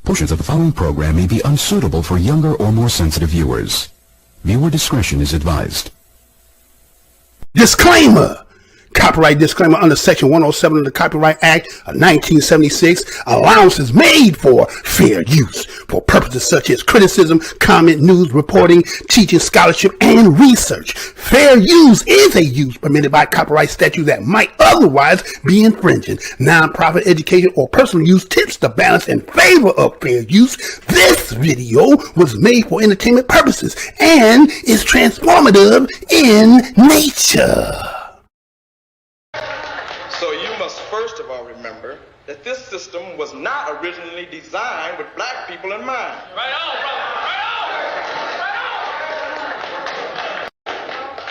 Portions of the following program may be unsuitable for younger or more sensitive viewers. Viewer discretion is advised. Disclaimer. Copyright disclaimer under Section 107 of the Copyright Act of 1976. Allowance is made for fair use for purposes such as criticism, comment, news, reporting, teaching, scholarship, and research. Fair use is a use permitted by copyright statute that might otherwise be infringing. Non-profit education or personal use tips the balance in favor of fair use. This video was made for entertainment purposes and is transformative in nature. So you must first of all remember that this system was not originally designed with black people in mind. Right on, brother. Right on.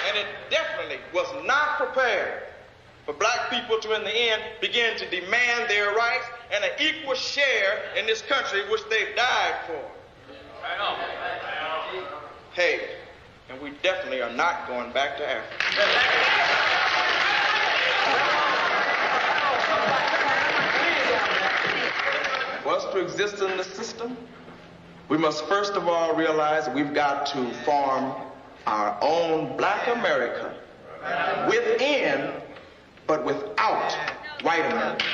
And it definitely was not prepared for black people to, in the end, begin to demand their rights and an equal share in this country which they've died for. Right on. Hey, and we definitely are not going back to Africa. For us to exist in the system, we must first of all realize that we've got to form our own black America within, but without white America.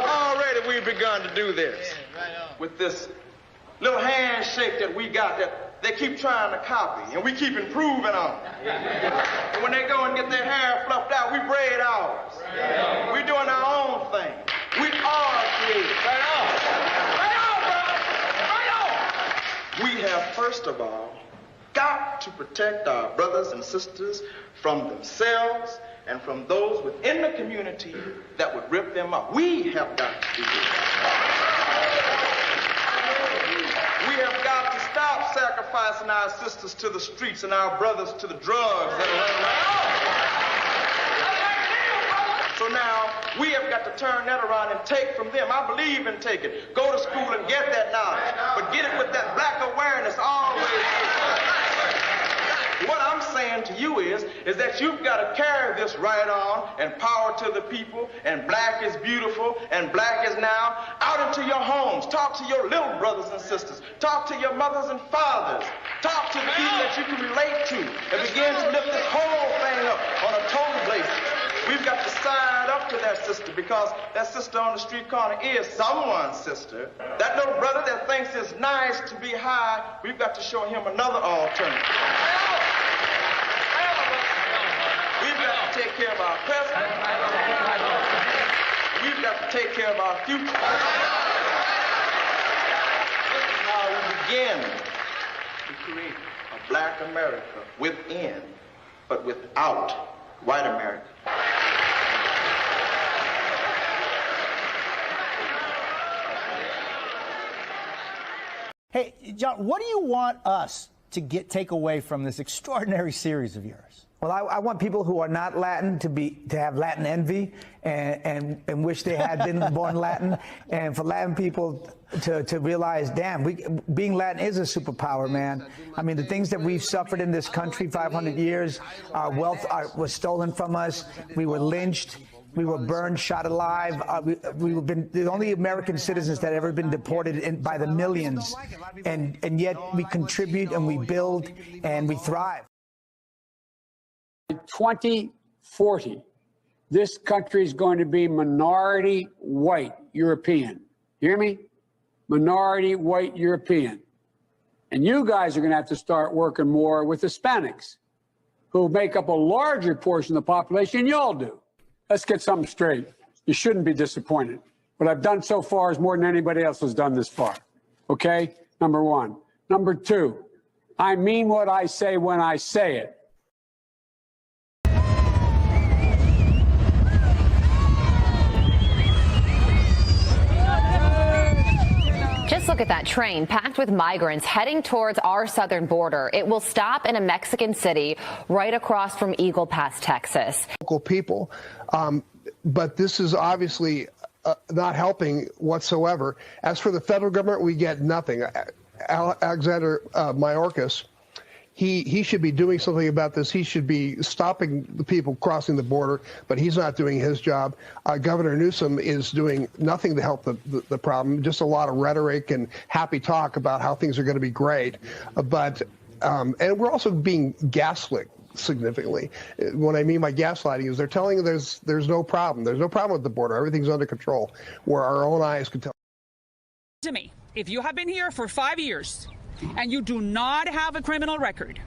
Already we've begun to do this with this little handshake that we got that they keep trying to copy, and we keep improving on. And when they go and get their hair fluffed out, we braid ours. We're doing our own thing. We are creative. We have, first of all, got to protect our brothers and sisters from themselves and from those within the community that would rip them up. We have got to do this. We have got to stop sacrificing our sisters to the streets and our brothers to the drugs that are running around. So now, we have got to turn that around and take from them. I believe in taking. Go to school and get that knowledge. But get it with that black awareness always. What I'm saying to you is that you've got to carry this right on and power to the people, and black is beautiful, and black is now, out into your homes. Talk to your little brothers and sisters. Talk to your mothers and fathers. Talk to the people that you can relate to, and begin to lift this whole thing up on a total basis. We've got to side up to that sister, because that sister on the street corner is someone's sister. That little brother that thinks it's nice to be high, we've got to show him another alternative. We've got to take care of our present. We've got to take care of our future. This is how we begin to create a black America within, but without white America. Hey, John, what do you want us to take away from this extraordinary series of yours? Well, I want people who are not Latin to have Latin envy and wish they had been born Latin, and for Latin people to realize, damn, being Latin is a superpower, man. I mean, the things that we've suffered in this country, 500 years, our wealth was stolen from us. We were lynched. We were burned, shot alive. We've been the only American citizens that have ever been deported by the millions, and yet we contribute and we build and we thrive. 2040, this country is going to be minority white European. Hear me? Minority white European. And you guys are going to have to start working more with Hispanics, who make up a larger portion of the population than y'all do. Let's get something straight. You shouldn't be disappointed. What I've done so far is more than anybody else has done this far. Okay? Number one. Number two, I mean what I say when I say it. Just look at that train packed with migrants heading towards our southern border. It will stop in a Mexican city right across from Eagle Pass, Texas. Local people, but this is obviously not helping whatsoever. As for the federal government, we get nothing. Alexander Mayorkas He should be doing something about this. He should be stopping the people crossing the border, but he's not doing his job. Governor Newsom is doing nothing to help the problem, just a lot of rhetoric and happy talk about how things are going to be great. And we're also being gaslit significantly. What I mean by gaslighting is they're telling you there's no problem. There's no problem with the border. Everything's under control, where our own eyes can tell. To me, if you have been here for 5 years and you do not have a criminal record,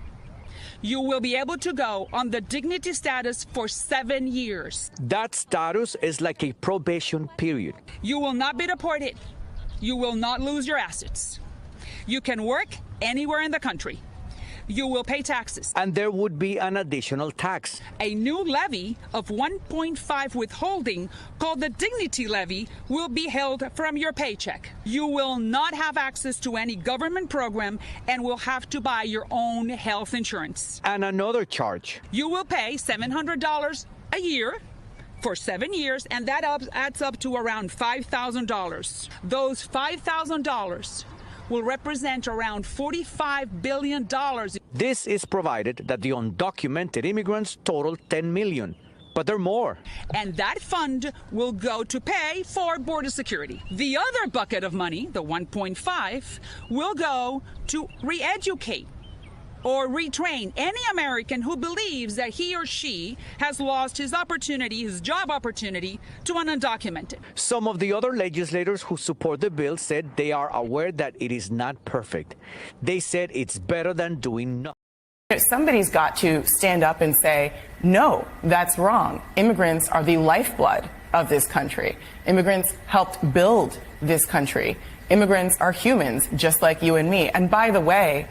you will be able to go on the dignity status for 7 years. That status is like a probation period. You will not be deported. You will not lose your assets. You can work anywhere in the country. You will pay taxes. And there would be an additional tax. A new levy of 1.5 withholding, called the dignity levy, will be held from your paycheck. You will not have access to any government program and will have to buy your own health insurance. And another charge. You will pay $700 a year for 7 years, and that adds up to around $5,000. Those $5,000 will represent around $45 billion. This is provided that the undocumented immigrants total 10 million, but there are more. And that fund will go to pay for border security. The other bucket of money, the 1.5, will go to re-educate or retrain any American who believes that he or she has lost his opportunity, his job opportunity, to an undocumented. Some of the other legislators who support the bill said they are aware that it is not perfect. They said it's better than doing nothing. Somebody's got to stand up and say, no, that's wrong. Immigrants are the lifeblood of this country. Immigrants helped build this country. Immigrants are humans just like you and me. And by the way,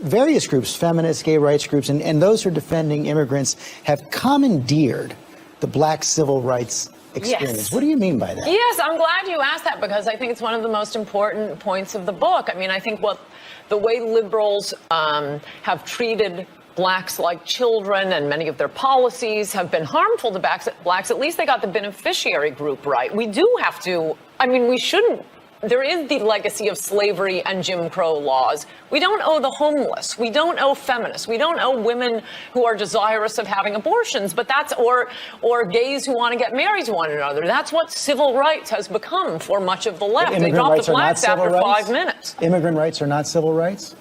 various groups, feminist, gay rights groups, and those who are defending immigrants have commandeered the black civil rights experience. Yes. What do you mean by that? Yes, I'm glad you asked that because I think it's one of the most important points of the book. I mean, I think the way liberals have treated blacks like children and many of their policies have been harmful to blacks, at least they got the beneficiary group right. We do have to, I mean, we shouldn't. There is the legacy of slavery and Jim Crow laws. We don't owe the homeless. We don't owe feminists. We don't owe women who are desirous of having abortions, but that's, or gays who want to get married to one another. That's what civil rights has become for much of the left. They dropped the blacks after 5 minutes. Immigrant rights are not civil rights?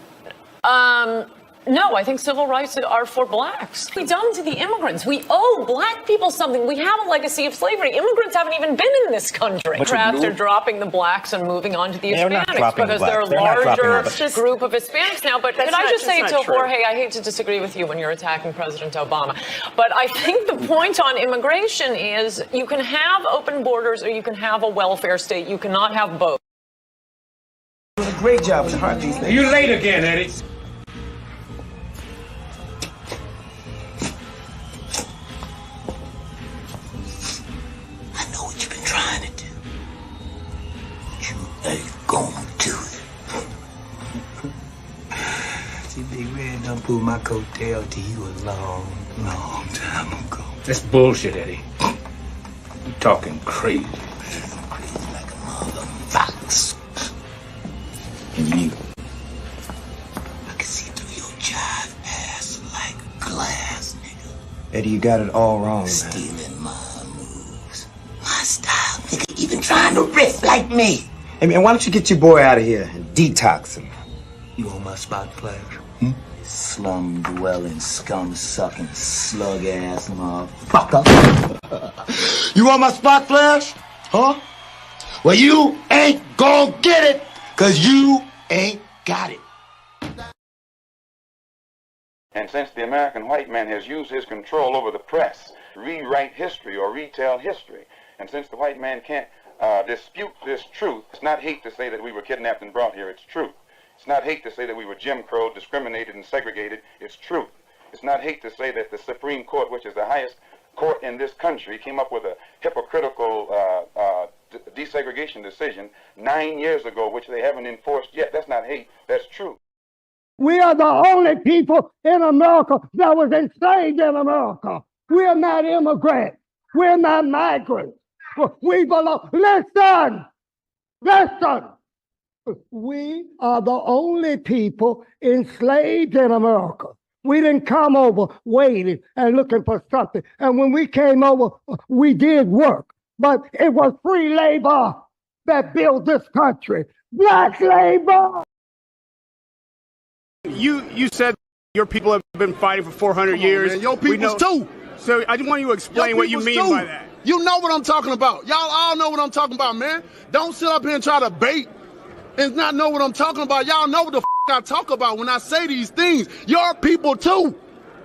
No, I think civil rights are for blacks. We done to the immigrants. We owe black people something. We have a legacy of slavery. Immigrants haven't even been in this country. Crafts are dropping the blacks and moving on to the Hispanics because they're a larger group of Hispanics now. But can I just say to Jorge, I hate to disagree with you when you're attacking President Obama, but I think the point on immigration is you can have open borders or you can have a welfare state. You cannot have both. Doing a great job with the heartbeat. You late again, Eddie. Trying to do. You ain't gonna do it. See, Big Red done pulled my coattail to you a long, long time ago. That's bullshit, Eddie. You talking crazy. Crazy like a mother fox. And you, I can see through your jive ass like glass, nigga. Eddie, you got it all wrong, man. Stealing my moves. My style, nigga, even trying to riff like me. Hey, man, why don't you get your boy out of here and detox him? You on my spot, Flash? Slum-dwelling, scum-sucking, slug-ass motherfucker. You on my spot, Flash? Huh? Well, you ain't gonna get it, cause you ain't got it. And since the American white man has used his control over the press to rewrite history or retell history, and since the white man can't dispute this truth, it's not hate to say that we were kidnapped and brought here, it's truth. It's not hate to say that we were Jim Crow, discriminated and segregated, it's truth. It's not hate to say that the Supreme Court, which is the highest court in this country, came up with a hypocritical desegregation decision 9 years ago, which they haven't enforced yet. That's not hate, that's truth. We are the only people in America that was enslaved in America. We are not immigrants. We're not migrants. We belong. Listen. We are the only people enslaved in America. We didn't come over waiting and looking for something. And when we came over, we did work. But it was free labor that built this country. Black labor! You said your people have been fighting for 400 years. Man, your peoples too. So I just want you to explain what you mean by that. You know what I'm talking about. Y'all all know what I'm talking about, man. Don't sit up here and try to bait and not know what I'm talking about. Y'all know what the I talk about when I say these things. Your people too.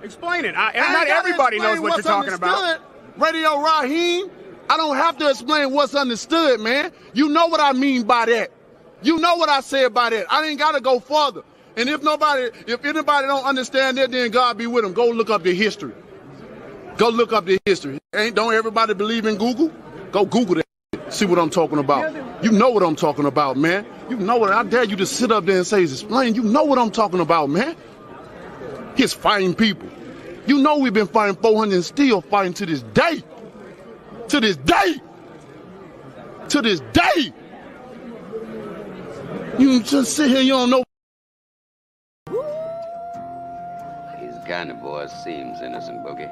Explain it. Not everybody knows what you're talking about. Radio Raheem, I don't have to explain what's understood, man. You know what I mean by that. You know what I said by that. I ain't got to go further. And if anybody don't understand that, then God be with them. Go look up the history. Go look up the history. Don't everybody believe in Google? Go Google that. See what I'm talking about. You know what I'm talking about, man. You know what. I dare you to sit up there and say, explain. You know what I'm talking about, man. He's fighting people. You know we've been fighting 400 and still fighting to this day. To this day. To this day. You just sit here, you don't know. These kind of boys seems innocent, Boogie.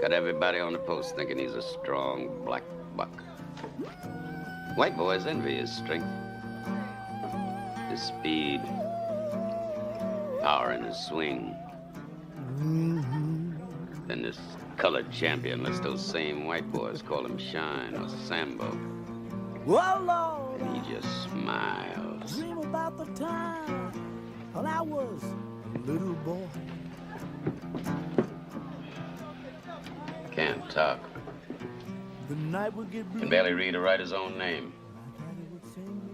Got everybody on the post thinking he's a strong black buck. White boys envy his strength, his speed, power in his swing. Then this colored champion lets those same white boys call him Shine or Sambo. Well, Lord, and he just smiles. Dream about the time when I was a little boy. Can't talk. The night would get blue. Can barely read or write his own name.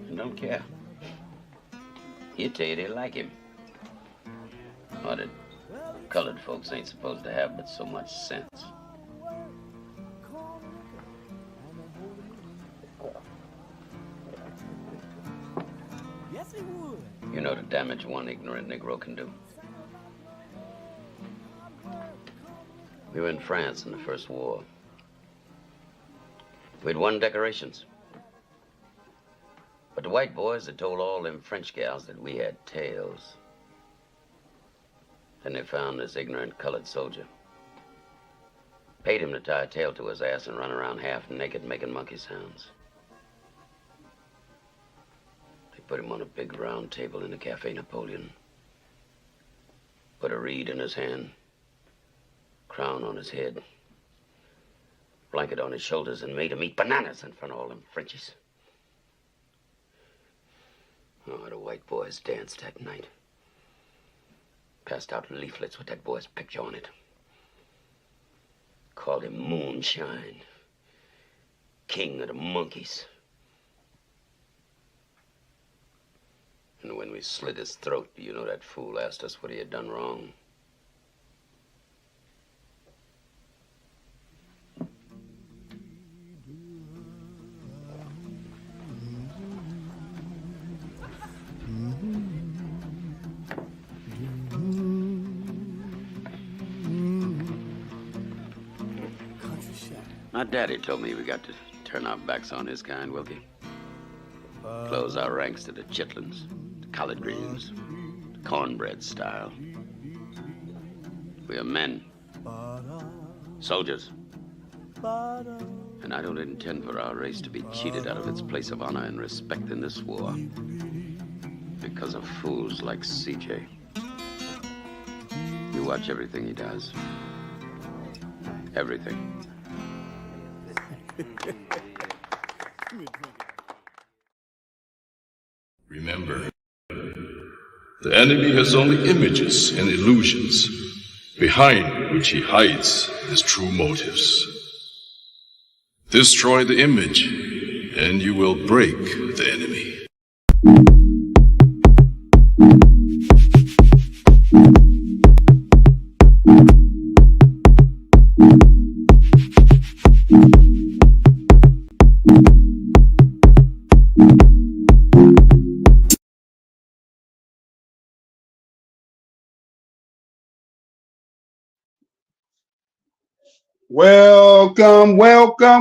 And don't care. He'll tell you they like him. Or that colored folks ain't supposed to have but so much sense. Yes, he would. You know the damage one ignorant Negro can do. We were in France in the First War. We'd won decorations. But the white boys had told all them French gals that we had tails. Then they found this ignorant colored soldier. Paid him to tie a tail to his ass and run around half naked making monkey sounds. They put him on a big round table in the Cafe Napoleon. Put a reed in his hand. Crown on his head, blanket on his shoulders, and made him eat bananas in front of all them Frenchies. Oh, the white boys danced that night. Passed out leaflets with that boy's picture on it. Called him Moonshine, king of the monkeys. And when we slit his throat, you know that fool asked us what he had done wrong. My daddy told me we got to turn our backs on his kind, Wilkie. Close our ranks to the chitlins, the collard greens, the cornbread style. We are men, soldiers. And I don't intend for our race to be cheated out of its place of honor and respect in this war because of fools like CJ. You watch everything he does. Everything. Remember, the enemy has only images and illusions, behind which he hides his true motives. Destroy the image, and you will break the enemy.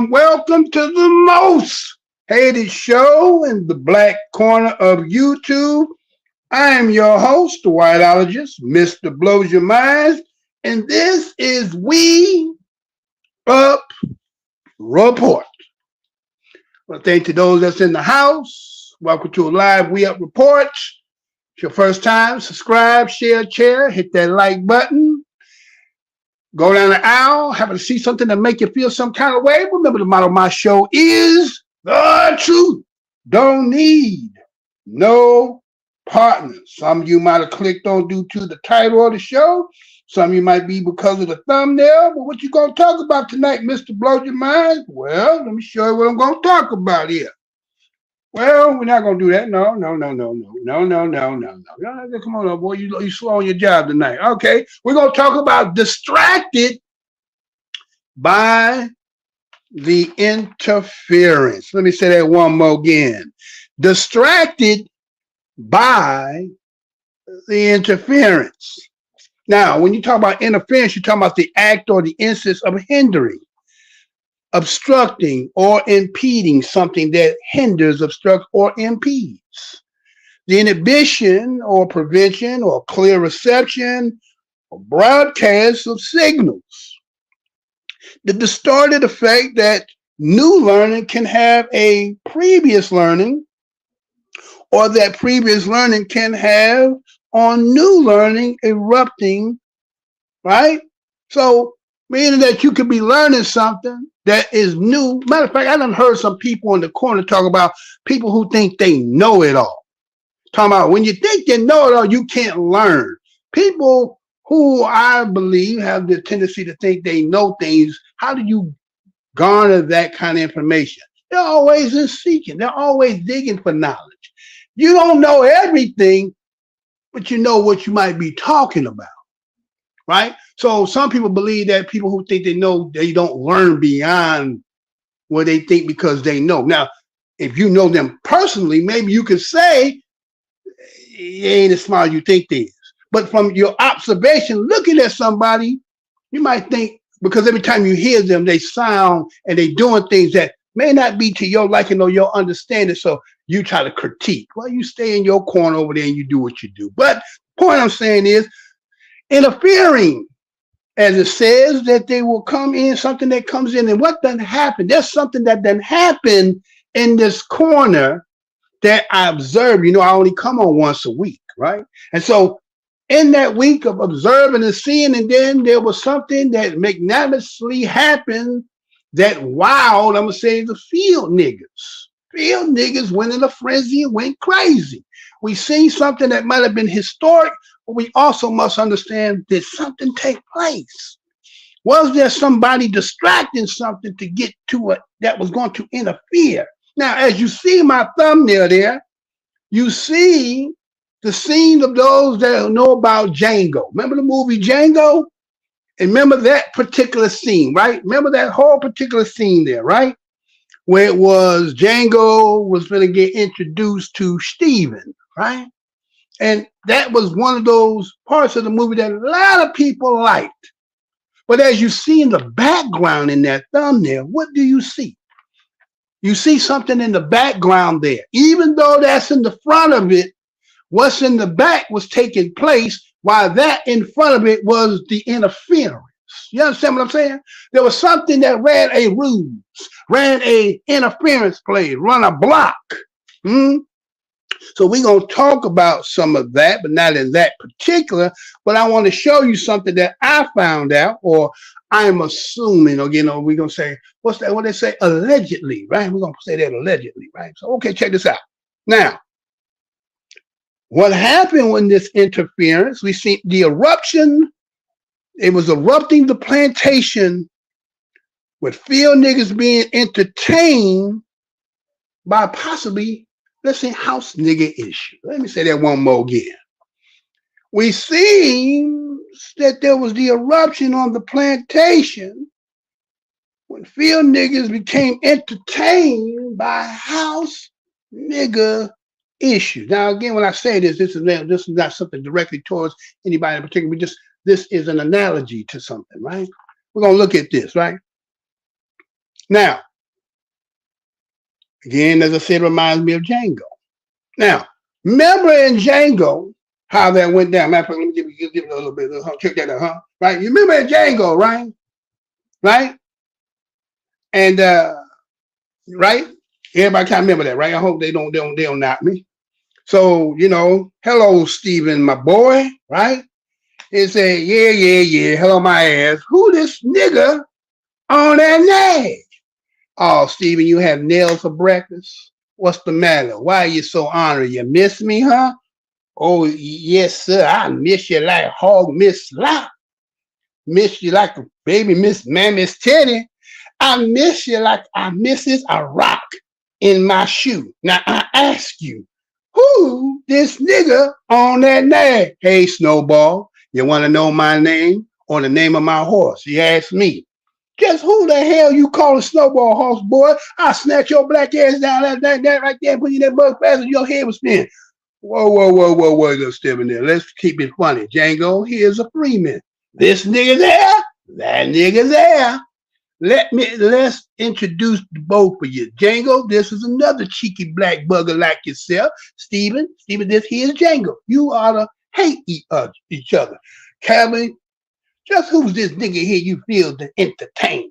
Welcome to the most hated show in the black corner of YouTube. I am your host, the whiteologist, Mr. Blows Your Minds, and this is We Up Report. Well, thank to those that's in the house. Welcome to a live We Up Report. If it's your first time, subscribe, share, hit that like button. Go down the aisle, happen to see something that make you feel some kind of way. Remember, the motto of my show is the truth. Don't need no partners. Some of you might have clicked on due to the title of the show. Some of you might be because of the thumbnail. But what you going to talk about tonight, Mr. Blow Your Mind? Well, let me show you what I'm going to talk about here. Well, we're not going to do that. No. Come on, boy. You slow on your job tonight. Okay. We're going to talk about distracted by the interference. Let me say that one more again. Distracted by the interference. Now, when you talk about interference, you're talking about the act or the instance of hindering, obstructing, or impeding something that hinders, obstructs, or impedes. The inhibition or prevention or clear reception or broadcast of signals. The distorted effect that new learning can have a previous learning, or that previous learning can have on new learning erupting, right? So, meaning that you could be learning something that is new. Matter of fact, I done heard some people in the corner talk about people who think they know it all. Talking about when you think you know it all, you can't learn. People who I believe have the tendency to think they know things, how do you garner that kind of information? They're always in seeking. They're always digging for knowledge. You don't know everything, but you know what you might be talking about, right? So some people believe that people who think they know, they don't learn beyond what they think because they know. Now, if you know them personally, maybe you could say, you ain't as smart as you think they is. But from your observation, looking at somebody, you might think, because every time you hear them, they sound and they doing things that may not be to your liking or your understanding. So you try to critique. Well, you stay in your corner over there and you do what you do. But the point I'm saying is interfering, as it says, that they will come in, something that comes in. And what doesn't happen? There's something that doesn't happen in this corner that I observe. You know, I only come on once a week, right? And so in that week of observing and seeing, and then there was something that magnanimously happened that wowed, I'm going to say, the field niggas. Field niggas went in a frenzy and went crazy. We seen something that might have been historic, but we also must understand, did something take place? Was there somebody distracting something to get to it that was going to interfere? Now, as you see my thumbnail there, you see the scene of those that know about Django. Remember the movie Django? And remember that particular scene, right? Remember that whole particular scene there, right? Where it was Django was going to get introduced to Steven, right? And that was one of those parts of the movie that a lot of people liked. But as you see in the background in that thumbnail, what do you see? You see something in the background there. Even though that's in the front of it, what's in the back was taking place while that in front of it was the interference. You understand what I'm saying? There was something that ran a ruse, ran a interference play, run a block. So we're going to talk about some of that, but not in that particular. But I want to show you something that I found out, or I'm assuming, or, you know, we're going to say, what's that? What they say? Allegedly, right? We're going to say that allegedly, right? So, okay, check this out. Now, what happened when this interference, we see the eruption, it was erupting the plantation with field niggas being entertained by possibly, let's say, house nigga issue. Let me say that one more again. We see that there was the eruption on the plantation when field niggas became entertained by house nigga issue. Now, again, when I say this, this is not something directly towards anybody in particular. This is an analogy to something, right? We're going to look at this, right? Now, Again, as I said, reminds me of Django. Now, remember in Django how that went down. Matter of fact, let me give it a little bit. Check that out, huh? Right? You remember in Django, right? Right? And right? Everybody kind of remember that, right? I hope they don't knock me. So, you know, hello, Stephen, my boy, right? He said, yeah. Hello, my ass. Who this nigga on that nag? Oh, Stephen, you have nails for breakfast? What's the matter? Why are you so honored? You miss me, huh? Oh, yes, sir. I miss you like hog miss slop. Miss you like a baby miss Mammy's Teddy. I miss you like I misses a rock in my shoe. Now, I ask you, who this nigga on that nag? Hey, Snowball, you want to know my name or the name of my horse? He asked me. Just who the hell you call a Snowball horse, boy? I'll snatch your black ass down that right there and put you in that bug fast and your head will spin. Whoa, little step in there. Let's keep it funny. Django, here's a Freeman. This nigga there, that nigga there. Let's introduce both of you. Django, this is another cheeky black bugger like yourself. Stephen, this here's Django. You ought to hate each other. Calvin, just who's this nigga here you feel to entertain?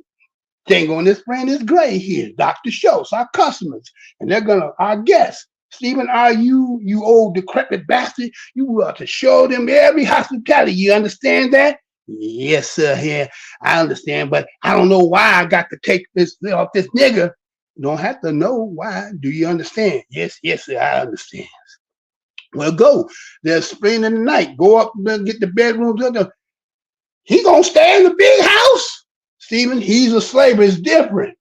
Django and his friend is Gray here, Dr. Schultz, our customers, and they're gonna, our guests. Stephen, are you old decrepit bastard? You ought to show them every hospitality. You understand that? Yes, sir. Yeah, I understand, but I don't know why I got to take this off this nigga. You don't have to know why. Do you understand? Yes, sir. I understand. Well, go. There's spring in the night. Go up and get the bedrooms. He gonna stay in the big house. Stephen, he's a slaver. It's different.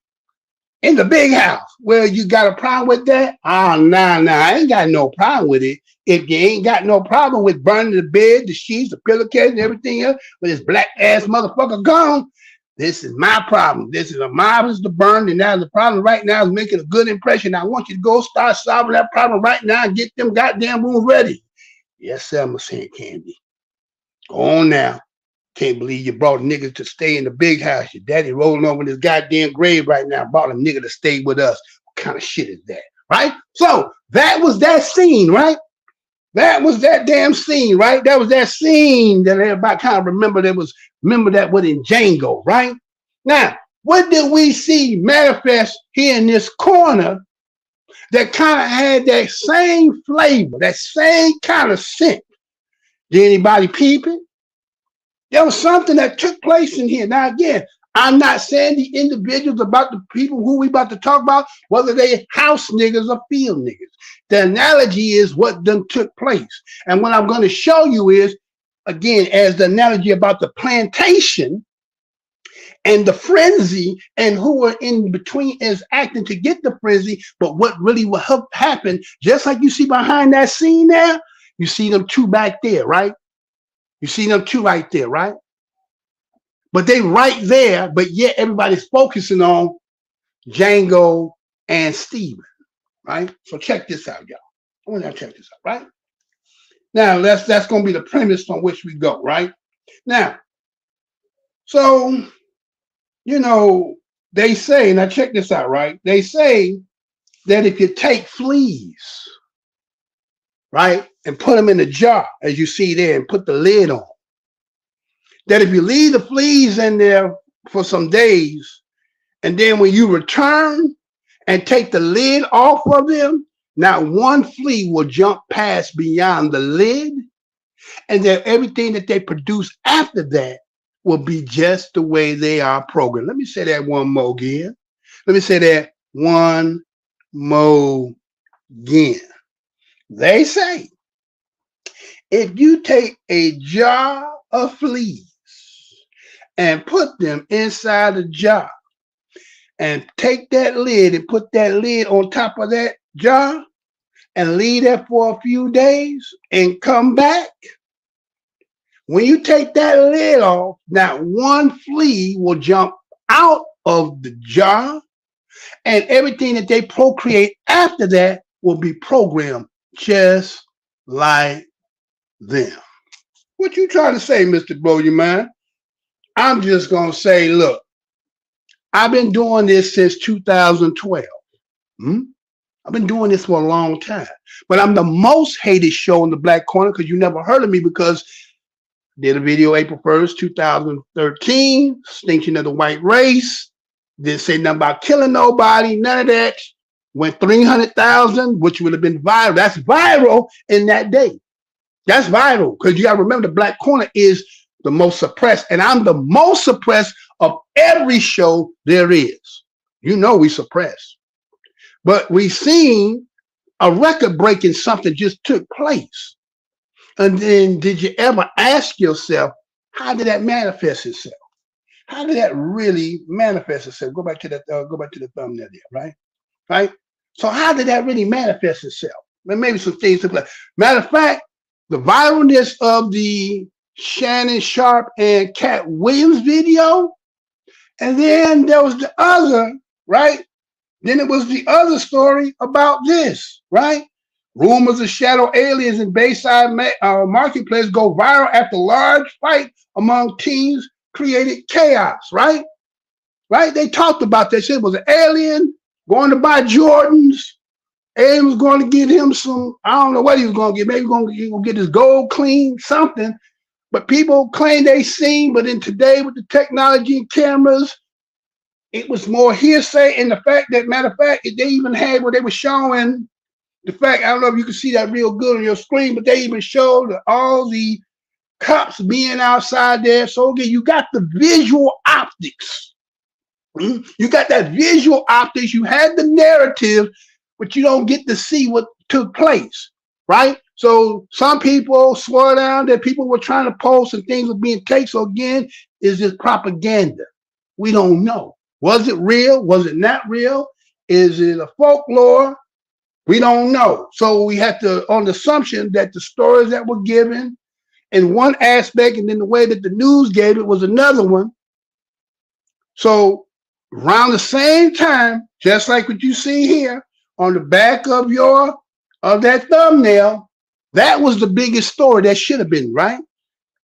In the big house. Well, you got a problem with that? Nah, I ain't got no problem with it. If you ain't got no problem with burning the bed, the sheets, the pillowcase, and everything else, with this black ass motherfucker gone, this is my problem. This is a marvelous to burn, and now the problem right now is making a good impression. I want you to go start solving that problem right now and get them goddamn rooms ready. Yes, sir, I'm saying, Candy. Go on now. Can't believe you brought niggas to stay in the big house. Your daddy rolling over in his goddamn grave right now. Brought a nigga to stay with us. What kind of shit is that? Right? So that was that scene, right? That was that damn scene, right? That was that scene that everybody kind of remember that was in Django, right? Now, what did we see manifest here in this corner that kind of had that same flavor, that same kind of scent? Did anybody peep it? There was something that took place in here. Now, again, I'm not saying the individuals about the people who we about to talk about, whether they house niggas or field niggas. The analogy is what done took place. And what I'm going to show you is, again, as the analogy about the plantation and the frenzy and who were in between is acting to get the frenzy, but what really will happen, just like you see behind that scene there, you see them two back there, right? You see them two right there, right? But they right there, but yet everybody's focusing on Django and Stephen, right? So check this out, y'all. I want to check this out, right? Now, that's going to be the premise on which we go, right? Now, so, you know, they say, now check this out, right? They say that if you take fleas, right, and put them in a jar, as you see there, and put the lid on, that if you leave the fleas in there for some days, and then when you return and take the lid off of them, not one flea will jump past beyond the lid, and then everything that they produce after that will be just the way they are programmed. Let me say that one more again. Let me say that one more again. They say, if you take a jar of fleas and put them inside a jar and take that lid and put that lid on top of that jar and leave that for a few days and come back, when you take that lid off, not one flea will jump out of the jar, and everything that they procreate after that will be programmed just like them. What you trying to say, Mr. Blow Your Mind? I'm just going to say, look, I've been doing this since 2012. I've been doing this for a long time. But I'm the most hated show in the Black Corner because you never heard of me because I did a video April 1st, 2013, Extinction of the White Race. Didn't say nothing about killing nobody, none of that. Went 300,000, which would have been viral. That's viral in that day. That's viral because you got to remember the Black Corner is the most suppressed, and I'm the most suppressed of every show there is. You know we suppress. But we seen a record-breaking something just took place. And then did you ever ask yourself, how did that manifest itself? How did that really manifest itself? Go back to the thumbnail there, right? Right? So how did that really manifest itself? Maybe some things took place. Matter of fact, the viralness of the Shannon Sharpe and Katt Williams video, and then there was the other, right? Then it was the other story about this, right? Rumors of shadow aliens in Bayside Marketplace go viral after large fight among teens created chaos, right? Right? They talked about that shit. It was an alien going to buy Jordans. Alien was going to get him some, I don't know what he was going to get. Maybe he was going to get his gold clean, something. But people claim they seen, but then today with the technology and cameras, it was more hearsay. And the fact that, matter of fact, they even had what they were showing, the fact, I don't know if you can see that real good on your screen, but they even showed all the cops being outside there. So again, you got the visual optics. You got that visual optics. You had the narrative, but you don't get to see what took place, right? So some people swore down that people were trying to post and things were being taken. So again, is this propaganda? We don't know. Was it real? Was it not real? Is it a folklore? We don't know. So we have to, on the assumption that the stories that were given in one aspect and then the way that the news gave it was another one. So around the same time, just like what you see here on the back of that thumbnail, that was the biggest story that should have been, right?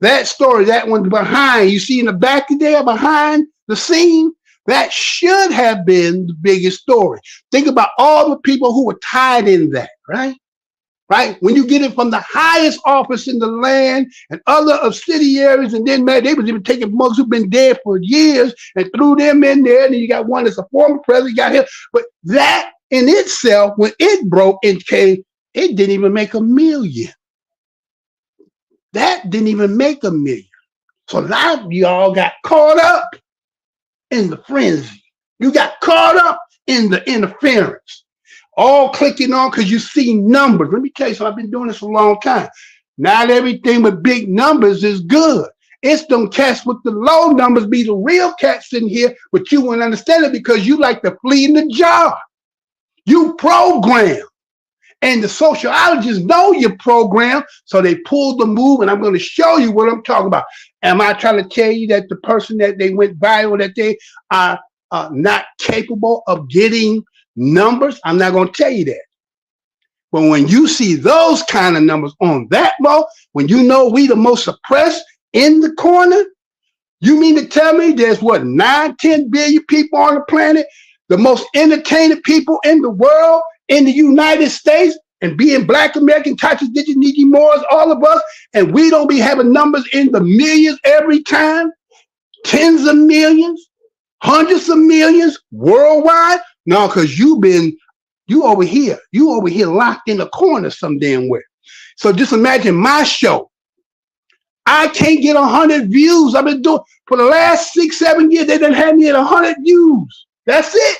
That story, that one behind, you see in the back there behind the scene, that should have been the biggest story. Think about all the people who were tied in that, right? Right? When you get it from the highest office in the land and other subsidiaries, and then man, they was even taking mugs who've been dead for years and threw them in there. And then you got one that's a former president, got him. But that in itself, when it broke and came, it didn't even make $1 million. That didn't even make $1 million. So a lot of y'all got caught up in the frenzy. You got caught up in the interference. All clicking on because you see numbers. Let me tell you something, I've been doing this for a long time. Not everything with big numbers is good. It's them cats with the low numbers be the real cats in here, but you wouldn't understand it because you like to flee in the jar. You program. And the sociologists know your program, so they pulled the move, and I'm going to show you what I'm talking about. Am I trying to tell you that the person that they went viral, that they are not capable of getting numbers? I'm not going to tell you that. But when you see those kind of numbers on that low, when you know we the most suppressed in the corner, you mean to tell me there's what, 9-10 billion people on the planet, the most entertaining people in the world, in the United States, and being Black American, Tachi, Digit, Niji, Moors, all of us, and we don't be having numbers in the millions every time, tens of millions, hundreds of millions worldwide? No, because you over here locked in a corner some damn way. So just imagine my show. I can't get 100 views. I've been doing for the last 6-7 years. They done had me at 100 views. That's it.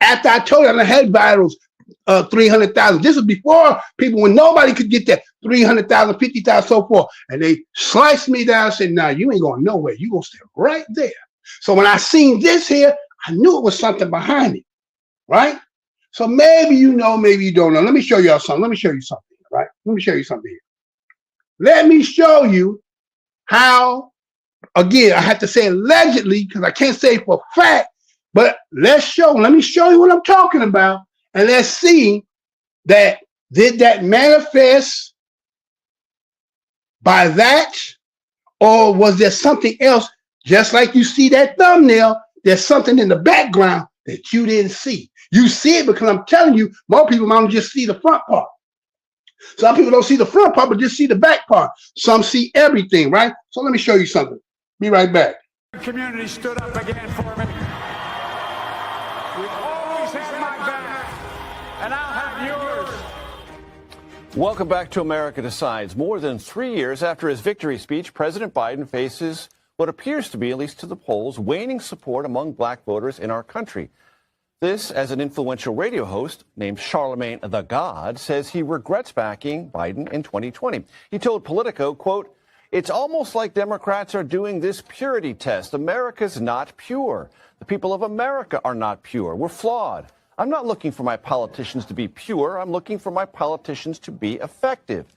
After I told them I had virals 300,000. This was before people, when nobody could get that 300,000, 50,000, so forth. And they sliced me down and said, nah, you ain't going nowhere. You gonna stay right there. So when I seen this here, I knew it was something behind it, right? So maybe you know, maybe you don't know. Let me show y'all something. Let me show you something, right? Let me show you something here. Let me show you how, again, I have to say allegedly, because I can't say for a fact, but let me show you what I'm talking about, and let's see that, did that manifest by that, or was there something else? Just like you see that thumbnail, there's something in the background that you didn't see. You see it because I'm telling you, most people might just see the front part. Some people don't see the front part, but just see the back part. Some see everything, right? So let me show you something. Be right back. The community stood up again for me. You've always had my back, and I'll have yours. Welcome back to America Decides. More than 3 years after his victory speech, President Biden faces what appears to be, at least to the polls, waning support among black voters in our country. This, as an influential radio host named Charlemagne the God says he regrets backing Biden in 2020. He told Politico, quote, "It's almost like Democrats are doing this purity test. America's not pure. The people of America are not pure. We're flawed. I'm not looking for my politicians to be pure. I'm looking for my politicians to be effective."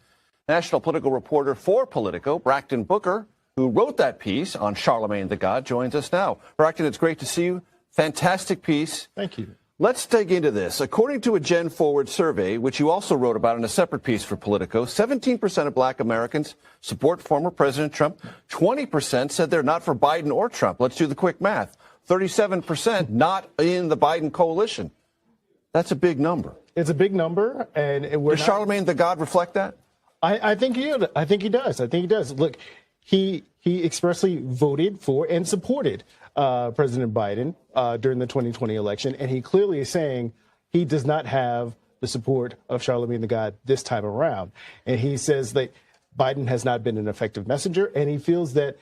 National political reporter for Politico, Braxton Booker, who wrote that piece on Charlemagne the God, joins us now. Braxton, it's great to see you. Fantastic piece. Thank you. Let's dig into this. According to a Gen Forward survey, which you also wrote about in a separate piece for Politico, 17% of black Americans support former President Trump. 20% said they're not for Biden or Trump. Let's do the quick math. 37% not in the Biden coalition. That's a big number. It's a big number. And does Charlemagne the God reflect that? I think he does. I think he does. Look, he expressly voted for and supported President Biden during the 2020 election, and he clearly is saying he does not have the support of Charlemagne the God this time around. And he says that Biden has not been an effective messenger, and he feels that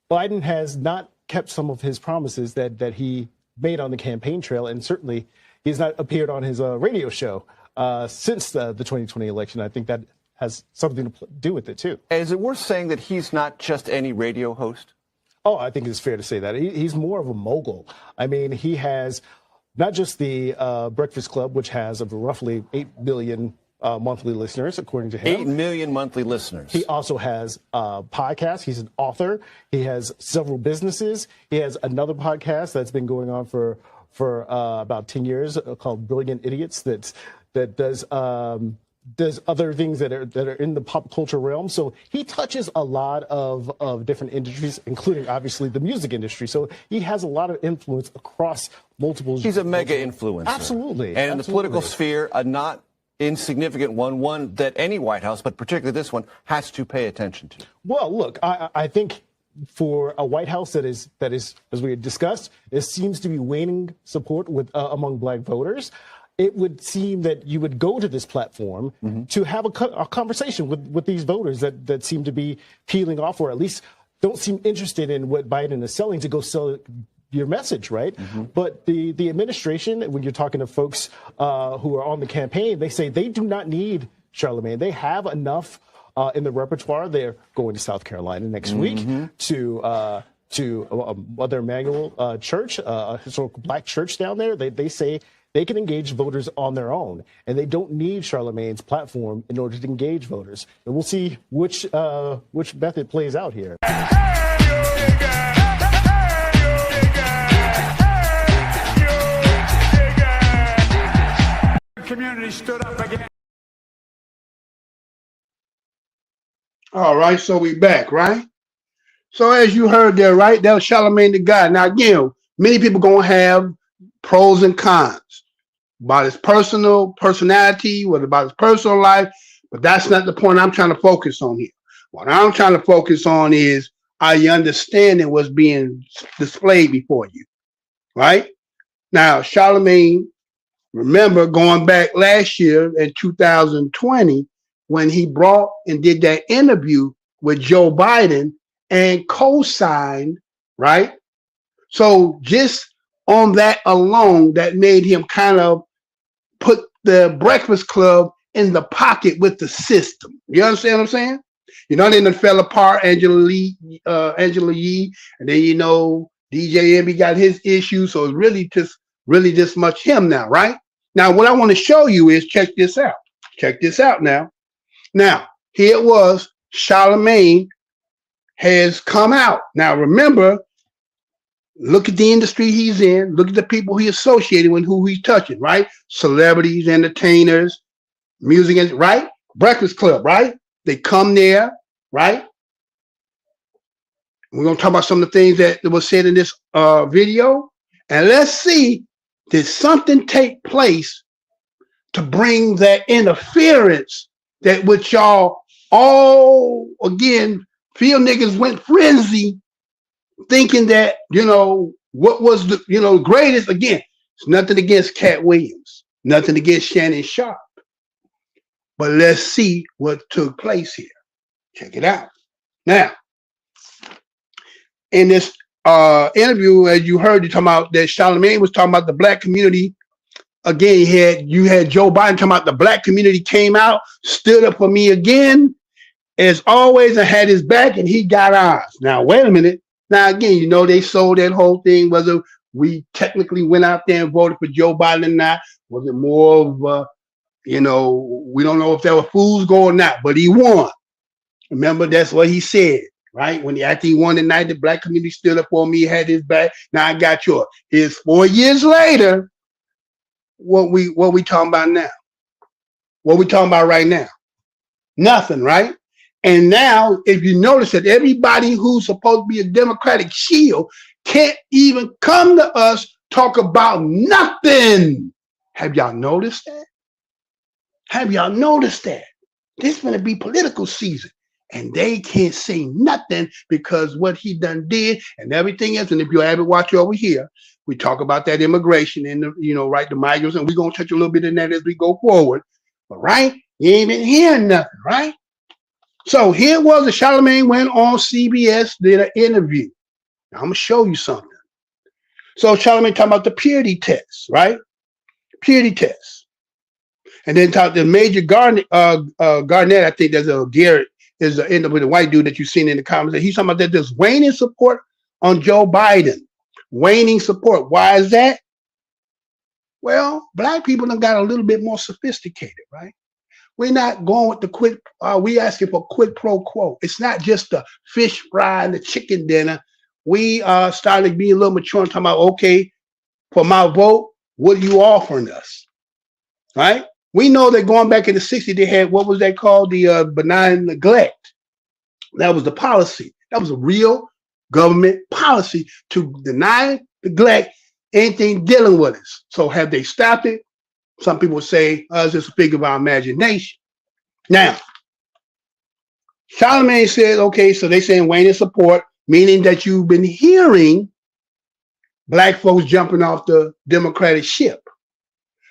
Biden has not kept some of his promises that he made on the campaign trail, and certainly he's not appeared on his radio show since the 2020 election. I think that has something to do with it, too. Is it worth saying that he's not just any radio host? Oh, I think it's fair to say that. He's more of a mogul. I mean, he has not just the Breakfast Club, which has roughly 8 million monthly listeners, according to him. 8 million monthly listeners. He also has podcasts. He's an author. He has several businesses. He has another podcast that's been going on for about 10 years called Brilliant Idiots that does other things that are in the pop culture realm. So he touches a lot of different industries, including obviously the music industry. So he has a lot of influence across multiple. He's a mega influencer. Absolutely. And in the political sphere, a not insignificant one that any White House, but particularly this one, has to pay attention to. Well, look, I think for a White House that is, as we had discussed, it seems to be waning support among black voters. It would seem that you would go to this platform to have a conversation with these voters that seem to be peeling off, or at least don't seem interested in what Biden is selling, to go sell your message, right? But the administration, when you're talking to folks who are on the campaign, they say they do not need Charlemagne. They have enough in the repertoire. They're going to South Carolina next week to Mother Emanuel Church, a historical black church down there. They say they can engage voters on their own, and they don't need Charlemagne's platform in order to engage voters. And we'll see which method plays out here. Community stood up again. All right, so we back, right? So as you heard there, right, that was Charlemagne the God. Now again, many people gonna have pros and cons about his personality, what about his personal life, but that's not the point I'm trying to focus on here. What I'm trying to focus on is, are you understanding what's being displayed before you, right? Now, Charlemagne, remember going back last year in 2020, when he brought and did that interview with Joe Biden and co-signed, right? So just on that alone, that made him kind of put the Breakfast Club in the pocket with the system. You understand what I'm saying? You know, then it fell apart, Angela Yee, and then, you know, DJ Envy got his issues. So it's really just much him now, right? Now, what I want to show you is, check this out. Check this out now. Now, here it was, Charlemagne has come out. Now, remember, look at the industry he's in. Look at the people he associated with, who he's touching, right? Celebrities, entertainers, music, right? Breakfast Club, right? They come there, right? We're going to talk about some of the things that was said in this video. And let's see did something take place to bring that interference that which y'all all, again, field niggas went frenzy thinking that, what was the, greatest, again, it's nothing against Katt Williams, nothing against Shannon Sharpe. But let's see what took place here. Check it out. Now, in this interview, as you heard, you talking about that Charlemagne was talking about the black community. Again, you had Joe Biden talking about the black community came out, stood up for me again, as always, and had his back, and he got ours. Now, wait a minute. Now, again, they sold that whole thing, whether we technically went out there and voted for Joe Biden or not. Was it more of we don't know if there were fools going or not, but he won. Remember, that's what he said, right? After he won the night, the black community stood up for me, had his back. Now I got yours. Here's 4 years later. What we talking about now? What we talking about right now? Nothing, right? And now, if you notice that everybody who's supposed to be a Democratic shield can't even come to us talk about nothing. Have y'all noticed that? Have y'all noticed that? This is going to be political season, and they can't say nothing because what he done did and everything else. And if you ever watch over here, we talk about that immigration and the migrants, and we're going to touch a little bit in that as we go forward. But right, you ain't been hearing nothing, right? So here was the Charlemagne went on CBS, did an interview. Now, I'm going to show you something. So Charlemagne talking about the purity test, right? Purity test. And then talk to Major Garnett, I think there's a Garrett is end up with a white dude that you've seen in the comments. He's talking about that there's waning support on Joe Biden. Waning support. Why is that? Well, black people done got a little bit more sophisticated, right? We're not going with the quick, we asking for quid pro quo. It's not just the fish fry and the chicken dinner. We started being a little mature and talking about, okay, for my vote, what are you offering us? Right? We know that going back in the 60s, they had, what was that called? The benign neglect. That was the policy. That was a real government policy to deny, neglect anything dealing with us. So have they stopped it? Some people say, it's just a figure of our imagination. Now, Charlemagne says, okay, so they saying waning support, meaning that you've been hearing black folks jumping off the Democratic ship.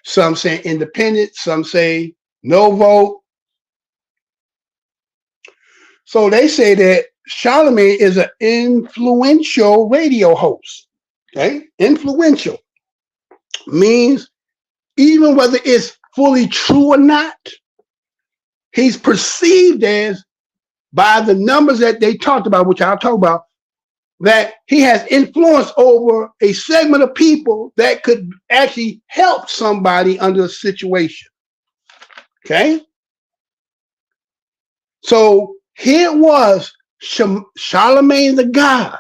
Some say independent, some say no vote. So they say that Charlemagne is an influential radio host. Okay, influential means even whether it's fully true or not, he's perceived as, by the numbers that they talked about, which I'll talk about, that he has influence over a segment of people that could actually help somebody under a situation. Okay? So here was Charlemagne the God,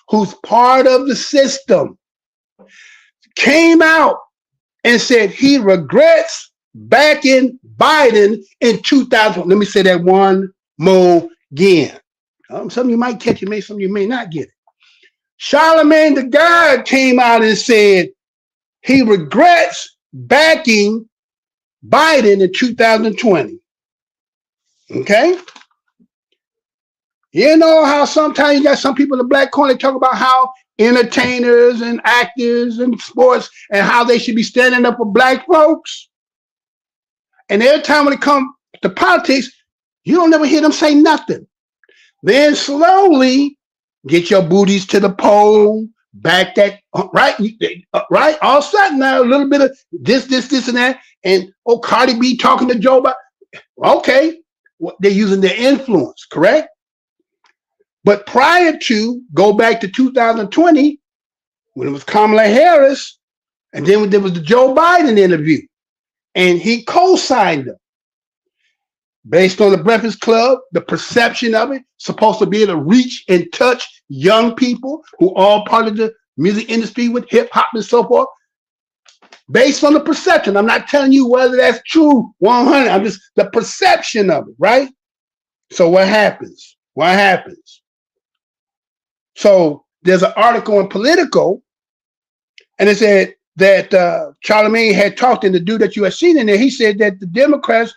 who's part of the system, came out and said he regrets backing Biden in 2000. Let me say that one more again. Some of you might catch it, some of you may not get it. Charlemagne the God came out and said he regrets backing Biden in 2020. Okay? You know how sometimes you got some people in the black corner talk about how entertainers and actors and sports and how they should be standing up for black folks. And every time when it comes to politics, you don't ever hear them say nothing. Then slowly get your booties to the poll, back that, right? Right? All of a sudden now, a little bit of this, and that. And, Cardi B talking to Joe Biden. Okay. They're using their influence, correct? But prior to, go back to 2020, when it was Kamala Harris, and then there was the Joe Biden interview, and he co-signed them. Based on the Breakfast Club, the perception of it, supposed to be able to reach and touch young people who are all part of the music industry with hip hop and so forth. Based on the perception, I'm not telling you whether that's true 100. I'm just the perception of it, right? So what happens? What happens? So there's an article in Politico, and it said that Charlemagne had talked, and the dude that you had seen in there, he said that the Democrats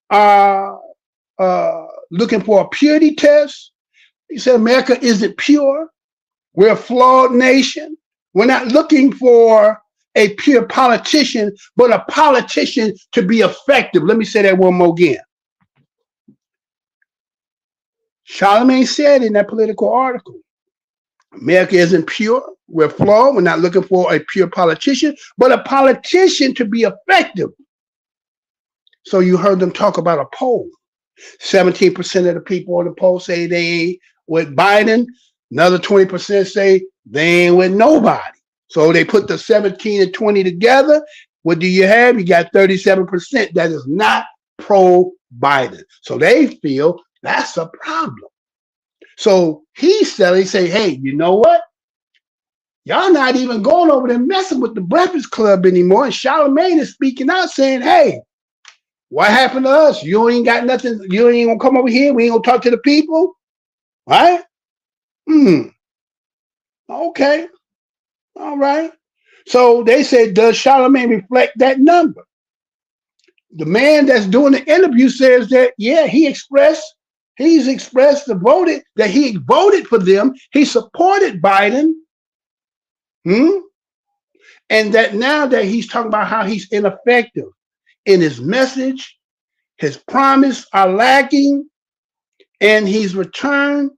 are looking for a purity test. He said America isn't pure. We're a flawed nation. We're not looking for a pure politician, but a politician to be effective. Let me say that one more again. Charlemagne said in that political article, America isn't pure. We're flawed. We're not looking for a pure politician, but a politician to be effective. So you heard them talk about a poll. 17% of the people on the poll say they ain't with Biden. Another 20% say they ain't with nobody. So they put the 17 and 20 together. What do you have? You got 37% that is not pro-Biden. So they feel that's a problem. So he say, hey, you know what? Y'all not even going over there messing with the Breakfast Club anymore. And Charlemagne is speaking out saying, hey, what happened to us? You ain't got nothing. You ain't gonna come over here. We ain't gonna talk to the people. Right? Okay. All right. So they said, does Charlemagne reflect that number? The man that's doing the interview says that, yeah, he's expressed the voted, that he voted for them. He supported Biden. And that now that he's talking about how he's ineffective in his message, his promise are lacking, and he's returned.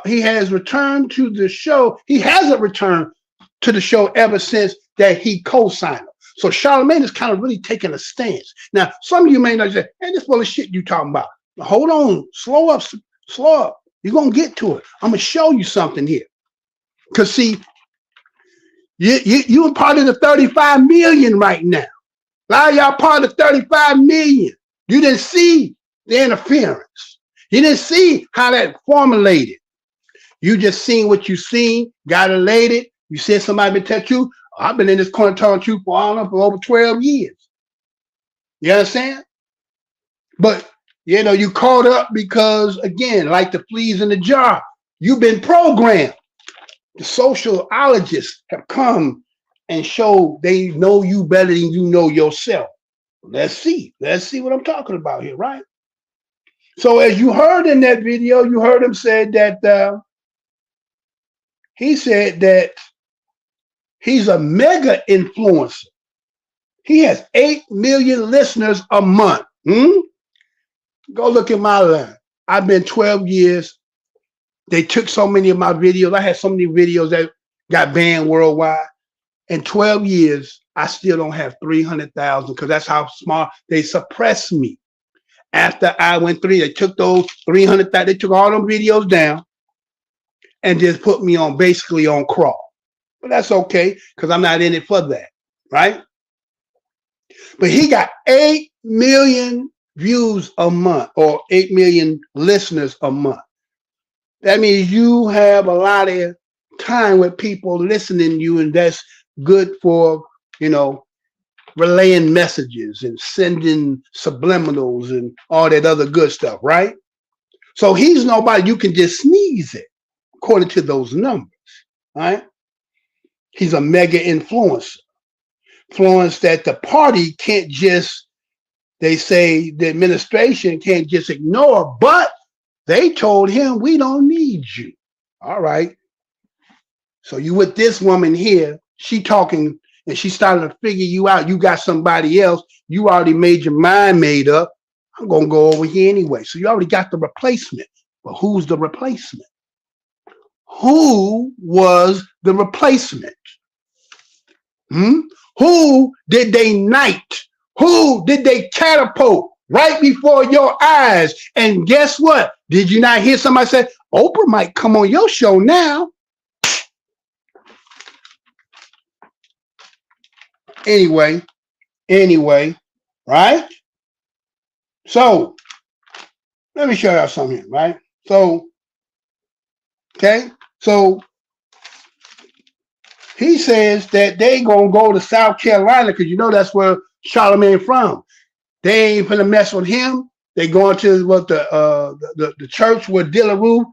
He has returned to the show. He hasn't returned to the show ever since that he co-signed him. So Charlemagne is kind of really taking a stance. Now, some of you may not say, hey, this full of shit you talking about. Hold on, slow up. You're gonna get to it. I'm gonna show you something here. Because see, you are part of the 35 million right now. A lot of y'all part of 35 million. You didn't see the interference. You didn't see how that formulated. You just seen what you seen, got elated. You said somebody been touch you. I've been in this corner talking to you for, I don't know, for over 12 years. You understand? But, you know, you caught up because, again, like the fleas in the jar, you've been programmed. The sociologists have come and showed they know you better than you know yourself. Let's see what I'm talking about here, right? So as you heard in that video, you heard him say that he said that he's a mega influencer. He has 8 million listeners a month. Go look at my line. I've been 12 years. They took so many of my videos. I had so many videos that got banned worldwide. In 12 years, I still don't have 300,000 because that's how small they suppressed me. After I went through, they took those 300,000, they took all them videos down and just put me on basically on crawl. But that's okay because I'm not in it for that, right? But he got 8 million views a month or 8 million listeners a month. That means you have a lot of time with people listening to you, and that's good for, you know, relaying messages and sending subliminals and all that other good stuff, right? So he's nobody you can just sneeze at, according to those numbers, right? He's a mega influencer. Influence that the party can't just, they say the administration can't just ignore, but they told him, we don't need you. All right. So you with this woman here, she talking and she started to figure you out. You got somebody else. You already made your mind made up. I'm going to go over here anyway. So you already got the replacement. But who's the replacement? Who was the replacement? Who did they knight? Who did they catapult right before your eyes? And guess what? Did you not hear somebody say, Oprah might come on your show now? Anyway, right? So, let me show y'all something here, right? So, okay, so he says that they gonna go to South Carolina because you know that's where Charlemagne from. They ain't gonna mess with him. They going to what the church where Dillaroo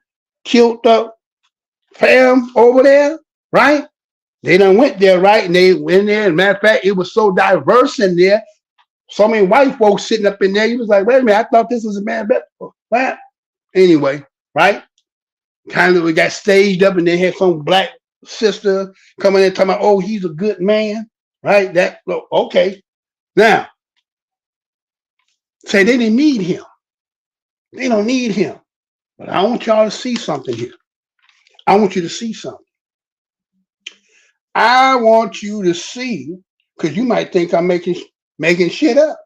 killed the fam over there, right? They done went there, right? And they went there. As a matter of fact, it was so diverse in there. So many white folks sitting up in there. He was like, wait a minute, I thought this was a man. What? Anyway, right? Kind of we got staged up and then had some black sister coming in talking about, oh, he's a good man, right? That okay. Now, say they didn't need him. They don't need him. But I want y'all to see something here. I want you to see something. I want you to see, because you might think I'm making shit up.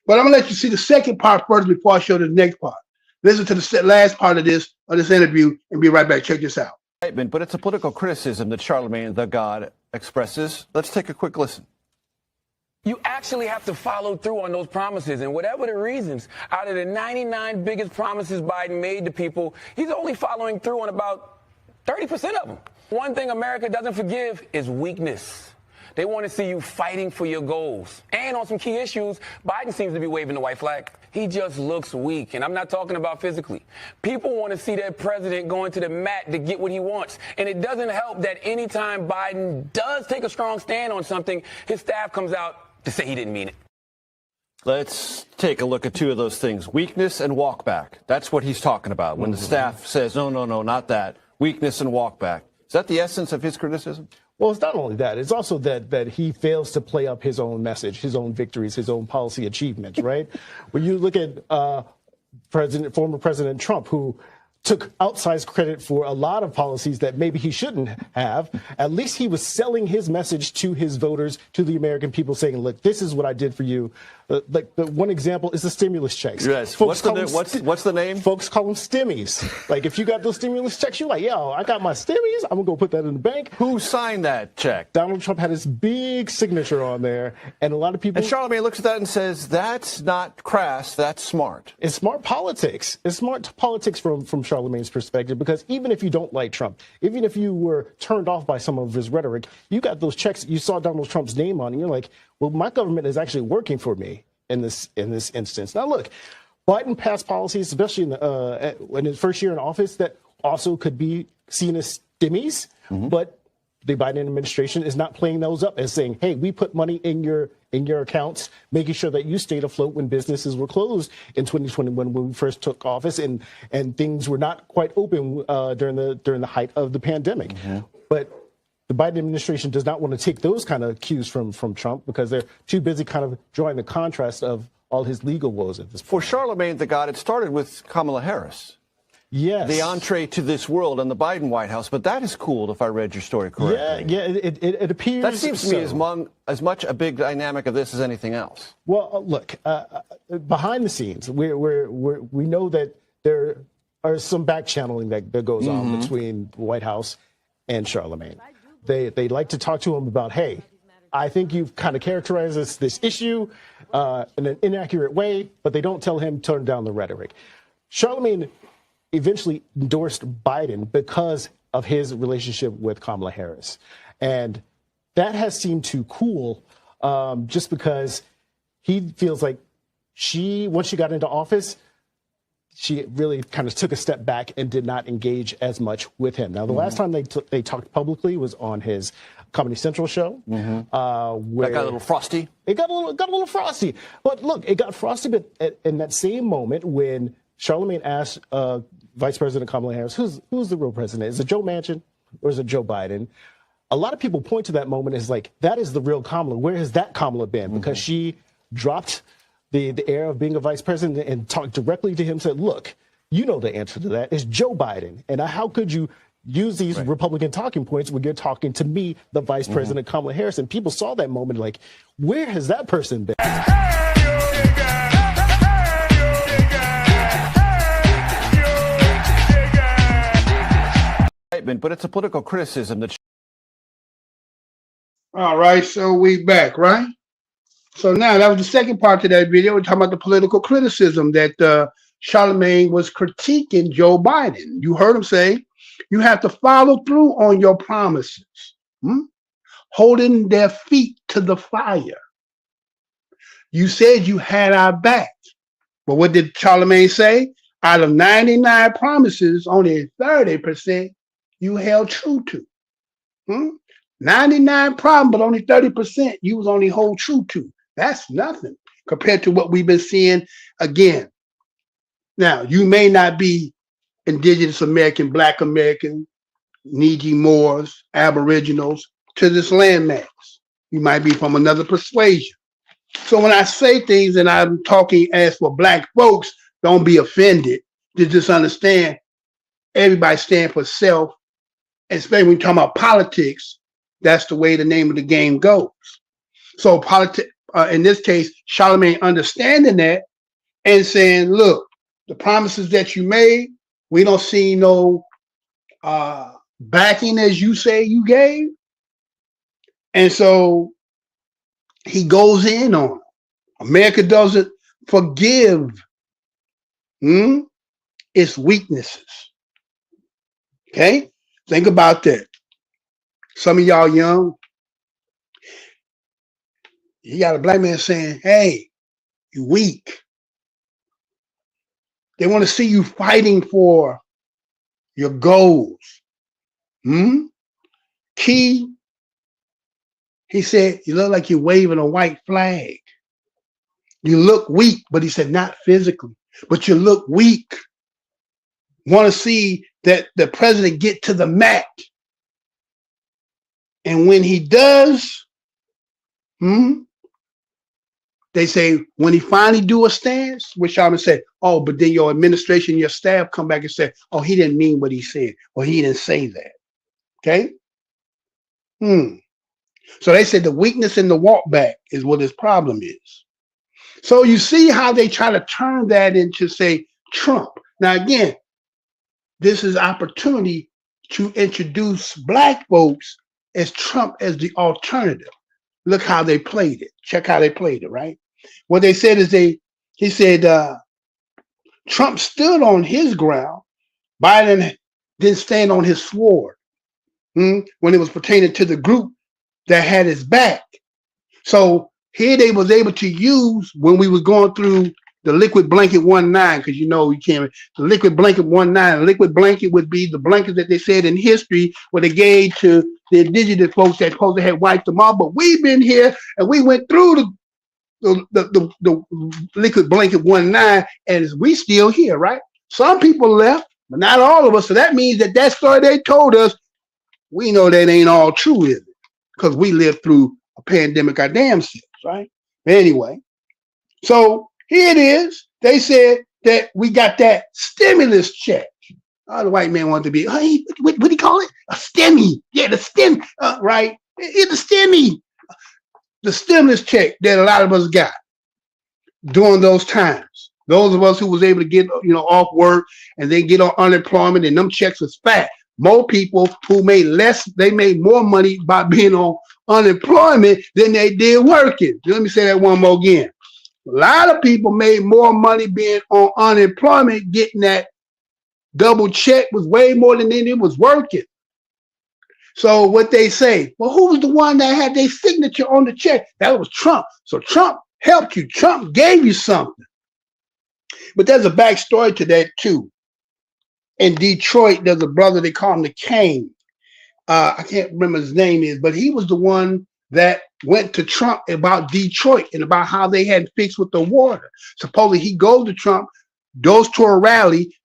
But I'm gonna let you see the second part first before I show the next part. Listen to the last part of this interview and be right back. Check this out. But it's a political criticism that Charlemagne the God expresses. Let's take a quick listen. You actually have to follow through on those promises. And whatever the reasons, out of the 99 biggest promises Biden made to people, he's only following through on about 30% of them. One thing America doesn't forgive is weakness. They want to see you fighting for your goals. And on some key issues, Biden seems to be waving the white flag. He just looks weak, and I'm not talking about physically. People want to see their president going to the mat to get what he wants. And it doesn't help that anytime Biden does take a strong stand on something, his staff comes out to say he didn't mean it. Let's take a look at two of those things. Weakness and walk back. That's what he's talking about. When the staff says, no, not that. Weakness and walk back. Is that the essence of his criticism? Well, it's not only that. It's also that he fails to play up his own message, his own victories, his own policy achievements, right? When you look at former President Trump, who took outsized credit for a lot of policies that maybe he shouldn't have, at least he was selling his message to his voters, to the American people, saying, look, this is what I did for you. Like the one example is the stimulus checks. Yes. What's the name? Folks call them stimmies. Like if you got those stimulus checks, you're like, yo, I got my stimmies. I'm gonna go put that in the bank. Who signed that check? Donald Trump had his big signature on there, and a lot of people. And Charlemagne looks at that and says, that's not crass, that's smart. It's smart politics. It's smart politics from Charlemagne's perspective, because even if you don't like Trump, even if you were turned off by some of his rhetoric, you got those checks, you saw Donald Trump's name on it, and you're like, well, my government is actually working for me in this instance. Now, look, Biden passed policies, especially in his first year in office, that also could be seen as stimmies, but the Biden administration is not playing those up as saying, hey, we put money in your accounts, making sure that you stayed afloat when businesses were closed in 2021 when we first took office and things were not quite open during the height of the pandemic. But the Biden administration does not want to take those kind of cues from Trump, because they're too busy kind of drawing the contrast of all his legal woes at this point. For Charlemagne the God, it started with Kamala Harris. Yes. The entree to this world in the Biden White House. But that is cool, if I read your story correctly. Yeah, it appears. That seems to me as much a big dynamic of this as anything else. Well, look, behind the scenes, we know that there are some back channeling that goes on between the White House and Charlemagne. They like to talk to him about, hey, I think you've kind of characterized this issue in an inaccurate way, but they don't tell him turn down the rhetoric. Charlemagne eventually endorsed Biden because of his relationship with Kamala Harris. And that has seemed to cool just because he feels like once she got into office, she really kind of took a step back and did not engage as much with him. Now, the last time they talked publicly was on his Comedy Central show. Where that got a little frosty. It got a little frosty. But look, it got frosty, but in that same moment when Charlemagne asked Vice President Kamala Harris, who's the real president? Is it Joe Manchin or is it Joe Biden? A lot of people point to that moment as like, that is the real Kamala. Where has that Kamala been? Because she dropped the air of being a vice president and talked directly to him, said, look, you know the answer to that. It's Joe Biden. And how could you use these Republican talking points when you're talking to me, the vice president, Kamala Harris? And people saw that moment like, where has that person been? But it's a political criticism that. All right, so we back, right? So now that was the second part to that video. We're talking about the political criticism that Charlemagne was critiquing Joe Biden. You heard him say, you have to follow through on your promises, holding their feet to the fire. You said you had our back. But what did Charlemagne say? Out of 99 promises, only 30% you held true to. 99 problem, but only 30% you was only hold true to. That's nothing compared to what we've been seeing again. Now, you may not be Indigenous American, Black American, Needy Moors, Aboriginals to this landmass. You might be from another persuasion. So when I say things and I'm talking as for Black folks, don't be offended. Just understand everybody stand for self, and especially when you're talking about politics, that's the way the name of the game goes. So in this case, Charlemagne understanding that and saying, look, the promises that you made, we don't see no backing as you say you gave. And so he goes in on it. America doesn't forgive its weaknesses. Okay? Think about that. Some of y'all young, you got a Black man saying, hey, you weak. They want to see you fighting for your goals. Key, he said, you look like you're waving a white flag. You look weak, but he said, not physically, but you look weak. Want to see that the president get to the mat. And when he does, they say, when he finally do a stance, which I'm gonna say, oh, but then your administration, your staff come back and say, oh, he didn't mean what he said, or he didn't say that. Okay? So they said the weakness in the walk back is what his problem is. So you see how they try to turn that into, say, Trump. Now, again, this is opportunity to introduce Black folks as Trump as the alternative. Look how they played it. Check how they played it, right? What they said is he said Trump stood on his ground. Biden didn't stand on his sword when it was pertaining to the group that had his back. So here they was able to use when we were going through the liquid blanket 19, because you know you can't, the liquid blanket 19, liquid blanket would be the blanket that they said in history where they gave to the indigenous folks that supposed to have wiped them out. But we've been here and we went through the liquid blanket 19, and we still here, right? Some people left, but not all of us. So that means that story they told us, we know that ain't all true, is it? Because we lived through a pandemic our damn selves, right? But anyway, so here it is. They said that we got that stimulus check. Oh, the white man wanted to be, hey, what do you call it? A stimmy. Yeah, the stim, right? It's a stimmy. The stimulus check that a lot of us got during those times. Those of us who was able to get, off work and then get on unemployment, and them checks was fat. More people who made less, they made more money by being on unemployment than they did working. Let me say that one more again. A lot of people made more money being on unemployment, getting that double check was way more than they was working. So what they say, well, who was the one that had their signature on the check? That was Trump. So Trump helped you. Trump gave you something. But there's a backstory to that too. In Detroit, there's a brother, they call him the King. I can't remember his name is, but he was the one that went to Trump about Detroit and about how they had fixed with the water. Supposedly he goes to Trump, goes to a rally.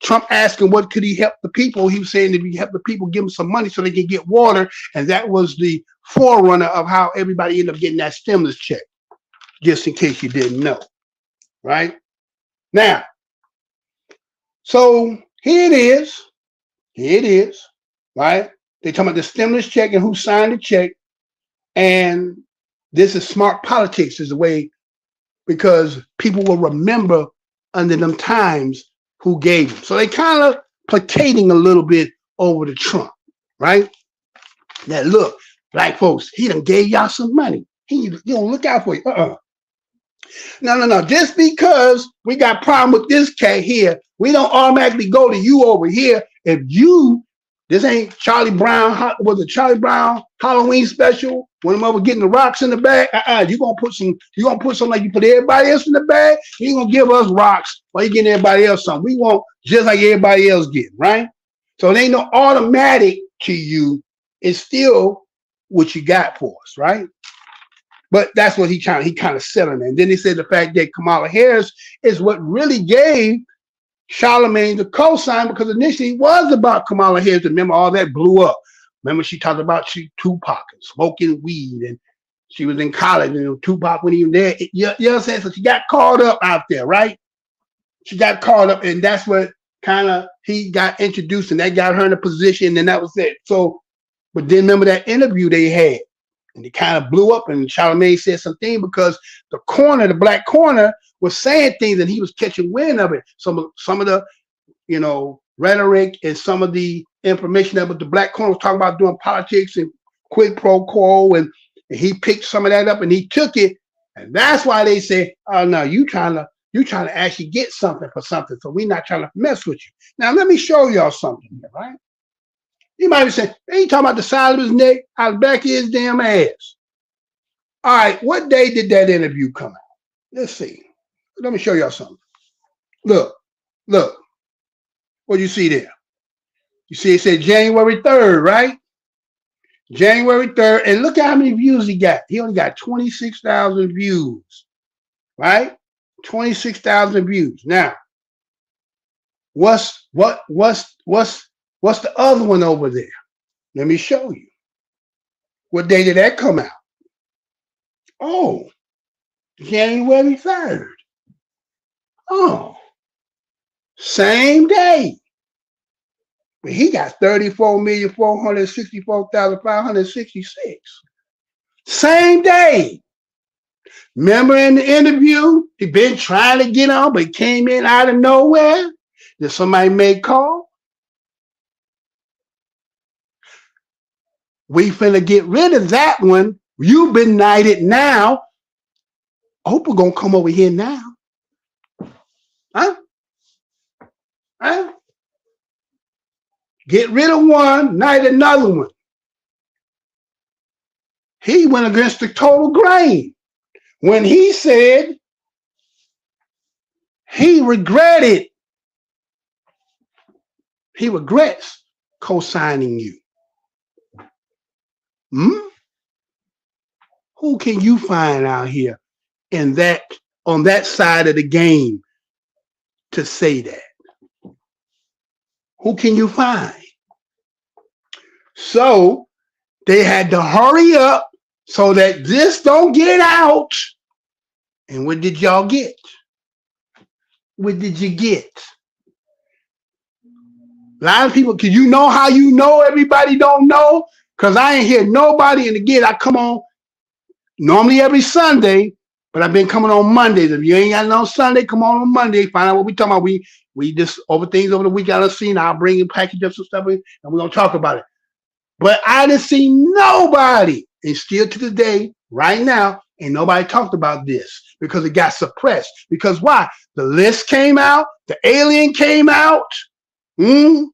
Trump asked him what could he help the people. He was saying if he help the people, give them some money so they can get water. And that was the forerunner of how everybody ended up getting that stimulus check, just in case you didn't know, right? Now, so here it is, right? They talking about the stimulus check and who signed the check. And this is smart politics is the way, because people will remember under them times who gave them. So they kind of placating a little bit over to Trump, right? Now look, Black folks, he done gave y'all some money. He don't look out for you. No. Just because we got problem with this cat here, we don't automatically go to you over here. If you, this ain't Charlie Brown, was it Charlie Brown Halloween special when them over getting the rocks in the bag? You gonna put some like you put everybody else in the bag. You ain't gonna give us rocks while you getting everybody else something. We want just like everybody else getting, right? So it ain't no automatic to you is still what you got for us, right? But that's what he kind of said on that. And then he said the fact that Kamala Harris is what really gave Charlemagne the cosign, because initially it was about Kamala Harris. Remember, all that blew up. Remember, she talked about Tupac and smoking weed, and she was in college, and Tupac wasn't even there. You know what I'm saying? So she got caught up out there, right? She got caught up, and that's what kind of he got introduced, and that got her in a position, and that was it. So, but then remember that interview they had, and it kind of blew up, and Charlemagne said something because the black corner, was saying things, and he was catching wind of it. Some of the, rhetoric and some of the information that the black corner was talking about doing politics and quid pro quo, and he picked some of that up and he took it, and that's why they say, "Oh no, you trying to actually get something for something, so we're not trying to mess with you." Now let me show y'all something here, right? You might be saying, "He ain't talking about the side of his neck, out the back of his damn ass." All right, what day did that interview come out? Let's see. Let me show y'all something. Look. What do you see there? You see it said January 3rd, right? January 3rd, and look at how many views he got. He only got 26,000 views, right? 26,000 views. Now, what's the other one over there? Let me show you. What day did that come out? Oh, January 3rd. Oh, same day. But he got 34,464,566. Same day. Remember in the interview, he been trying to get on, but he came in out of nowhere. Did somebody make call? We finna get rid of that one. You've been knighted now. Oprah gonna come over here now. Huh? Get rid of one, knight another one. He went against the total grain when he said he regrets co-signing you. Who can you find out here on that side of the game to say that? Who can you find? So they had to hurry up so that this don't get out. And what did y'all get? What did you get? A lot of people, because you know how you know everybody don't know? Because I ain't hear nobody. And again, I come on normally every Sunday, but I've been coming on Mondays. If you ain't got no Sunday, come on Monday. Find out what we talking about. We just over things over the week I done seen. I'll bring you package up some stuff and we're gonna talk about it. But I didn't see nobody, and still to the day, right now, ain't nobody talked about this because it got suppressed. Because why? The list came out, the alien came out, and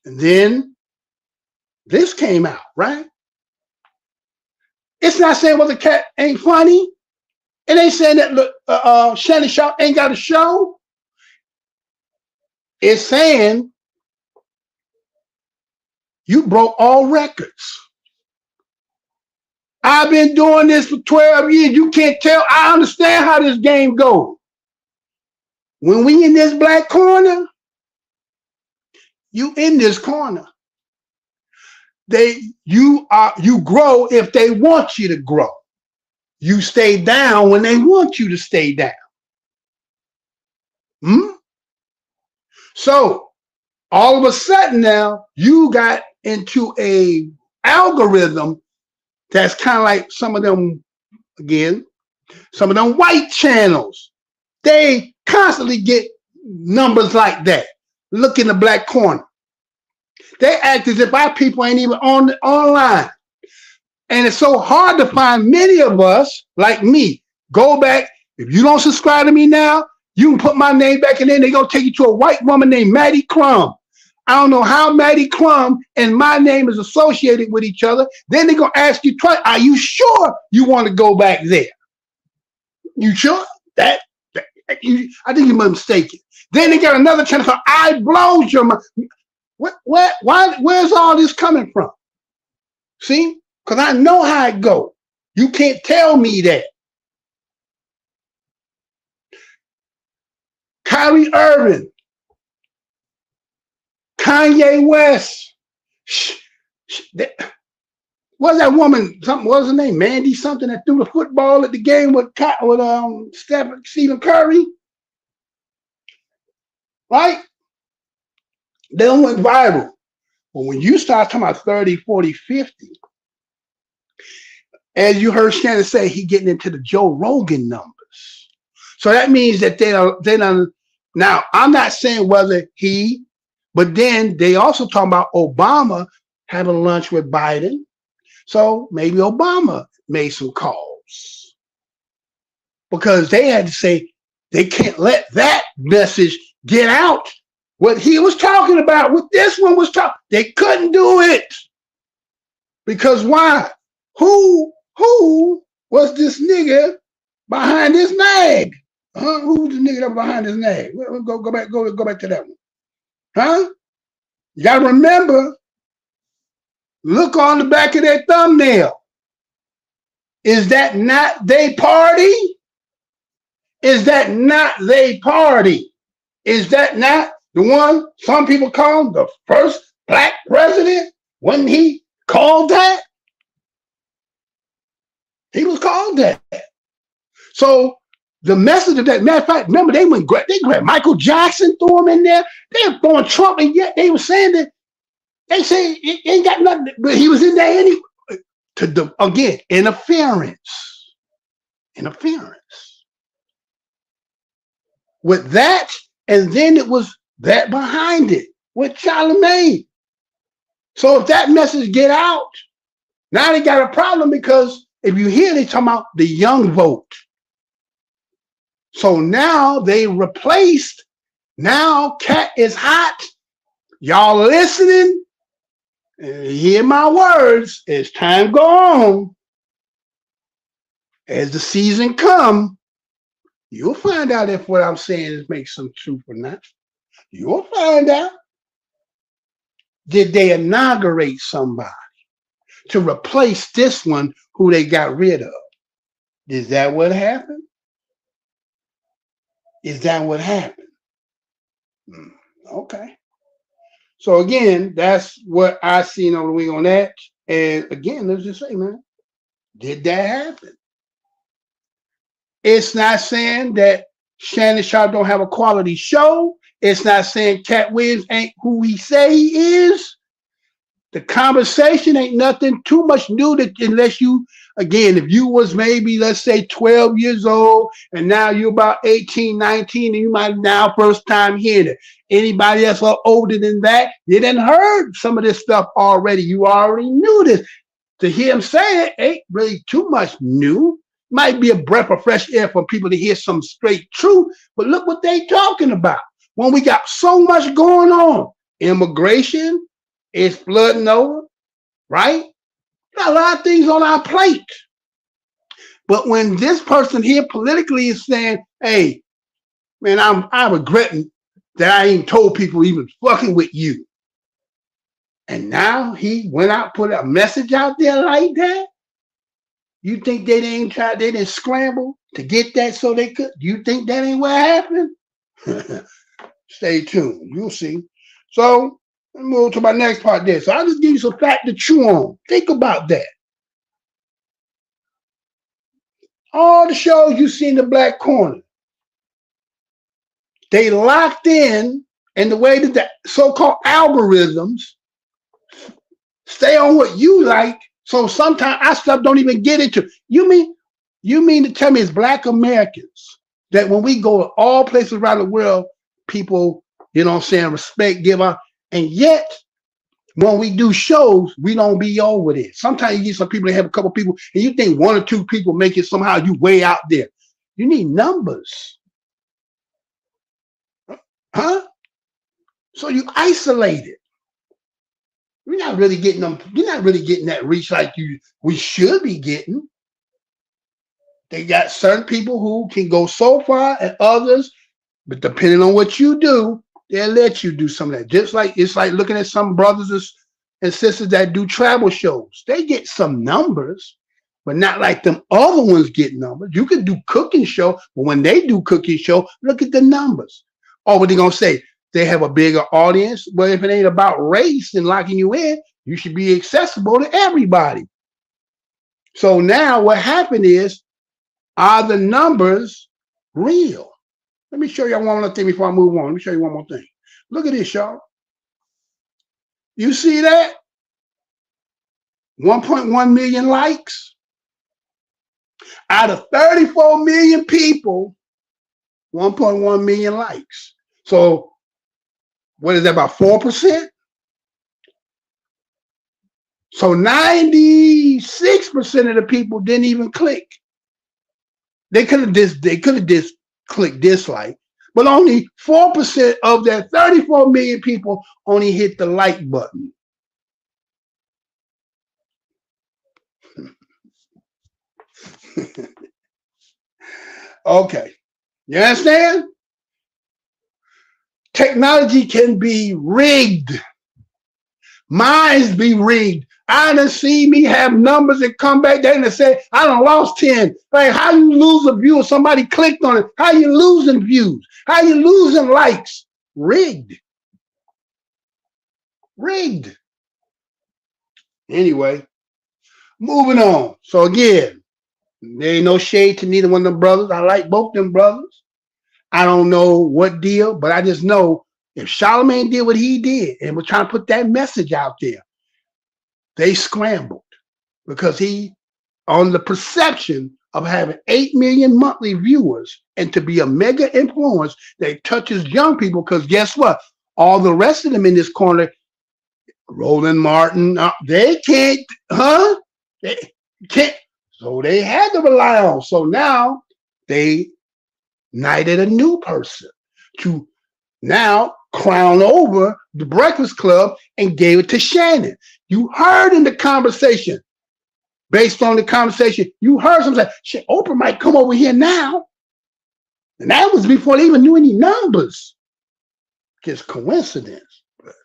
then this came out, right? It's not saying well the cat ain't funny. It ain't saying that Shannon Sharpe ain't got a show. It's saying you broke all records. I've been doing this for 12 years. You can't tell. I understand how this game goes. When we in this black corner, you in this corner. You grow if they want you to grow. You stay down when they want you to stay down. So all of a sudden now you got into a algorithm that's kind of like some of them white channels. They constantly get numbers like that. Look in the black corner. They act as if our people ain't even online. And it's so hard to find many of us, like me, go back. If you don't subscribe to me now, you can put my name back in there and they're going to take you to a white woman named Maddie Crum. I don't know how Maddie Crum and my name is associated with each other. Then they're going to ask you twice, are you sure you want to go back there? You sure? I think you might be mistaken. Then they got another channel called I Blows Your Mind. Where's all this coming from? See? Because I know how it go. You can't tell me that. Kyrie Irving, Kanye West. What's that woman? Something, what was her name? Mandy something that threw the football at the game with Stephen Curry. Right? They don't went viral. But when you start talking about 30, 40, 50, as you heard Shannon say, he getting into the Joe Rogan numbers. So that means that they don't. Now, I'm not saying whether he, but then they also talking about Obama having lunch with Biden. So maybe Obama made some calls because they had to say they can't let that message get out. What he was talking about, what this one was talking, they couldn't do it. Because why? Who was this nigga behind this nag? Who was the nigga that was behind this nag? Go back to that one. Huh? You gotta remember, look on the back of their thumbnail. Is that not they party? Is that not they party? Is that not the one some people call him the first black president? Wasn't he called that? He was called that. So the message of that, matter of fact, remember they grabbed Michael Jackson, threw him in there. They were throwing Trump, and yet they were saying that they say it ain't got nothing, but he was in there anyway. Again, interference with that, and then it was that behind it with Charlemagne. So if that message get out, now they got a problem because if you hear they talking about the young vote. So now they replaced, now Cat is hot. Y'all listening? Hear my words. As time go on, as the season come, you'll find out if what I'm saying makes some truth or not. You'll find out. Did they inaugurate somebody to replace this one who they got rid of? Is that what happened? Is that what happened? Okay. So again, that's what I seen on the wing on that. And again, let's just say, man, did that happen? It's not saying that Shannon Sharpe don't have a quality show. It's not saying Katt Williams ain't who he say he is. The conversation ain't nothing too much new unless you, again, if you was maybe, let's say 12 years old and now you're about 18, 19, and you might now first time hearing it. Anybody else older than that, you done heard some of this stuff already. You already knew this. To hear him say it ain't really too much new. Might be a breath of fresh air for people to hear some straight truth, but look what they talking about. When we got so much going on, immigration is flooding over, right? Got a lot of things on our plate. But when this person here politically is saying, hey, man, I'm regretting that I ain't told people even fucking with you. And now he went out, put a message out there like that. You think they didn't scramble to get that so they could? You think that ain't what happened? Stay tuned. You'll see. So let's move to my next part there. So I'll just give you some fact to chew on. Think about that. All the shows you see in the Black Corner, they locked in the way that the so-called algorithms stay on what you like. So sometimes our stuff don't even get into. You mean to tell me it's Black Americans that when we go to all places around the world, people, you know what I'm saying, respect, give up, and yet when we do shows, we don't be over there. Sometimes you get some people that have a couple people, and you think one or two people make it somehow you way out there. You need numbers. Huh? So you isolate it. You're not really getting them, you're not really getting that reach like we should be getting. They got certain people who can go so far and others, but depending on what you do, They'll let you do some of that. Just like it's like looking at some brothers and sisters that do travel shows. They get some numbers, but not like them other ones get numbers. You could do cooking show, but when they do cooking show, look at the numbers. Oh, what they gonna say? They have a bigger audience. Well, if it ain't about race and locking you in, you should be accessible to everybody. So now what happened is, are the numbers real? Let me show you one more thing before I move on. Let me show you one more thing. Look at this, y'all. You see that? 1.1 million likes. Out of 34 million people, 1.1 million likes. So what is that, about 4%? So 96% of the people didn't even click. They could have just clicked dislike, but only 4% of that 34 million people only hit the like button. Okay, you understand? Technology can be rigged. Minds be rigged. I done see me have numbers that come back there and they say, I done lost 10. Like, how you lose a view if somebody clicked on it? How you losing views? How you losing likes? Rigged. Rigged. Anyway, moving on. So again, there ain't no shade to neither one of them brothers. I like both them brothers. I don't know what deal, but I just know if Charlemagne did what he did and was trying to put that message out there, they scrambled because he, on the perception of having 8 million monthly viewers and to be a mega influence that touches young people, because guess what? All the rest of them in this corner, Roland Martin, they can't, They can't. So they had to rely on. So now they knighted a new person to now crown over the Breakfast Club and gave it to Shannon. You heard in the conversation, based on the conversation, you heard something like, shit, Oprah might come over here now. And that was before they even knew any numbers. Just coincidence. But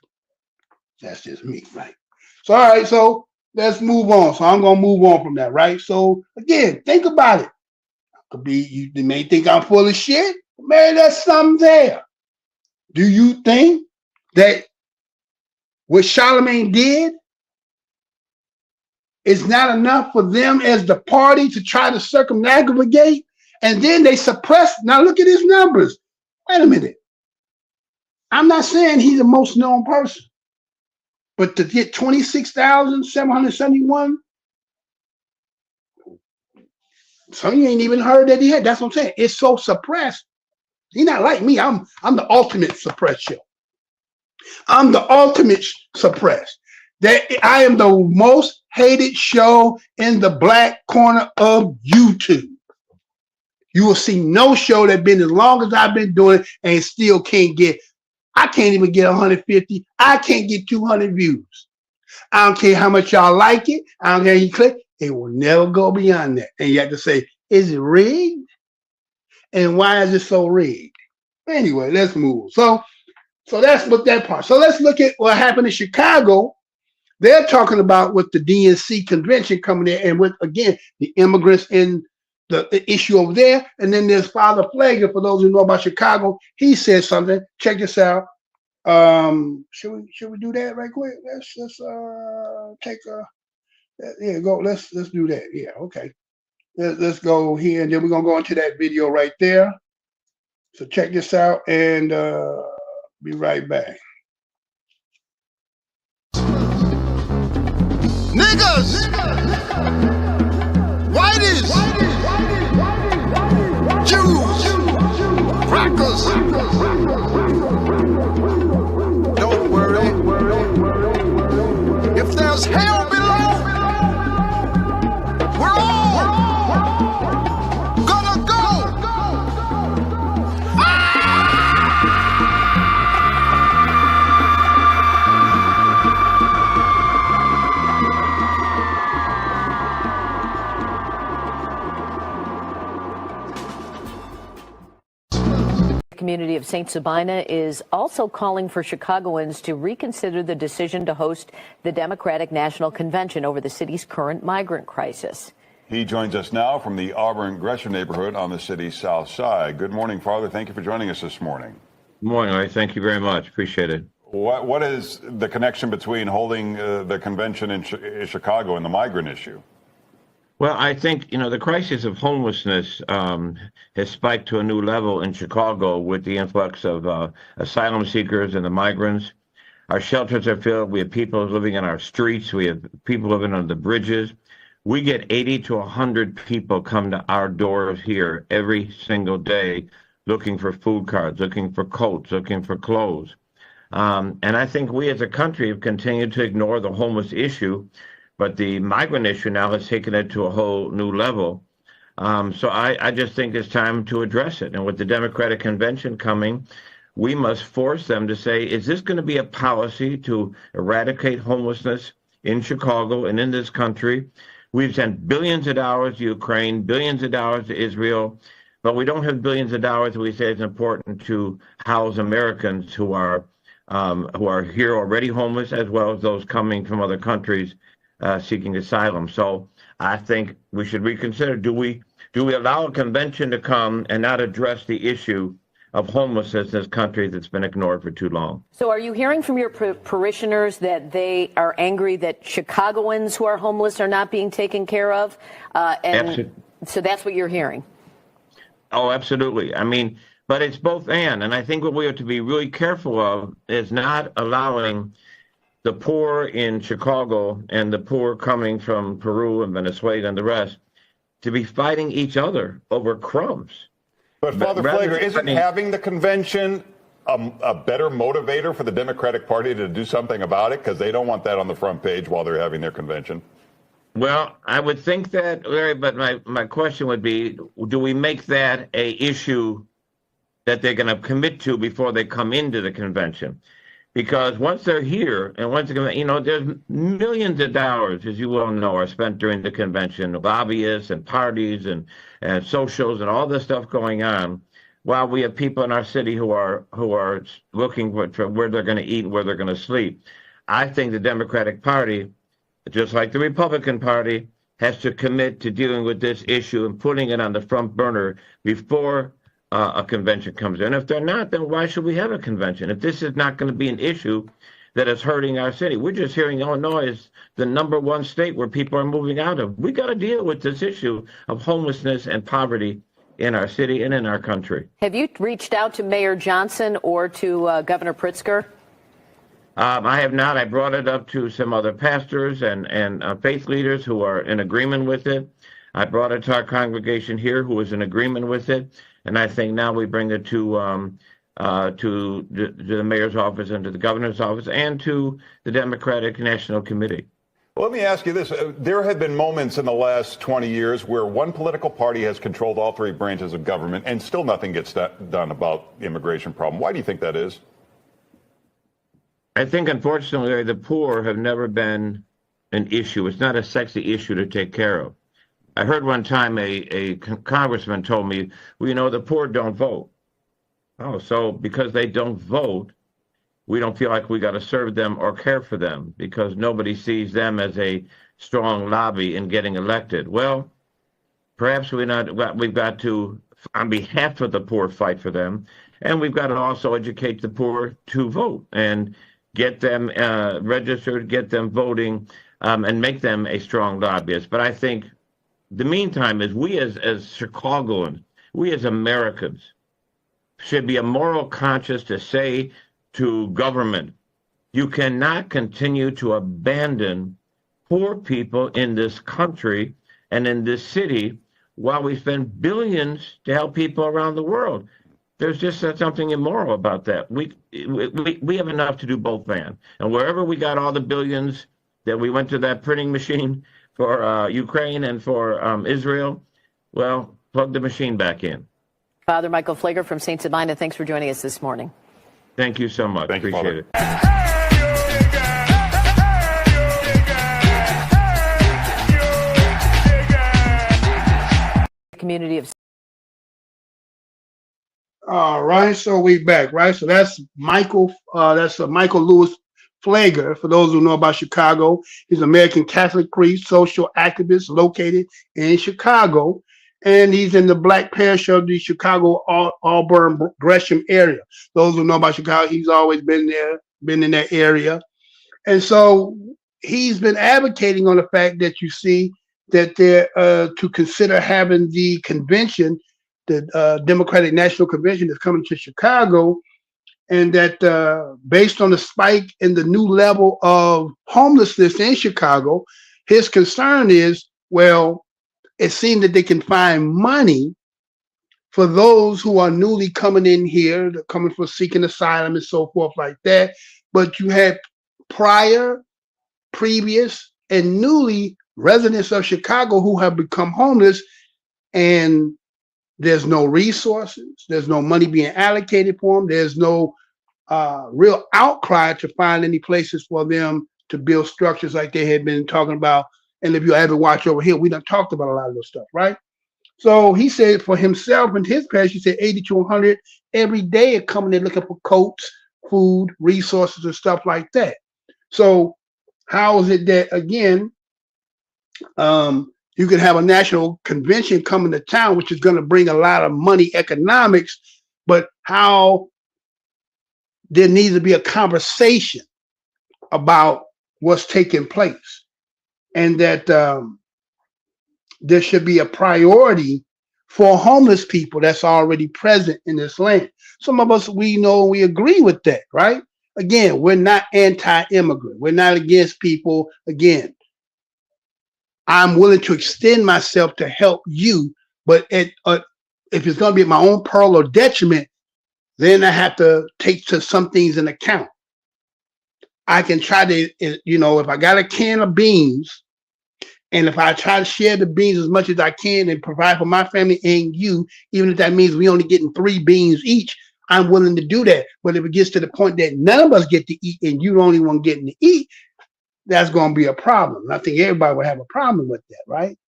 that's just me, right? So, all right, so let's move on. So I'm going to move on from that, right? So, again, think about it. Could be, you may think I'm full of shit. Man, there's something there. Do you think that what Charlemagne did is not enough for them as the party to try to circumnavigate? And then they suppress. Now look at his numbers. Wait a minute. I'm not saying he's the most known person, but to get 26,771, some of you ain't even heard that he had. That's what I'm saying. It's so suppressed. He's not like me. I'm the ultimate suppressed show. I'm the ultimate suppressed. That I am the most hated show in the black corner of YouTube. You will see no show that's been as long as I've been doing it and still can't get, I can't even get 150. I can't get 200 views. I don't care how much y'all like it. I don't care how you click. It will never go beyond that. And you have to say, is it rigged? And why is it so rigged? Anyway, let's move. So that's what that part. So let's look at what happened in Chicago. They're talking about with the DNC convention coming in and with, again, the immigrants in the issue over there. And then there's Father Pflieger, for those who know about Chicago. He said something. Check this out. Should we do that right quick? Let's take a, yeah, go. Let's do that. Yeah, okay. Let's go here, and then we're gonna go into that video right there. So check this out, and be right back. Niggas, whiteys, Jews, crackers. Don't worry. If there's hell below, we're all gonna go. Community community of St. Sabina is also calling for Chicagoans to reconsider the decision to host the Democratic National Convention over the city's current migrant crisis. He joins us now from the Auburn Gresham neighborhood on the city's south side. Good morning, Father. Thank you for joining us this morning. Good morning, Ray. Thank you very much. Appreciate it. What is the connection between holding the convention in Chicago and the migrant issue? Well, I think, the crisis of homelessness has spiked to a new level in Chicago with the influx of asylum seekers and the migrants. Our shelters are filled. We have people living in our streets. We have people living on the bridges. We get 80 to 100 people come to our doors here every single day looking for food cards, looking for coats, looking for clothes. And I think we as a country have continued to ignore the homeless issue, but the migrant issue now has taken it to a whole new level. So I just think it's time to address it. And with the Democratic Convention coming, we must force them to say, is this going to be a policy to eradicate homelessness in Chicago and in this country? We've sent billions of dollars to Ukraine, billions of dollars to Israel, but we don't have billions of dollars that we say is important to house Americans who are here already homeless, as well as those coming from other countries seeking asylum. So I think we should reconsider. Do we allow a convention to come and not address the issue of homelessness in this country that's been ignored for too long? So are you hearing from your parishioners that they are angry that Chicagoans who are homeless are not being taken care of? So that's what you're hearing? Oh, absolutely. I mean, but it's both and I think what we have to be really careful of is not allowing the poor in Chicago and the poor coming from Peru and Venezuela and the rest to be fighting each other over crumbs. But Father Pflieger, isn't having the convention a better motivator for the Democratic Party to do something about it? Because they don't want that on the front page while they're having their convention. Well, I would think that, Larry, but my question would be, do we make that a issue that they're going to commit to before they come into the convention? Because once they're here and once they're, there's millions of dollars, as you well know, are spent during the convention, lobbyists and parties and socials and all this stuff going on, while we have people in our city who are looking for where they're going to eat and where they're going to sleep. I think the Democratic Party, just like the Republican Party, has to commit to dealing with this issue and putting it on the front burner before a convention comes in. If they're not, then why should we have a convention? If this is not going to be an issue that is hurting our city. We're just hearing Illinois is the #1 state where people are moving out of. We got to deal with this issue of homelessness and poverty in our city and in our country. Have you reached out to Mayor Johnson or to Governor Pritzker? I have not. I brought it up to some other pastors and faith leaders who are in agreement with it. I brought it to our congregation here who is in agreement with it. And I think now we bring it to the mayor's office and to the governor's office and to the Democratic National Committee. Well, let me ask you this. There have been moments in the last 20 years where one political party has controlled all three branches of government and still nothing gets done about the immigration problem. Why do you think that is? I think, unfortunately, the poor have never been an issue. It's not a sexy issue to take care of. I heard one time a congressman told me, well, the poor don't vote. Oh, so because they don't vote, we don't feel like we got to serve them or care for them because nobody sees them as a strong lobby in getting elected. Well, perhaps we've got to, on behalf of the poor, fight for them. And we've got to also educate the poor to vote and get them registered, get them voting, and make them a strong lobbyist. But I think the meantime is we as Chicagoans, we as Americans should be a moral conscience to say to government, you cannot continue to abandon poor people in this country and in this city while we spend billions to help people around the world. There's just something immoral about that. We have enough to do both, man. And wherever we got all the billions that we went to that printing machine for Ukraine and for Israel, well, plug the machine back in. Father Michael Pflieger from St. Sabina, thanks for joining us this morning. Thank you so much. Appreciate it. Community of All right, so we back, right? So that's Michael. That's Michael Louis Pflieger. For those who know about Chicago, he's an American Catholic priest, social activist located in Chicago, and he's in the Black parish of the Chicago Auburn Gresham area. Those who know about Chicago, he's always been there, been in that area, and so he's been advocating on the fact that you see that they're to consider having the convention. The Democratic National Convention is coming to Chicago, and that based on the spike in the new level of homelessness in Chicago, his concern is, well, it seems that they can find money for those who are newly coming in here, they're coming for seeking asylum and so forth like that. But you had previous, and newly residents of Chicago who have become homeless, and there's no resources. There's no money being allocated for them. There's no real outcry to find any places for them to build structures like they had been talking about. And if you ever watch over here, we done talked about a lot of this stuff, right? So he said for himself and his parish, he said 80 to 100 every day are coming in looking for coats, food, resources, and stuff like that. So how is it that, again, you can have a national convention coming to town, which is going to bring a lot of money, economics, but how there needs to be a conversation about what's taking place, and that there should be a priority for homeless people that's already present in this land. Some of us, we know, we agree with that, right? Again, we're not anti-immigrant. We're not against people. Again, I'm willing to extend myself to help you, but if it's going to be at my own peril or detriment, then I have to take some things in account. I can try to, if I got a can of beans, and if I try to share the beans as much as I can and provide for my family and you, even if that means we only getting 3 beans each, I'm willing to do that. But if it gets to the point that none of us get to eat and you're the only one getting to eat, that's going to be a problem. I think everybody will have a problem with that, right?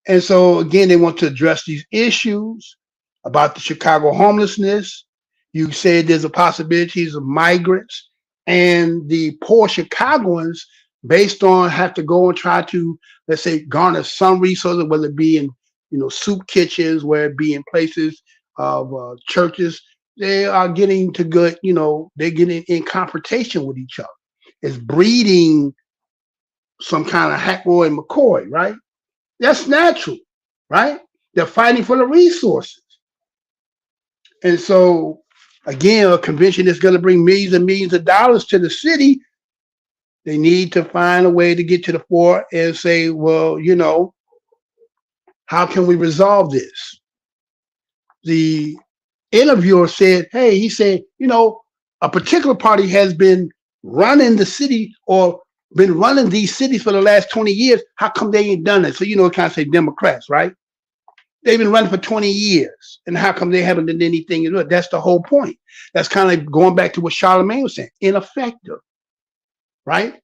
And so, again, they want to address these issues about the Chicago homelessness. You said there's a possibilities of migrants, and the poor Chicagoans, based on have to go and try to, let's say, garner some resources, whether it be in, soup kitchens, whether it be in places of churches, they are getting to good, they're getting in confrontation with each other. It's breeding some kind of Hackroy and McCoy, right? That's natural, right? They're fighting for the resources. And so, again, a convention is going to bring millions and millions of dollars to the city. They need to find a way to get to the fore and say, well, how can we resolve this? The interviewer said, hey, he said, a particular party has been running the city or been running these cities for the last 20 years. How come they ain't done it? So, it kind of say Democrats, right? They've been running for 20 years. And how come they haven't done anything to do it? That's the whole point. That's kind of like going back to what Charlemagne was saying, ineffective, right?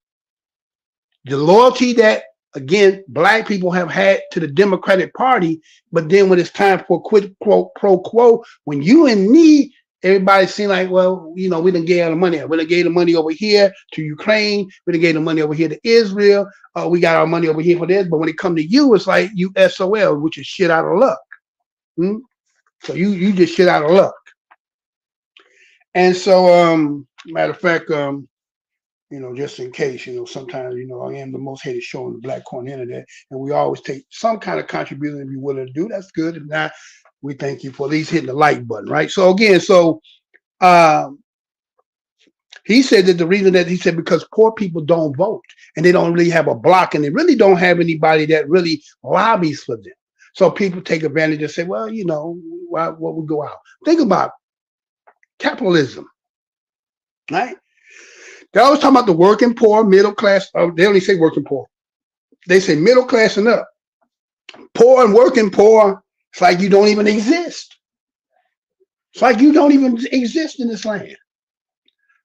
The loyalty that, again, Black people have had to the Democratic Party, but then when it's time for quid pro quo, when you in need, everybody seems like, well, we done gave all the money. We done gave the money over here to Ukraine. We done gave the money over here to Israel. We got our money over here for this. But when it come to you, it's like you SOL, which is shit out of luck. So you just shit out of luck. And so, matter of fact, just in case, sometimes, I am the most hated show on the Black Corner Internet, and we always take some kind of contribution if you're willing to do. That's good. If not, we thank you for at least hitting the like button, right? So again, he said that the reason that he said because poor people don't vote and they don't really have a block and they really don't have anybody that really lobbies for them. So people take advantage and say, well, what would go out? Think about capitalism, right? They always talk about the working poor, middle class. They only say working poor. They say middle class and up. Poor and working poor, it's like you don't even exist. It's like you don't even exist in this land.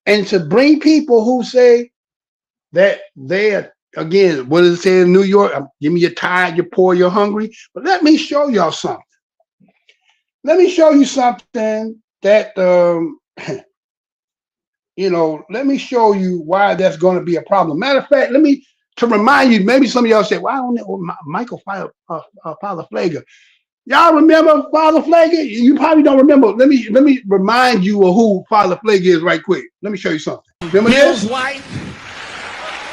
And to bring people who say that they are, again, what does it say in New York? Give me your tired, you're poor, you're hungry. But let me show y'all something. let me show you something that, let me show you why that's going to be a problem. Matter of fact, to remind you, maybe some of y'all say, well, I don't know, Michael pflieger. Y'all remember pflieger? You probably don't remember. Let me remind you of who pflieger is right quick. Let me show you something. Remember Bill's this? white.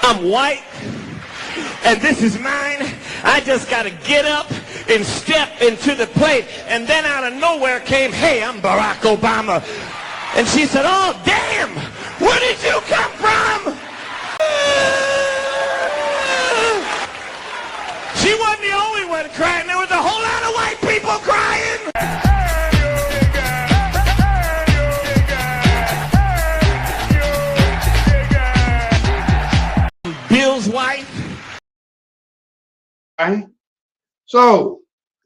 I'm white. And this is mine. I just got to get up and step into the plate. And then out of nowhere came, hey, I'm Barack Obama. And she said, oh, damn, where did you come from? She wasn't the only one crying. There was a whole lot of white people crying. Bill's wife. Right? So,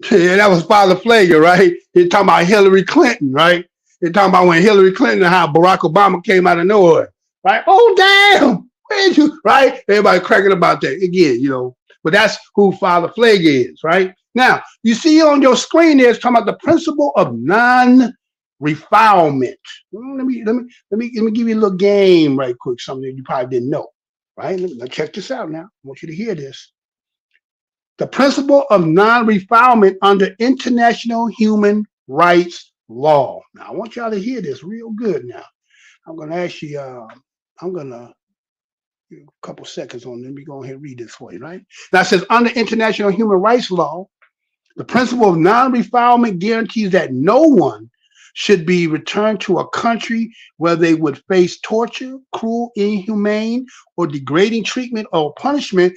yeah, that was pflieger, right? He's talking about Hillary Clinton, right? They're talking about when Hillary Clinton and how Barack Obama came out of nowhere, right? Oh, damn, where'd you, right? Everybody cracking about that again, but that's who pflieger is, right? Now, you see on your screen there, it's talking about the principle of non-refoulement. Let me give you a little game right quick, something you probably didn't know, right? Now check this out now. I want you to hear this. The principle of non-refoulement under international human rights law. Now, I want y'all to hear this real good now. I'm going to ask you, I'm going to give you a couple seconds on. Let me go ahead and read this for you, right? Now, it says, under international human rights law, the principle of non-refoulement guarantees that no one should be returned to a country where they would face torture, cruel, inhumane, or degrading treatment or punishment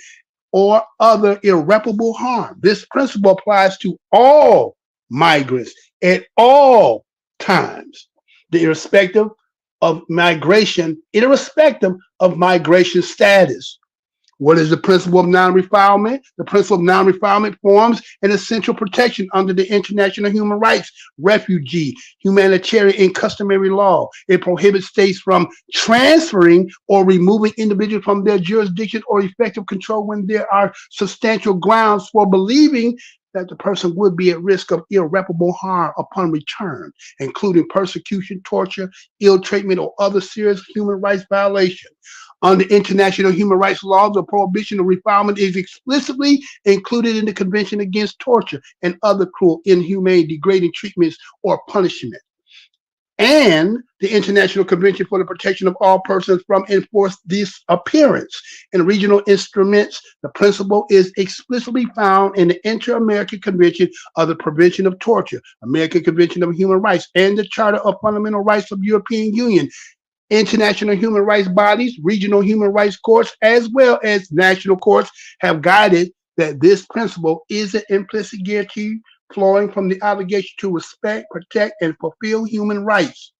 or other irreparable harm. This principle applies to all migrants at all times, irrespective of migration status. What is the principle of non-refoulement? The principle of non-refoulement forms an essential protection under the international human rights, refugee, humanitarian, and customary law. It prohibits states from transferring or removing individuals from their jurisdiction or effective control when there are substantial grounds for believing that the person would be at risk of irreparable harm upon return, including persecution, torture, ill treatment, or other serious human rights violation. Under international human rights law, the prohibition of refoulement is explicitly included in the Convention Against Torture and other cruel, inhumane, degrading treatments or punishment, and the International Convention for the Protection of All Persons from Enforced Disappearance. In regional instruments, the principle is explicitly found in the Inter-American Convention of the Prevention of Torture, American Convention of Human Rights, and the Charter of Fundamental Rights of the European Union. International human rights bodies, regional human rights courts, as well as national courts have guided that this principle is an implicit guarantee flowing from the obligation to respect, protect, and fulfill human rights.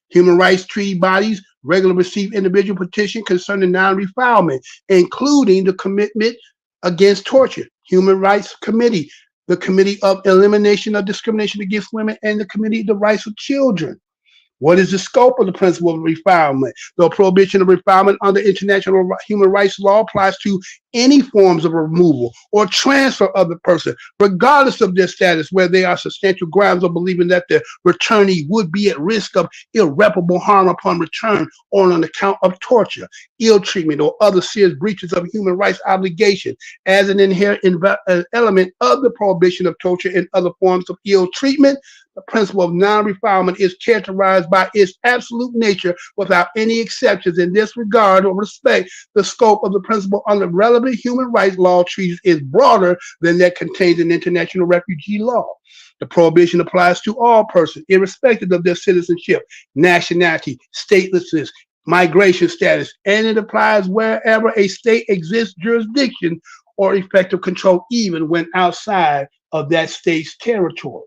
Human rights treaty bodies regularly receive individual petitions concerning non-refoulement, including the Commitment Against Torture, Human Rights Committee, the Committee of Elimination of Discrimination Against Women, and the Committee of the Rights of Children. What is the scope of the principle of refoulement? The prohibition of refoulement under international human rights law applies to any forms of removal or transfer of the person, regardless of their status, where there are substantial grounds of believing that the returnee would be at risk of irreparable harm upon return or on account of torture, ill treatment, or other serious breaches of human rights obligation. As an inherent element of the prohibition of torture and other forms of ill treatment, the principle of non-refoulement is characterized by its absolute nature without any exceptions. In this regard or respect, the scope of the principle under relevant human rights law treaties is broader than that contained in international refugee law. The prohibition applies to all persons, irrespective of their citizenship, nationality, statelessness, migration status, and it applies wherever a state exists jurisdiction or effective control, even when outside of that state's territory.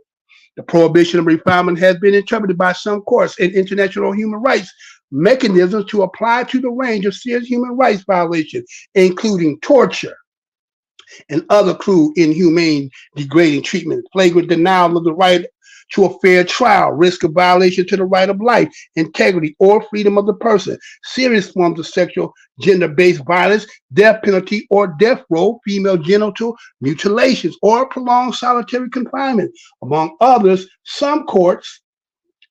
The prohibition of refoulement has been interpreted by some courts and international human rights mechanisms to apply to the range of serious human rights violations, including torture and other cruel, inhumane, degrading treatment, flagrant denial of the right to a fair trial, risk of violation to the right of life, integrity, or freedom of the person, serious forms of sexual gender-based violence, death penalty or death row, female genital mutilations, or prolonged solitary confinement. Among others, some courts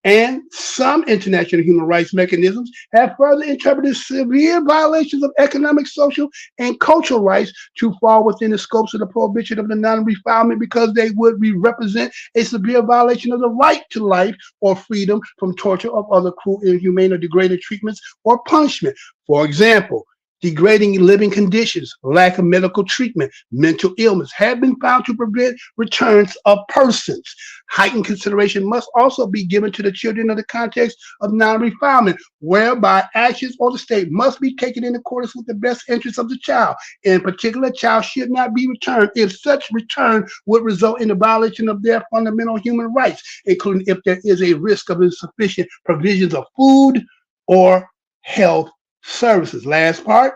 and some international human rights mechanisms have further interpreted severe violations of economic, social, and cultural rights to fall within the scopes of the prohibition of the non-refoulement because they would represent a severe violation of the right to life or freedom from torture or other cruel, inhumane, or degrading treatments or punishment. For example, degrading living conditions, lack of medical treatment, mental illness have been found to prevent returns of persons. Heightened consideration must also be given to the children in the context of non-refoulement, whereby actions or the state must be taken in accordance with the best interests of the child. In particular, a child should not be returned if such return would result in the violation of their fundamental human rights, including if there is a risk of insufficient provisions of food or health services. Last part,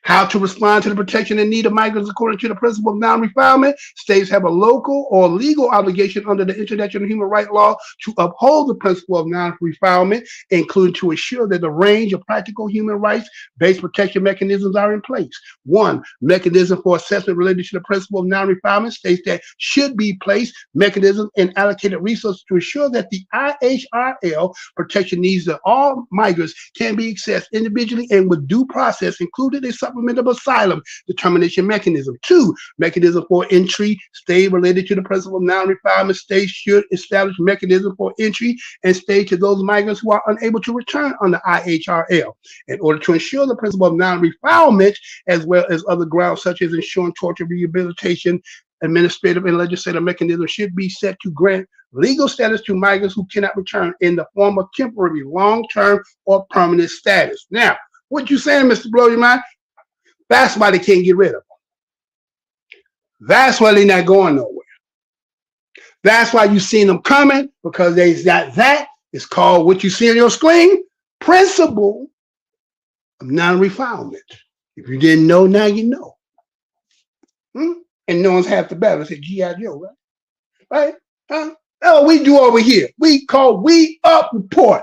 how to respond to the protection and need of migrants according to the principle of non-refoulement. States have a local or legal obligation under the international human rights law to uphold the principle of non-refoulement, including to ensure that the range of practical human rights-based protection mechanisms are in place. One, mechanism for assessment related to the principle of non-refoulement. States that should be placed mechanisms and allocated resources to ensure that the IHRL protection needs of all migrants can be accessed individually and with due process, including a supplemental of asylum determination mechanism. Two, mechanism for entry. Stay related to the principle of non-refoulement. States should establish mechanism for entry and stay to those migrants who are unable to return under IHRL. In order to ensure the principle of non-refoulement, as well as other grounds such as ensuring torture, rehabilitation, administrative and legislative mechanisms should be set to grant legal status to migrants who cannot return in the form of temporary, long-term, or permanent status. Now, what you saying, Mr. Blow Your Mind? That's why they can't get rid of them. That's why they're not going nowhere. That's why you seen them coming, because they got that. It's called what you see on your screen, principle of non-refoulement. If you didn't know, now you know. And no one's half the battle. I said G.I. Joe, right? Oh, we do over here. We call WeUpReport.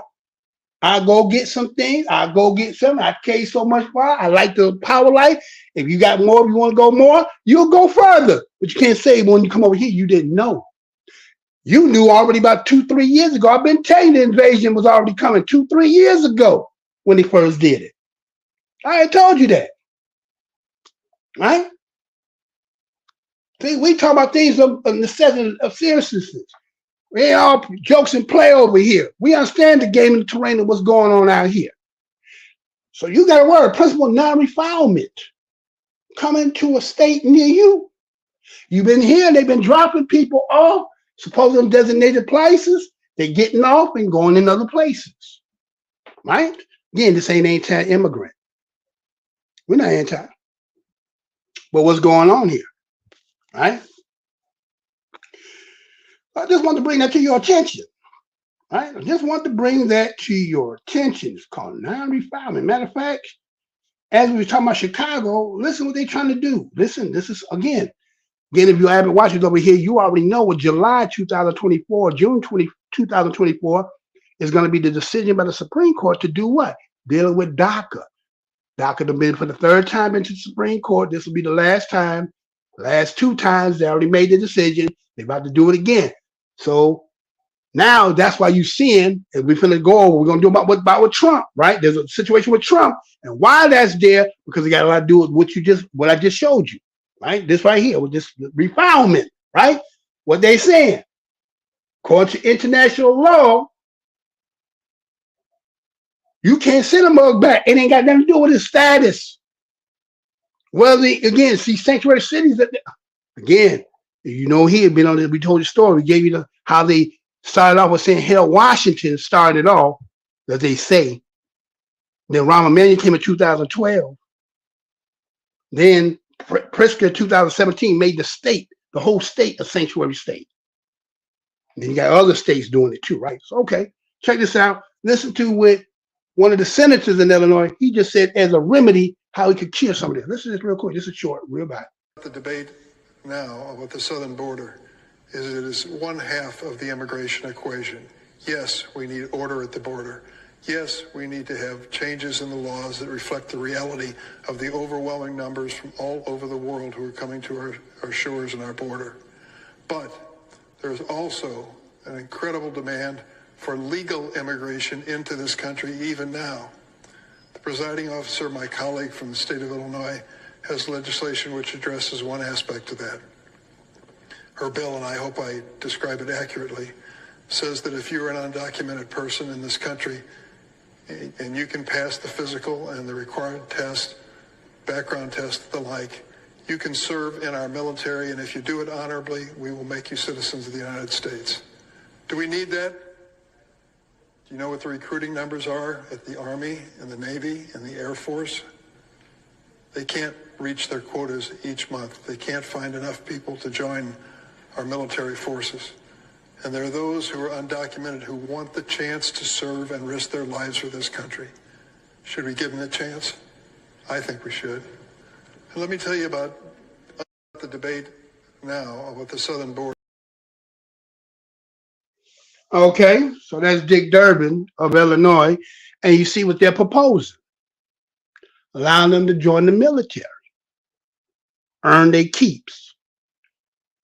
I go get some things. I go get some. I pay so much for it. I like the power life. If you got more, if you want to go more, you'll go further. But you can't say when you come over here, you didn't know. You knew already about 2-3 years ago. I've been telling you the invasion was already coming 2-3 years ago when they first did it. I had told you that. Right? See, we talk about things of necessity, of seriousness. We ain't all jokes and play over here. We understand the game and the terrain and what's going on out here. So you got a word, principle of non-refoulement, coming to a state near you. You've been here, they've been dropping people off, supposedly in designated places. They're getting off and going in other places, right? Again, this ain't anti-immigrant. We're not anti. But what's going on here, right? I just want to bring that to your attention, right? I just want to bring that to your attention. It's called non-refoulement. Matter of fact, as we were talking about Chicago, listen what they're trying to do. Listen, this is, again, if you haven't watched it over here, you already know what July 2024, June 2024 is going to be the decision by the Supreme Court to do what? Dealing with DACA. DACA has been for the third time into the Supreme Court. This will be the last time. Last 2 times, they already made the decision. They're about to do it again. So now that's why you're seeing, and we're finna go over, we're gonna do about with Trump, right? There's a situation with Trump, and why that's there, because it got a lot to do with what I just showed you, right? This right here with this refoulement, right? What they saying, according to international law, you can't send a mug back. It ain't got nothing to do with his status. Well, again, see, sanctuary cities, again, you know, he had been on it. We told the story. We gave you how they started off with saying hell, Washington started off, as they say. Then Rahm Emanuel came in 2012. Then Pritzker 2017 made the whole state, a sanctuary state. And then you got other states doing it too, right? So, okay, check this out. Listen to what one of the senators in Illinois, he just said as a remedy, how he could cure some of this. Listen to this real quick. This is short, real bad. The debate now about the southern border is it is one half of the immigration equation. Yes, we need order at the border. Yes, we need to have changes in the laws that reflect the reality of the overwhelming numbers from all over the world who are coming to our shores and our border. But there's also an incredible demand for legal immigration into this country even now. The presiding officer, my colleague from the state of Illinois, has legislation which addresses one aspect of that. Her bill, and I hope I describe it accurately, says that if you're an undocumented person in this country and you can pass the physical and the required test, background test, the like, you can serve in our military, and if you do it honorably, we will make you citizens of the United States. Do we need that? Do you know what the recruiting numbers are at the Army and the Navy and the Air Force? They can't reach their quotas each month. They can't find enough people to join our military forces. And there are those who are undocumented who want the chance to serve and risk their lives for this country. Should we give them the chance? I think we should. And let me tell you about the debate now about the southern border. Okay, so that's Dick Durbin of Illinois, and you see what they're proposing. Allowing them to join the military, earn their keeps.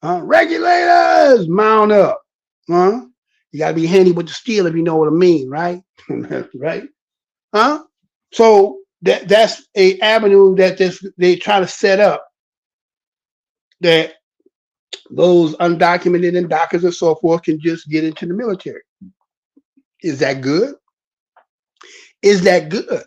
Regulators, mount up. You got to be handy with the steel if you know what I mean, right? Right? So that's a avenue that they try to set up that those undocumented and DACAs and so forth can just get into the military. Is that good? Is that good?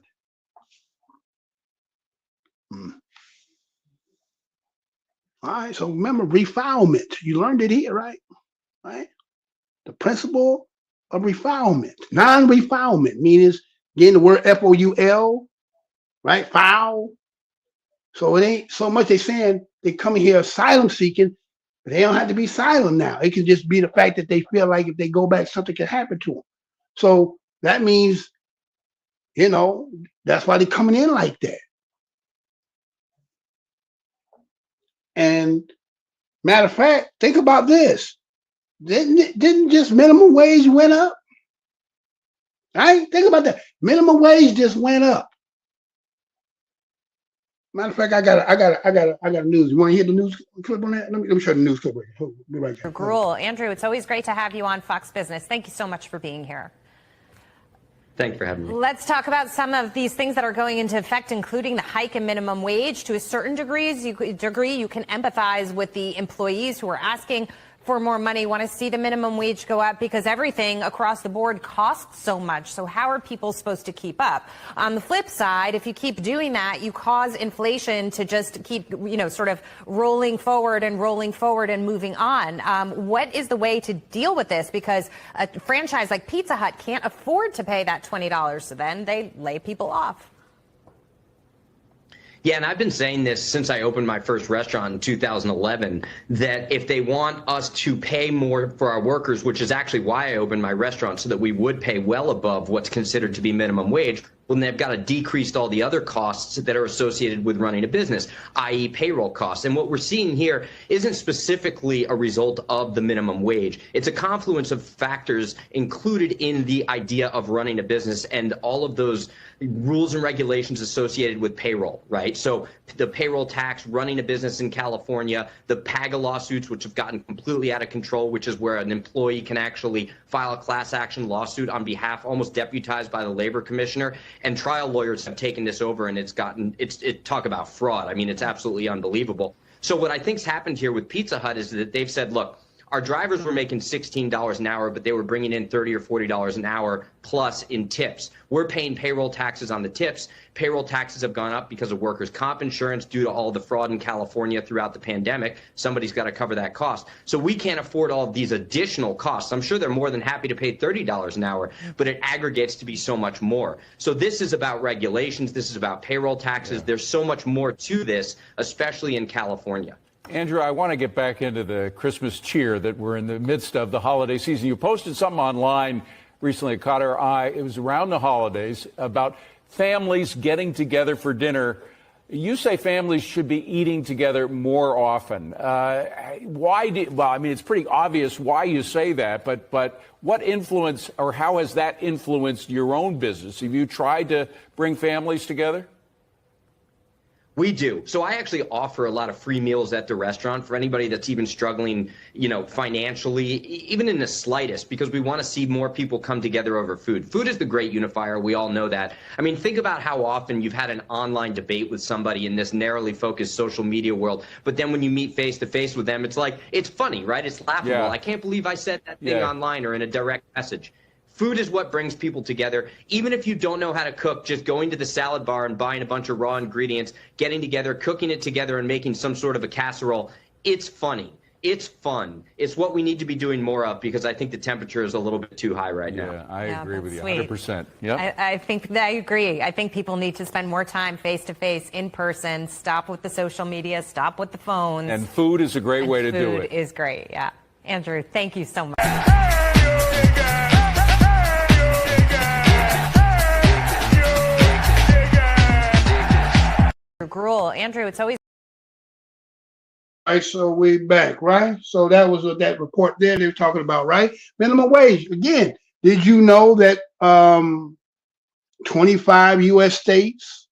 All right, so remember refoulement. You learned it here, right? Right? The principle of refoulement. Non-refoulement means getting the word F-O-U-L, right? Foul. So it ain't so much they saying they come here asylum seeking, but they don't have to be asylum now. It can just be the fact that they feel like if they go back, something can happen to them. So that means, you know, that's why they're coming in like that. And matter of fact, think about this. Didn't just minimum wage went up? Right? Think about that. Minimum wage just went up. Matter of fact, I got news. You want to hear the news clip on that? Let me show the news clip. Be right back. Gruel. Andrew, it's always great to have you on Fox Business. Thank you so much for being here. Thanks for having me. Let's talk about some of these things that are going into effect, including the hike in minimum wage. To a certain degree, you can empathize with the employees who are asking for more money, want to see the minimum wage go up because everything across the board costs so much. So how are people supposed to keep up? On the flip side, if you keep doing that, you cause inflation to just keep, sort of rolling forward and moving on. What is the way to deal with this? Because a franchise like Pizza Hut can't afford to pay that $20. So then they lay people off. Yeah, and I've been saying this since I opened my first restaurant in 2011, that if they want us to pay more for our workers, which is actually why I opened my restaurant, so that we would pay well above what's considered to be minimum wage, well, then they've got to decrease all the other costs that are associated with running a business, i.e. payroll costs. And what we're seeing here isn't specifically a result of the minimum wage. It's a confluence of factors included in the idea of running a business and all of those rules and regulations associated with payroll, right? So the payroll tax, running a business in California, the PAGA lawsuits, which have gotten completely out of control, which is where an employee can actually file a class action lawsuit on behalf, almost deputized by the labor commissioner. And trial lawyers have taken this over, and talk about fraud. I mean, it's absolutely unbelievable. So what I think's happened here with Pizza Hut is that they've said, look, our drivers were making $16 an hour, but they were bringing in $30 or $40 an hour plus in tips. We're paying payroll taxes on the tips. Payroll taxes have gone up because of workers' comp insurance due to all the fraud in California throughout the pandemic. Somebody's got to cover that cost. So we can't afford all of these additional costs. I'm sure they're more than happy to pay $30 an hour, but it aggregates to be so much more. So this is about regulations. This is about payroll taxes. Yeah. There's so much more to this, especially in California. Andrew, I want to get back into the Christmas cheer that we're in the midst of the holiday season. You posted something online recently that caught our eye. It was around the holidays about families getting together for dinner. You say families should be eating together more often. Why do? Well, I mean, it's pretty obvious why you say that, but what influence or how has that influenced your own business? Have you tried to bring families together? We do. So I actually offer a lot of free meals at the restaurant for anybody that's even struggling, financially, even in the slightest, because we want to see more people come together over food. Food is the great unifier. We all know that. I mean, think about how often you've had an online debate with somebody in this narrowly focused social media world, but then when you meet face to face with them, it's like, it's funny, right? It's laughable. Yeah. I can't believe I said that thing online or in a direct message. Food is what brings people together. Even if you don't know how to cook, just going to the salad bar and buying a bunch of raw ingredients, getting together, cooking it together, and making some sort of a casserole, it's funny. It's fun. It's what we need to be doing more of, because I think the temperature is a little bit too high right now. Yeah, I agree with you sweet. 100%. Yep. I agree. I think people need to spend more time face to face, in person. Stop with the social media. Stop with the phones. And food is a great way to do it. Food is great. Yeah. Andrew, thank you so much. Gruel. Andrew, it's always. All right, so we're back, right? So that was what that report there they were talking about, right? Minimum wage. Again, did you know that 25 U.S. states,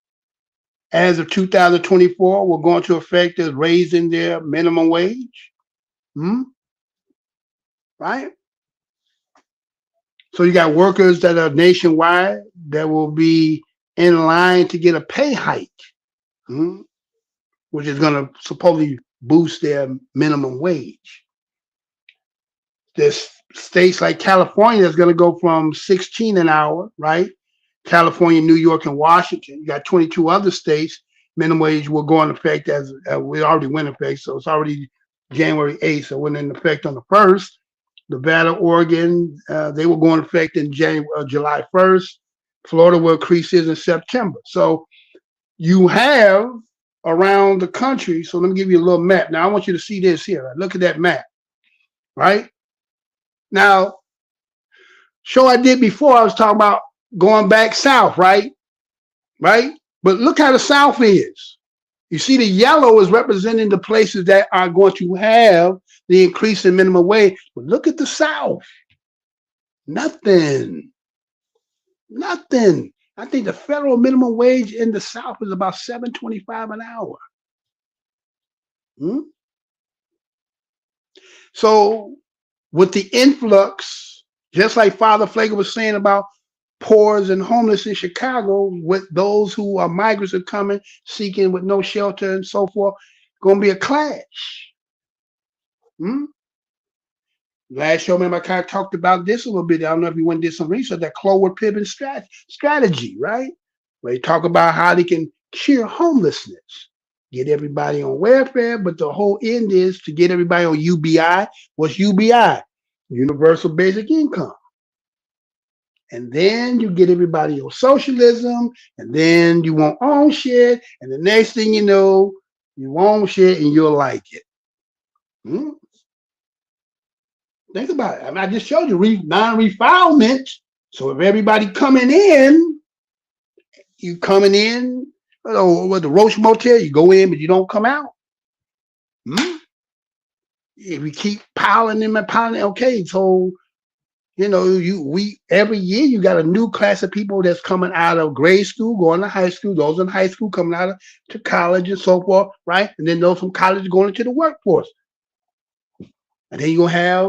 as of 2024, were going to affect as raising their minimum wage? Right? So you got workers that are nationwide that will be in line to get a pay hike. Which is going to supposedly boost their minimum wage. There's states like California that's going to go from 16 an hour, right? California, New York, and Washington. You got 22 other states. Minimum wage will go into effect as we already went into effect, so it's already January 8th, so it went into effect on the 1st. Nevada, Oregon, they will go into effect in July 1st. Florida will increase in September. So you have around the country, so let me give you a little map. Now, I want you to see this here. Right? Look at that map, right? Now, show I did before, I was talking about going back south, right? Right? But look how the South is. You see the yellow is representing the places that are going to have the increase in minimum wage. But look at the South. Nothing. Nothing. I think the federal minimum wage in the South is about $7.25 an hour. So with the influx, just like Father Pflieger was saying about poor and homeless in Chicago, with those who are migrants are coming, seeking with no shelter and so forth, going to be a clash. Last show, remember, I kind of talked about this a little bit. I don't know if you went and did some research, that Clover Piven strategy, right? Where they talk about how they can cure homelessness, get everybody on welfare, but the whole end is to get everybody on UBI. What's UBI? Universal Basic Income. And then you get everybody on socialism, and then you won't own shit, and the next thing you know, you own shit and you'll like it. Think about it. I mean, I just showed you non-refoulement. So if everybody coming in, you coming in, with the Roach Motel, you go in, but you don't come out. If we keep piling them and piling, okay, so every year you got a new class of people that's coming out of grade school, going to high school, those in high school coming out to college and so forth, right? And then those from college going into the workforce. And then you're going to have,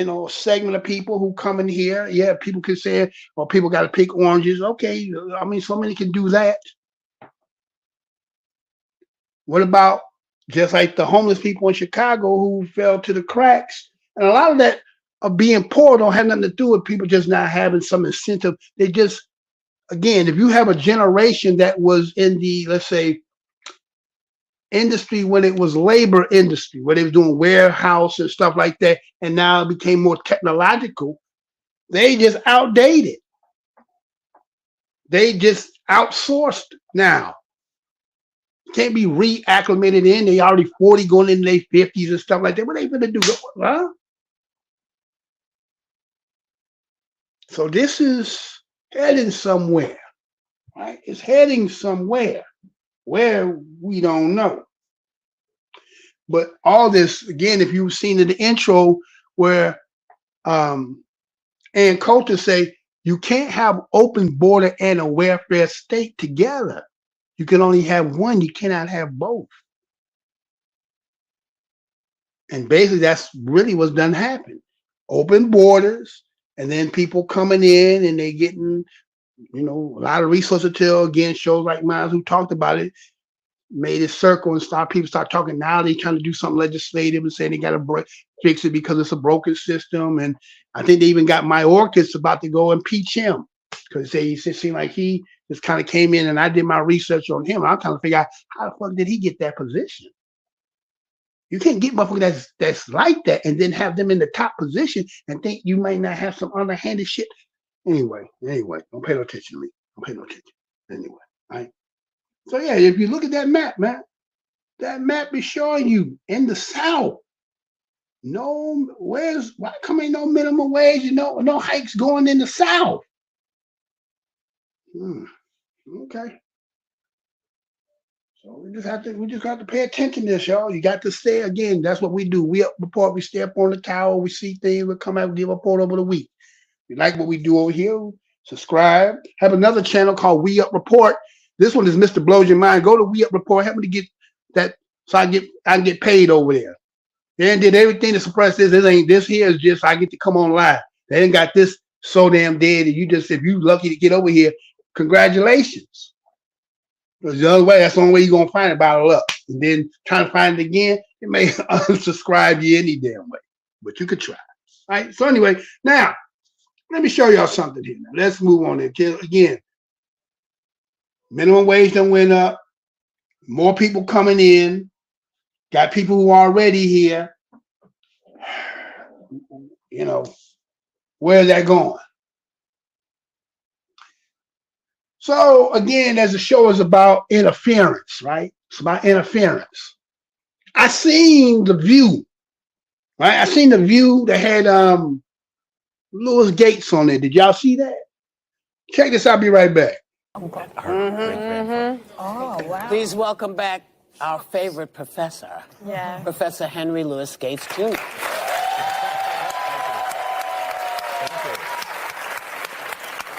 a segment of people who come in here. Yeah, people can say, well, people got to pick oranges. Okay, I mean, so many can do that. What about just like the homeless people in Chicago who fell to the cracks? And a lot of that of being poor don't have nothing to do with people just not having some incentive. They just, again, if you have a generation that was in the, let's say, industry when it was labor industry, where they were doing warehouse and stuff like that, and now it became more technological, they just outdated. They just outsourced now. Can't be reacclimated in. They already 40 going into their 50s and stuff like that. What are they gonna do? Huh? So this is heading somewhere, right? It's heading somewhere. Where, we don't know. But all this, again, if you've seen in the intro where Ann Coulter say, you can't have open border and a welfare state together. You can only have one. You cannot have both. And basically, that's really what's done happen. Open borders, and then people coming in and they getting, a lot of resources until, again, shows like mine who talked about it, made it circle and people start talking. Now they trying to do something legislative and saying they got to fix it because it's a broken system. And I think they even got Mayorkas about to go impeach him because it seemed like he just kind of came in, and I did my research on him. I'm trying to figure out how the fuck did he get that position? You can't get motherfuckers that's like that and then have them in the top position and think you might not have some underhanded shit. Anyway, don't pay no attention to me. Don't pay no attention. Anyway, all right. So yeah, if you look at that map, man, that map is showing you in the South, why come ain't no minimum wage and no hikes going in the South? Okay. So we just have to pay attention to this, y'all. You got to stay, again, that's what we do. We report, we stay up on the tower, we see things, we come out and give a report over the week. If you like what we do over here, subscribe. Have another channel called WeUpReport. This one is Mr. Blows Your Mind. Go to WeUpReport. Help me to get that so I can get paid over there. They did everything to suppress this. This here is just I get to come on live. They ain't got this so damn dead. And if you lucky to get over here, congratulations. Because the other way, that's the only way you're gonna find it, battle up. And then trying to find it again, it may unsubscribe you any damn way. But you could try. All right. So anyway, now let me show y'all something here. Now, let's move on there. Again, minimum wage done went up. More people coming in. Got people who are already here. Where's that going? So again, as the show is about interference, right? It's about interference. I seen The View, right? I seen The View that had Louis Gates on it. Did y'all see that? Check this out. I'll be right back. Oh, wow. Please welcome back our favorite professor, Professor Henry Louis Gates, Jr.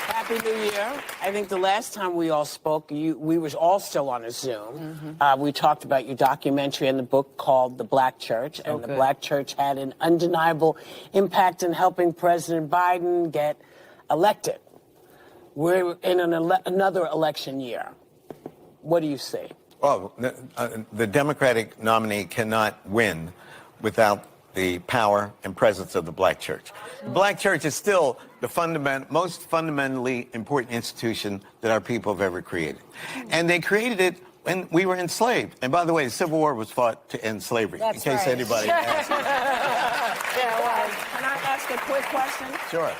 Happy New Year. I think the last time we all spoke, we were all still on a Zoom. We talked about your documentary and the book called The Black Church. And the Black Church had an undeniable impact in helping President Biden get elected. We're in another election year. What do you see? Well, the Democratic nominee cannot win without the power and presence of the Black Church. The Black Church is still the most fundamentally important institution that our people have ever created. And they created it when we were enslaved. And by the way, the Civil War was fought to end slavery, in case anybody asked. Yeah, well, can I ask a quick question? Sure.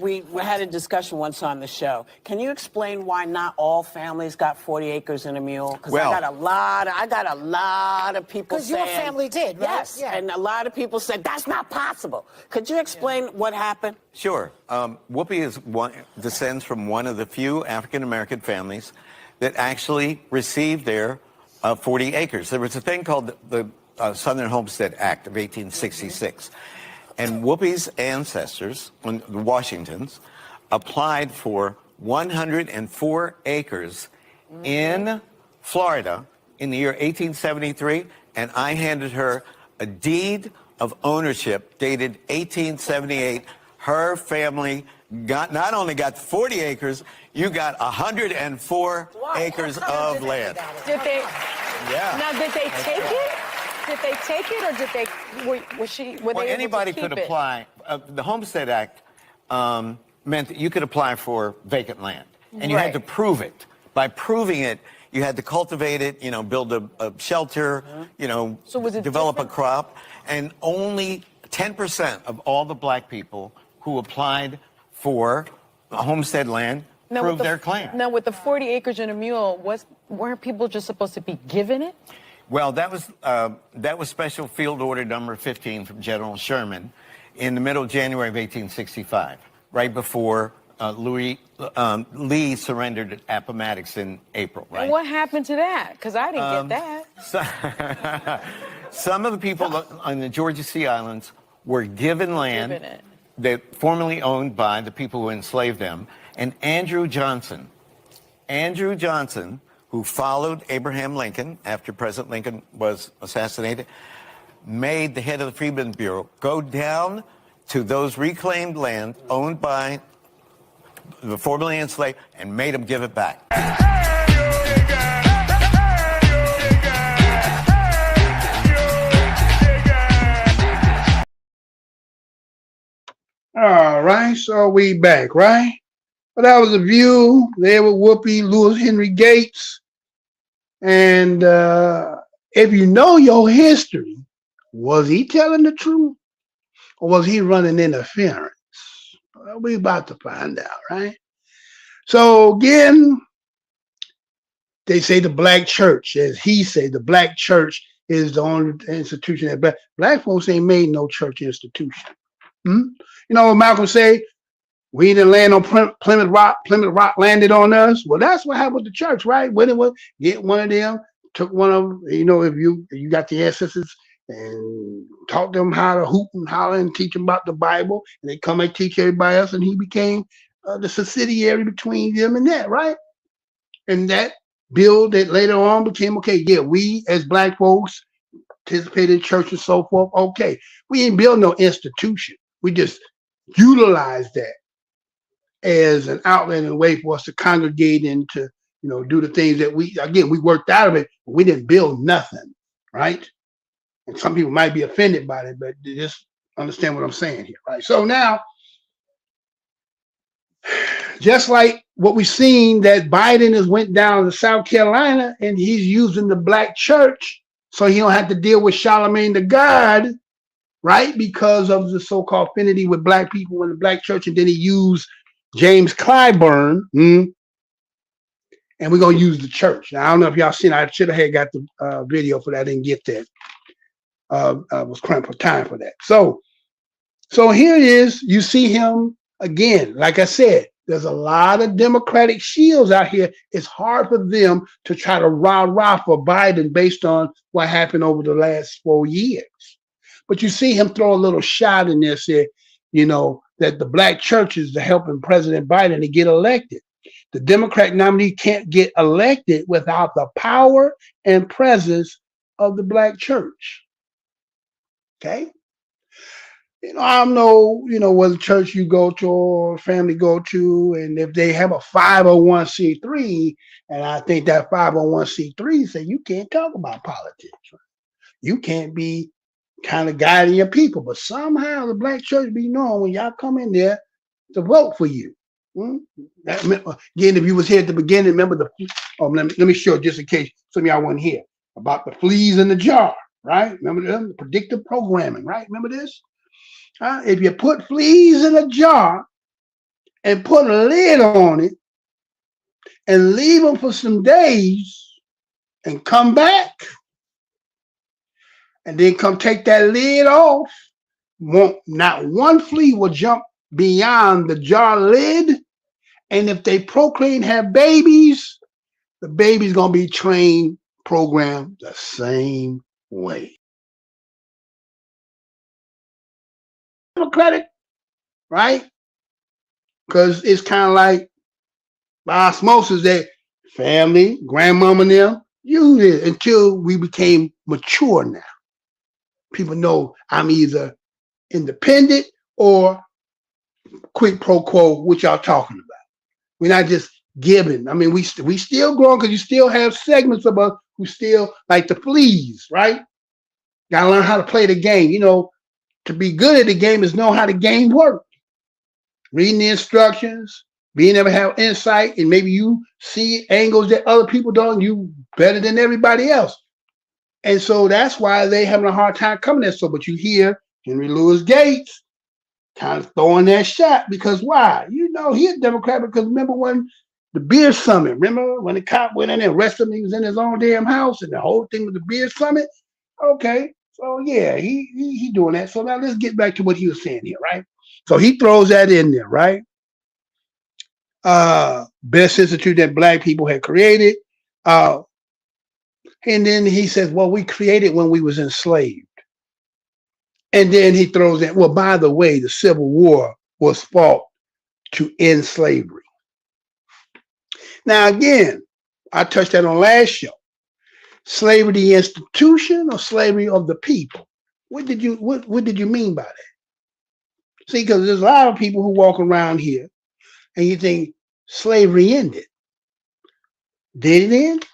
We had a discussion once on the show. Can you explain why not all families got 40 acres and a mule? Because I got a lot of people saying. Because your family did, right? Yes, and a lot of people said that's not possible. Could you explain what happened? Sure. Whoopi descends from one of the few African-American families that actually received their 40 acres. There was a thing called the Southern Homestead Act of 1866. And Whoopi's ancestors, the Washingtons, applied for 104 acres in Florida in the year 1873, and I handed her a deed of ownership dated 1878. Her family not only got 40 acres, you got 104 acres of land. Did they? Yeah. Now, did they take it? Did they take it, or did they? Were they anybody able to keep could it? apply. The Homestead Act meant that you could apply for vacant land, and you had to prove it. By proving it, you had to cultivate it, build a shelter, develop a crop, and only 10% of all the black people who applied for homestead land proved their claim. Now, with the 40 acres and a mule, weren't people just supposed to be given it? Well, that was Special Field Order number 15 from General Sherman in the middle of January of 1865, right before Lee surrendered at Appomattox in April, right? And what happened to that? Because I didn't get that. Some of the people on the Georgia Sea Islands were given land that formerly owned by the people who enslaved them. And Andrew Johnson, who followed Abraham Lincoln after President Lincoln was assassinated, made the head of the Freedmen's Bureau go down to those reclaimed land owned by the formerly enslaved and made them give it back. All right, so we back, right? Well, that was a view there with Whoopi, Louis Henry Gates. And if you know your history, was he telling the truth or was he running interference? Well, we're about to find out, right? So again, they say the black church, as he said, the black church is the only institution that black folks ain't made no church institution. You know what Malcolm say? We didn't land on Plymouth Rock landed on us. Well, that's what happened with the church, right? When it was get one of them, took one of them, you know, if you got the ancestors and taught them how to hoop and holler and teach them about the Bible, and they come and teach everybody else, and he became the subsidiary between them and that, right? And that bill that later on became, okay, yeah, we as black folks participated in church and so forth. Okay, we ain't build no institution. We just utilize that as an outlet and a way for us to congregate and to, you know, do the things that we worked out of it. But we didn't build nothing, right? And some people might be offended by it, but just understand what I'm saying here, right? So now, just like what we've seen that Biden has went down to South Carolina and he's using the black church so he don't have to deal with Charlemagne the God, right? Because of the so-called affinity with black people in the black church, and then he used James Clyburn, and we're gonna use the church. Now, I don't know if y'all seen. I should have got the video for that. I didn't get that. I was cramped for time for that. So here it is. You see him again. Like I said, there's a lot of Democratic shields out here. It's hard for them to try to rah-rah for Biden based on what happened over the last 4 years. But you see him throw a little shot in there, say, you know, that the black churches are helping President Biden to get elected. The Democrat nominee can't get elected without the power and presence of the black church. Okay? You know, I don't know, you know, what church you go to or family go to, and if they have a 501c3, and I think that 501c3 say you can't talk about politics. Right? You can't be kind of guiding your people, but somehow the black church be known when y'all come in there to vote for you. Again, if you was here at the beginning, remember let me show just in case some of y'all weren't here, about the fleas in the jar, right? Remember the predictive programming, right? Remember this? If you put fleas in a jar and put a lid on it and leave them for some days and come back, and then come take that lid off, not one flea will jump beyond the jar lid. And if they procreate and have babies, the baby's going to be trained, programmed the same way. Democratic, right? Because it's kind of like by osmosis that family, grandmama and them, use it until we became mature now. People know I'm either independent or quid pro quo, what y'all talking about. We're not just giving. I mean, we still growing because you still have segments of us who still like the fleas, right? Got to learn how to play the game. You know, to be good at the game is know how the game works. Reading the instructions, being able to have insight, and maybe you see angles that other people don't. You better than everybody else. And so that's why they having a hard time coming there. So, but you hear Henry Louis Gates kind of throwing that shot because why? You know, he's a Democrat because remember when the beer summit, remember when the cop went in and arrested him, he was in his own damn house and the whole thing with the beer summit? Okay, so yeah, he doing that. So now let's get back to what he was saying here, right? So he throws that in there, right? best institute that black people had created. And then he says, well, we created when we was enslaved. And then he throws in, well, by the way, the Civil War was fought to end slavery. Now, again, I touched that on last show. Slavery the institution or slavery of the people? What did you mean by that? See, because there's a lot of people who walk around here and you think slavery ended. Did it end?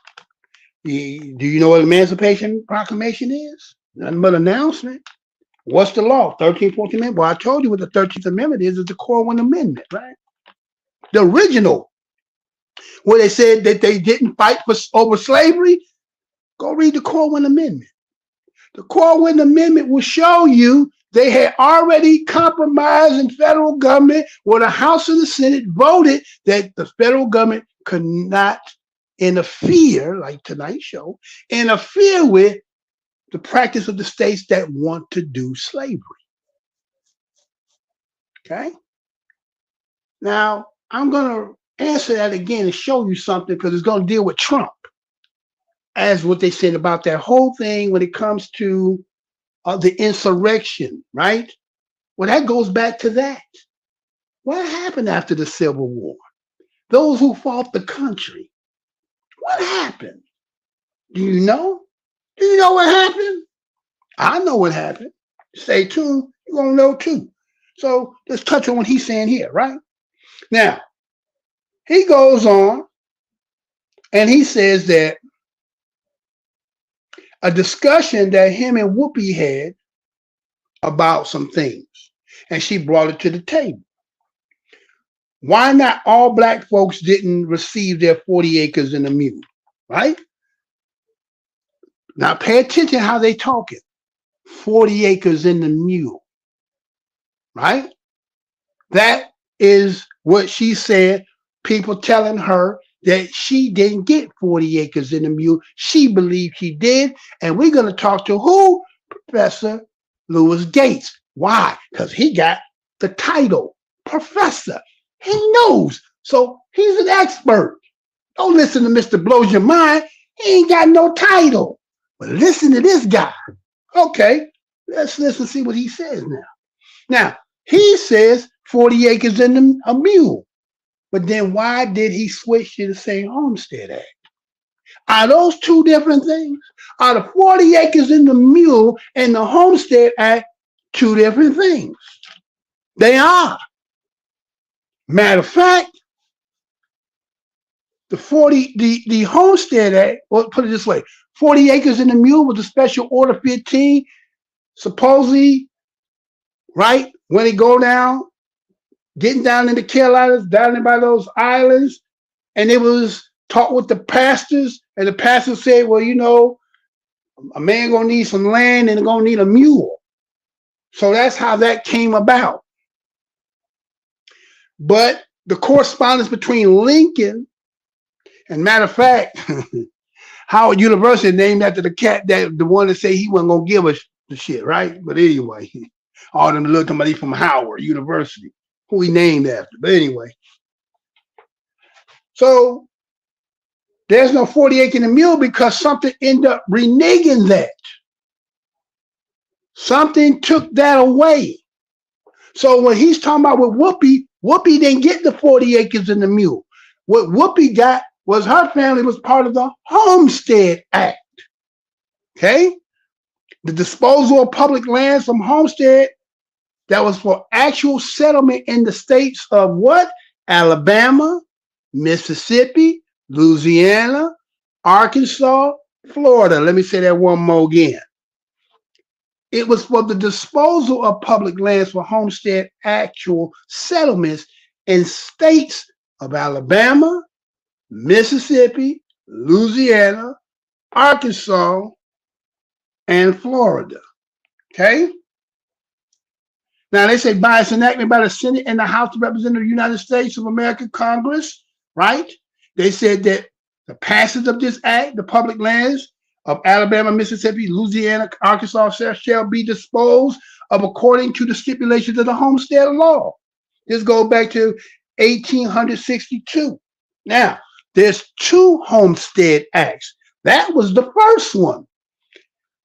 Do you know what Emancipation Proclamation is? Nothing but announcement. What's the law? 13th, 14th Amendment. Well, I told you what the 13th Amendment is. It's the Corwin Amendment, right? The original, where they said that they didn't fight over slavery. Go read the Corwin Amendment. The Corwin Amendment will show you they had already compromised in federal government where the House and the Senate voted that the federal government could not interfere, like tonight's show, interfere with the practice of the states that want to do slavery. Okay? Now, I'm going to answer that again and show you something because it's going to deal with Trump as what they said about that whole thing when it comes to the insurrection, right? Well, that goes back to that. What happened after the Civil War? Those who fought the country. What happened? Do you know? Do you know what happened? I know what happened. Stay tuned. You're going to know too. So let's touch on what he's saying here, right? Now, he goes on and he says that a discussion that him and Whoopi had about some things, and she brought it to the table. Why not all black folks didn't receive their 40 acres and a mule, right? Now pay attention how they talking. 40 acres in the mule, right? That is what she said, people telling her that she didn't get 40 acres in the mule. She believed she did. And we're going to talk to who? Professor Louis Gates. Why? Because he got the title, professor. He knows. So he's an expert. Don't listen to Mr. Blows Your Mind. He ain't got no title. But listen to this guy. Okay, let's listen, see what he says now. Now, he says 40 acres in a mule. But then why did he switch to the same Homestead Act? Are those two different things? Are the 40 acres in the mule and the Homestead Act two different things? They are. Matter of fact, the Homestead Act, well, put it this way, 40 acres in the mule was a special order 15, supposedly, right, when they go down, getting down in the Carolinas, down by those islands, and it was taught with the pastors, and the pastor said, well, you know, a man gonna need some land and gonna need a mule. So that's how that came about. But the correspondence between Lincoln and, matter of fact, Howard University named after the cat that the one that said he wasn't gonna give us the shit, right? But anyway, all them little somebody from Howard University, who he named after. But anyway, so there's no 40 acre and a mule because something ended up reneging that. Something took that away. So when he's talking about with Whoopi, Whoopi didn't get the 40 acres and the mule. What Whoopi got was her family was part of the Homestead Act. Okay? The disposal of public lands from Homestead that was for actual settlement in the states of what? Alabama, Mississippi, Louisiana, Arkansas, Florida. Let me say that one more again. It was for the disposal of public lands for homestead actual settlements in states of Alabama, Mississippi, Louisiana, Arkansas, and Florida. Okay? Now, they say by its enactment by the Senate and the House of Representatives of the United States of America, Congress, right? They said that the passage of this act, the public lands of Alabama, Mississippi, Louisiana, Arkansas shall be disposed of according to the stipulations of the Homestead Law. This goes back to 1862. Now, there's two Homestead Acts. That was the first one.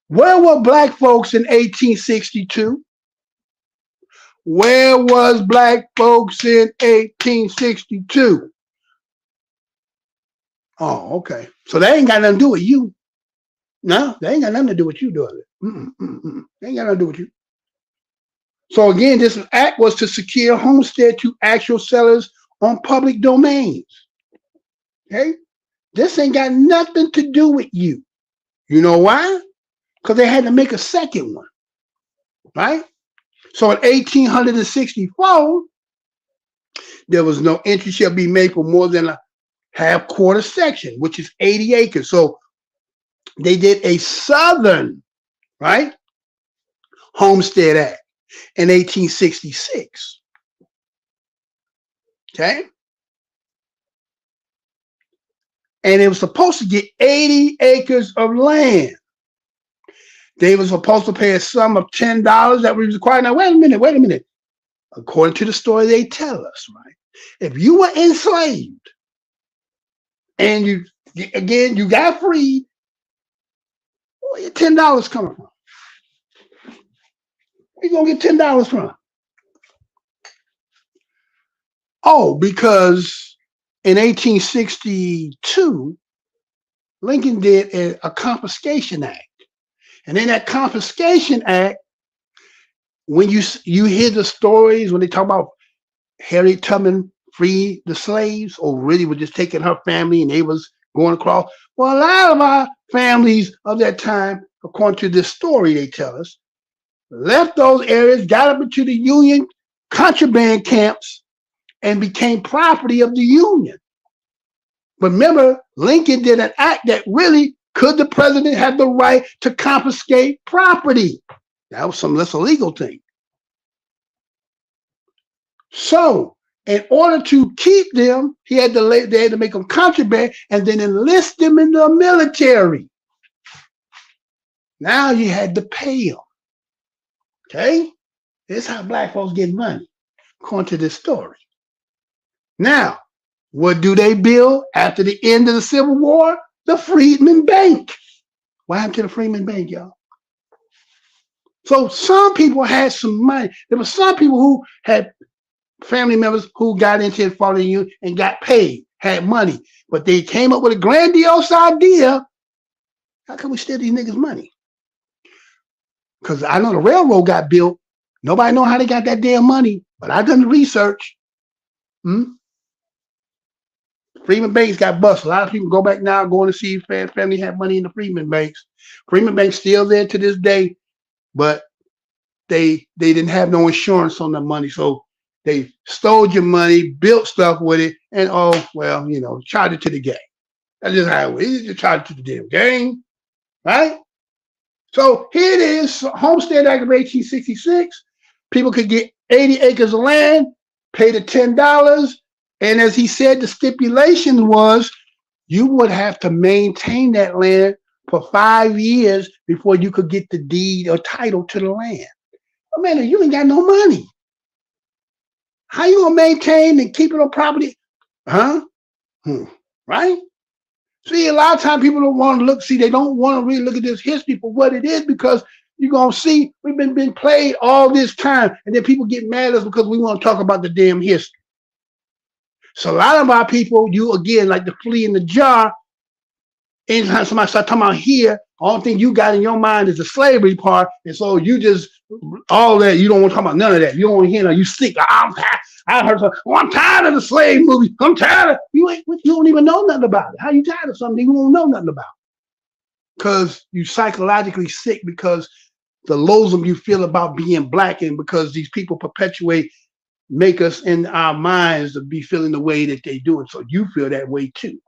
Where were black folks in 1862? Where was black folks in 1862? Oh, okay. So they ain't got nothing to do with you. No, they ain't got nothing to do with you, doing it. They ain't got nothing to do with you. So again, this act was to secure homestead to actual sellers on public domains. Okay? This ain't got nothing to do with you. You know why? Because they had to make a second one. Right? So in 1864, there was no entry shall be made for more than a half-quarter section, which is 80 acres. So they did a Southern, right, Homestead Act in 1866. Okay? And it was supposed to get 80 acres of land. They were supposed to pay a sum of $10 that was required. Now, wait a minute. According to the story they tell us, right? If you were enslaved and you got freed, where your $10 coming from? Where you gonna get $10 from? Oh, because in 1862, Lincoln did a Confiscation Act. And in that Confiscation Act, when you hear the stories, when they talk about Harriet Tubman freed the slaves, or really was just taking her family and they was going across. Well, a lot of our families of that time, according to this story they tell us, left those areas, got up into the Union contraband camps, and became property of the Union. But remember, Lincoln did an act that really could the president have the right to confiscate property. That was some less illegal thing. So, in order to keep them, they had to make them contraband and then enlist them in the military. Now you had to pay them. Okay? This is how black folks get money, according to this story. Now, what do they build after the end of the Civil War? The Freedmen Bank. What happened to the Freedmen Bank, y'all? So some people had some money. There were some people who had family members who got into it following you and got paid, had money. But they came up with a grandiose idea. How can we steal these niggas' money? Because I know the railroad got built. Nobody know how they got that damn money, but I done the research. Freedmen Banks got busted. A lot of people go back now going to see if family had money in the Freedmen Banks. Freedmen Banks still there to this day, but they didn't have no insurance on the money. So they stole your money, built stuff with it, and charged it to the gang. That's just how it was. You just charged it to the damn gang, right? So here it is, Homestead Act of 1866. People could get 80 acres of land, pay the $10, and as he said, the stipulation was you would have to maintain that land for 5 years before you could get the deed or title to the land. Oh man, you ain't got no money. How you gonna maintain and keep it on property? Right? See, a lot of times people don't want to look, they don't want to really look at this history for what it is, because you're gonna see we've been played all this time, and then people get mad at us because we want to talk about the damn history. So a lot of our people, you again, like the flea in the jar, anytime somebody start talking about here, the only thing you got in your mind is the slavery part, and so you just, all that, you don't want to talk about none of that. You don't want to hear that. You sick. I heard something. Oh, I'm tired of the slave movie. I'm tired of, you don't even know nothing about it. How you tired of something you don't know nothing about? Because you psychologically sick because the loathsome you feel about being black, and because these people make us in our minds to be feeling the way that they do it. So you feel that way too.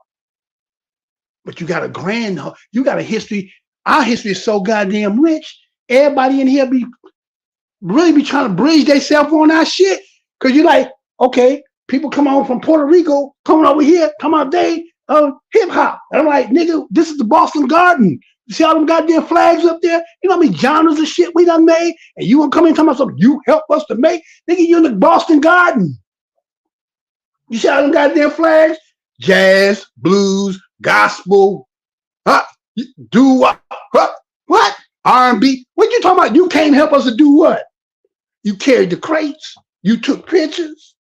But you got a history. Our history is so goddamn rich. Everybody in here really be trying to bridge themselves on our shit. Cause you're like, okay, people come on from Puerto Rico, coming over here, come out day of hip hop. And I'm like, nigga, this is the Boston Garden. You see all them goddamn flags up there? You know how many genres of shit we done made? And you gonna come in and talk about something you help us to make? Nigga, you in the Boston Garden. You see all them goddamn flags? Jazz, blues, gospel, what? R&B. What you talking about? You can't help us to do what? You carried the crates. You took pictures.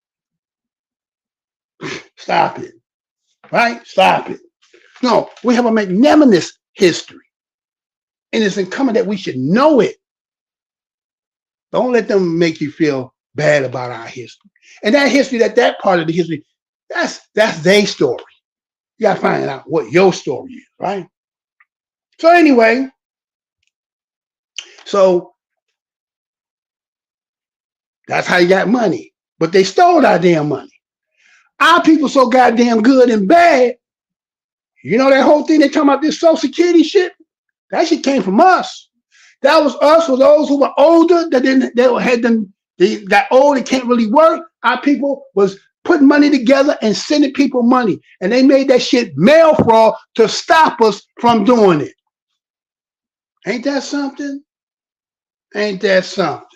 Stop it. Right? Stop it. No, we have a magnanimous history. And it's incumbent that we should know it. Don't let them make you feel bad about our history. And that history, that part of the history, that's their story. You gotta find out what your story is, right? So anyway, that's how you got money. But they stole our damn money. Our people so goddamn good and bad. You know that whole thing they talking about this Social Security shit? That shit came from us. That was us for those who were older, they got old and can't really work. Our people was putting money together and sending people money. And they made that shit mail fraud to stop us from doing it. Ain't that something? Ain't that something?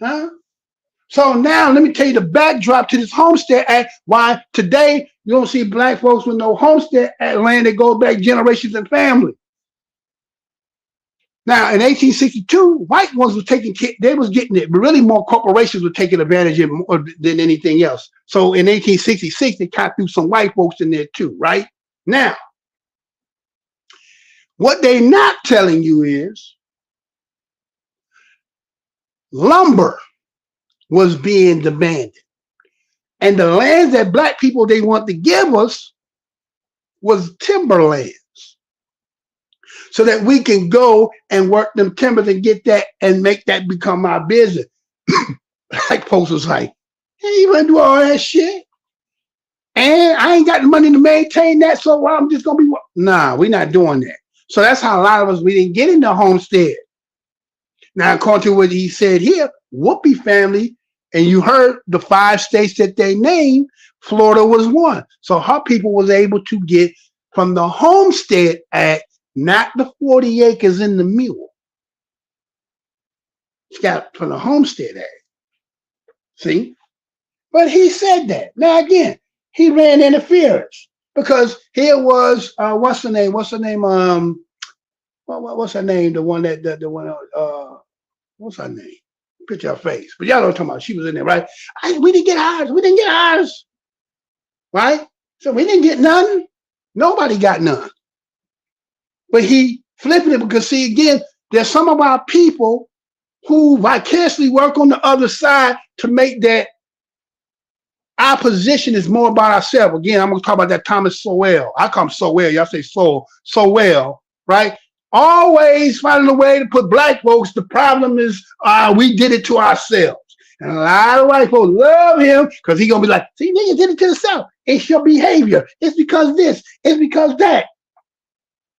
Huh? So now let me tell you the backdrop to this Homestead Act, why today you don't see black folks with no Homestead Act land that go back generations and family. Now, in 1862, white ones were they was getting it, but really more corporations were taking advantage of it more than anything else. So in 1866, they kind of threw some white folks in there too, right? Now, what they're not telling you is lumber was being demanded. And the lands that black people they want to give us was timberlands. So that we can go and work them timbers and get that and make that become our business. Like folks was like, hey, you want to do all that shit? And I ain't got the money to maintain that, so I'm just going to be, nah, we're not doing that. So that's how a lot of us, we didn't get into homestead. Now, according to what he said here, Whoopi family, and you heard the 5 states that they named, Florida was one. So her people was able to get from the Homestead Act, not the 40 acres in the mule. It's got from the Homestead Act. See? But he said that. Now again, he ran interference because here was what's her name? What's her name? What's her name? The one what's her name? Picture her face. But y'all know what I'm talking about. She was in there, right? We didn't get ours. We didn't get ours. Right? So we didn't get none. Nobody got none. But he flipping it because, see, again, there's some of our people who vicariously work on the other side to make that our position is more about ourselves. Again, I'm going to talk about that Thomas Sowell. I call him Sowell. Y'all say Sowell, right? Always finding a way to put black folks. The problem is we did it to ourselves. And a lot of white folks love him because he's going to be like, see, niggas did it to themselves. It's your behavior. It's because this. It's because that.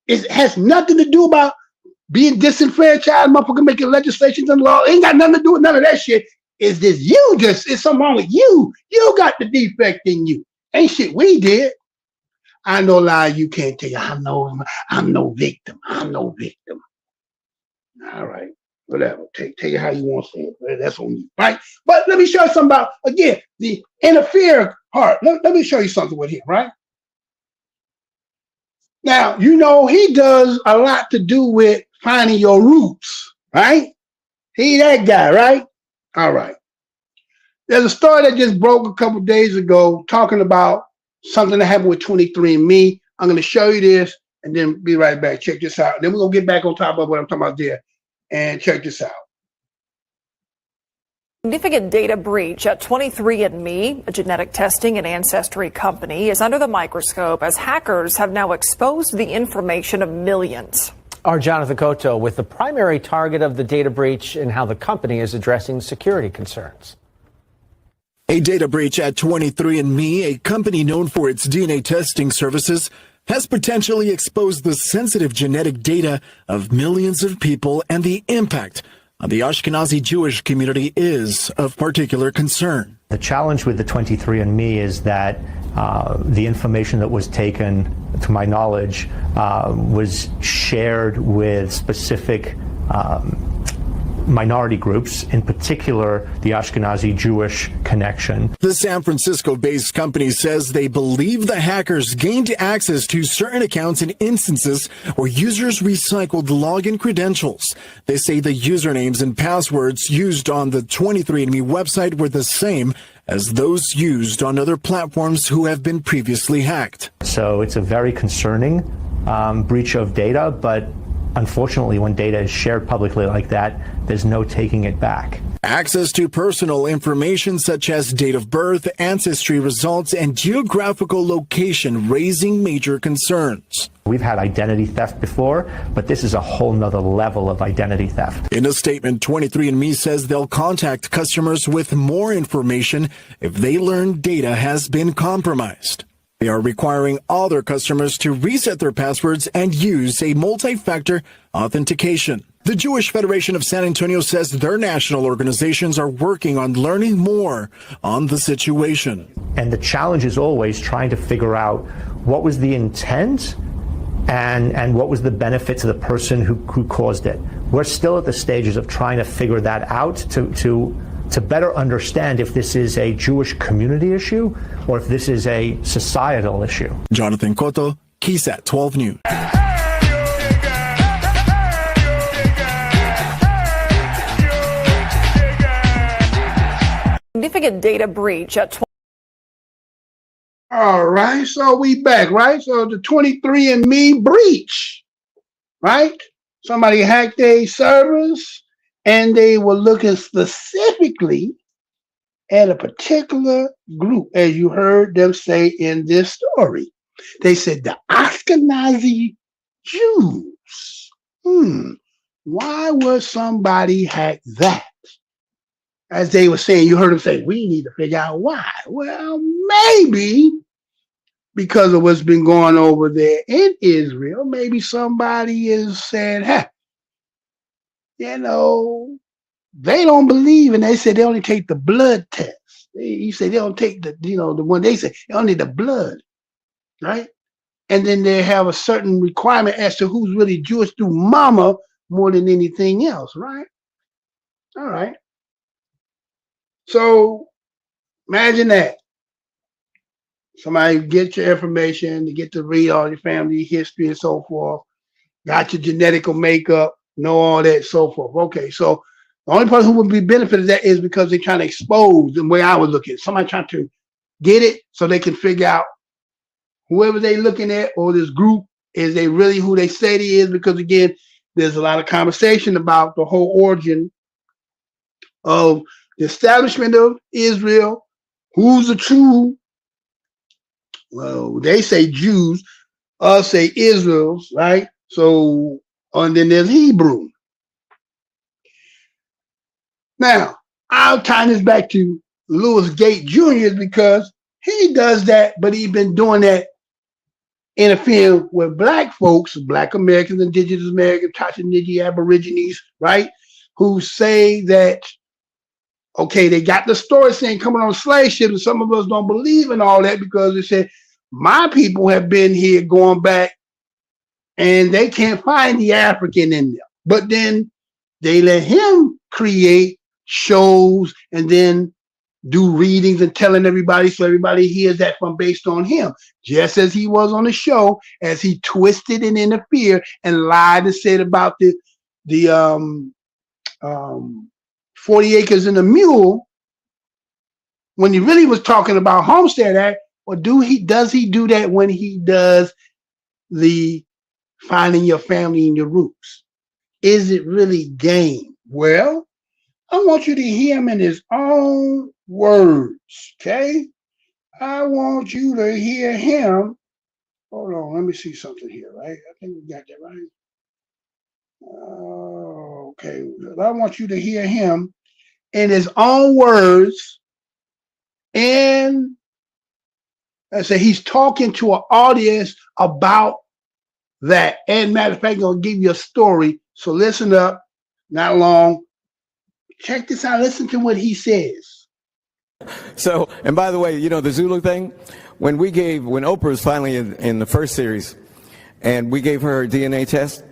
It has nothing to do about being disenfranchised, motherfucker making legislations and law. It ain't got nothing to do with none of that shit. It's this it's something wrong with you. You got the defect in you. Ain't shit we did. I know lie you can't tell you. I'm no victim. I'm no victim. All right. Whatever. Take it how you want to say it. That's on you. Right? But let me show you something about, again, the interfere part. Let me show you something with him, right? Now, you know, he does a lot to do with finding your roots, right? He that guy, right? All right. There's a story that just broke a couple days ago talking about something that happened with 23andMe. I'm going to show you this and then be right back. Check this out. Then we're going to get back on top of what I'm talking about there and check this out. Significant data breach at 23andMe, a genetic testing and ancestry company, is under the microscope as hackers have now exposed the information of millions. Our Jonathan Cotto with the primary target of the data breach and how the company is addressing security concerns. A data breach at 23andMe, a company known for its DNA testing services, has potentially exposed the sensitive genetic data of millions of people, and the impact on the Ashkenazi Jewish community is of particular concern. The challenge with the 23andMe is that the information that was taken, to my knowledge, was shared with specific minority groups, in particular the Ashkenazi Jewish connection. The San Francisco-based company says they believe the hackers gained access to certain accounts in instances where users recycled login credentials. They say the usernames and passwords used on the 23andMe website were the same as those used on other platforms who have been previously hacked. So it's a very concerning breach of data, but unfortunately, when data is shared publicly like that, there's no taking it back. Access to personal information such as date of birth, ancestry results, and geographical location raising major concerns. We've had identity theft before, but this is a whole nother level of identity theft. In a statement, 23andMe says they'll contact customers with more information if they learn data has been compromised. They are requiring all their customers to reset their passwords and use a multi-factor authentication. The Jewish Federation of San Antonio says their national organizations are working on learning more on the situation. And the challenge is always trying to figure out what was the intent and what was the benefit to the person who caused it. We're still at the stages of trying to figure that out to better understand if this is a Jewish community issue or if this is a societal issue. Jonathan Cotto, KSAT 12 News. Significant data breach at All right, so we back, right? So the 23andMe breach, right? Somebody hacked their servers and they were looking specifically at a particular group, as you heard them say in this story. They said the Ashkenazi Jews. Why would somebody hack that? As they were saying, you heard them say, we need to figure out why. Well, maybe because of what's been going over there in Israel, maybe somebody is saying, hey, you know, they don't believe, and they said they only take the blood test. You say they don't take the, you know, the one they say, they only the blood, right? And then they have a certain requirement as to who's really Jewish through mama more than anything else, right? All right. So imagine that. Somebody get your information, to get to read all your family history and so forth, got your genetic makeup, know all that, so forth. Okay, so the only person who would be benefited that is because they're trying to expose the way I would look at it. Somebody trying to get it so they can figure out whoever they're looking at or this group, is they really who they say they is? Because again, there's a lot of conversation about the whole origin of the establishment of Israel, who's the true, well, they say Jews, us say Israel's, right? So, and then there's Hebrew. Now, I'll tie this back to Louis Gate Jr. because he does that, but he's been doing that interfering with black folks, black Americans, Indigenous Americans, Tashanigi, Aborigines, right? Who say that, okay, they got the story saying coming on slave ships, and some of us don't believe in all that because they said, my people have been here going back and they can't find the African in them. But then they let him create shows and then do readings and telling everybody so everybody hears that from based on him. Just as he was on the show, as he twisted and interfered and lied and said about the 40 acres and a mule, when he really was talking about Homestead Act. Or does he do that when he does the finding your family and your roots? Is it really game? Well, I want you to hear him in his own words, okay? I want you to hear him. Hold on, let me see something here, right? I think we got that right. Okay, I want you to hear him in his own words, and I say he's talking to an audience about that. And matter of fact, I'm going to give you a story. So listen up, not long. Check this out. Listen to what he says. So, and by the way, you know, the Zulu thing, when Oprah was finally in the first series and we gave her a DNA test,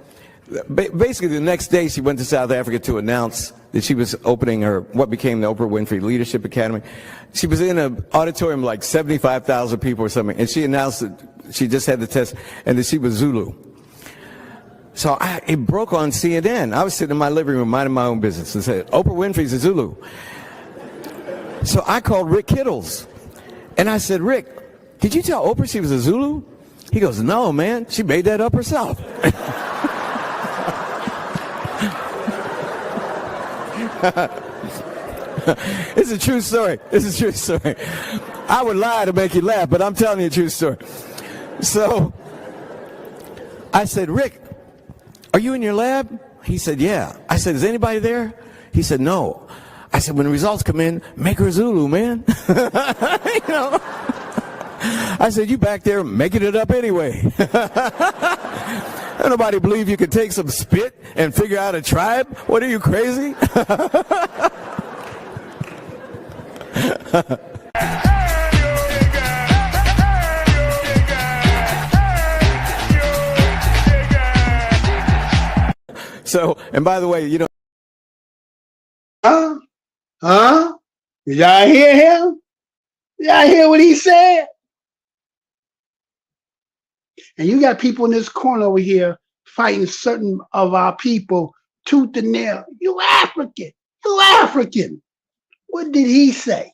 basically the next day she went to South Africa to announce that she was opening what became the Oprah Winfrey Leadership Academy. She was in an auditorium like 75,000 people or something, and she announced that she just had the test and that she was Zulu. So it broke on CNN. I was sitting in my living room minding my own business and said, Oprah Winfrey's a Zulu. So I called Rick Kittles, and I said, Rick, did you tell Oprah she was a Zulu? He goes, no, man, she made that up herself. It's a true story. It's a true story. I would lie to make you laugh, but I'm telling you a true story. So I said, Rick, are you in your lab? He said, yeah. I said, is anybody there? He said, no. I said, when the results come in, make her a Zulu, man. You know? I said, you back there making it up anyway. Nobody believe you could take some spit and figure out a tribe? What are you, crazy? So, and by the way, you know. Did y'all hear him? Y'all hear what he said? And you got people in this corner over here fighting certain of our people tooth and nail. You African. You African. What did he say?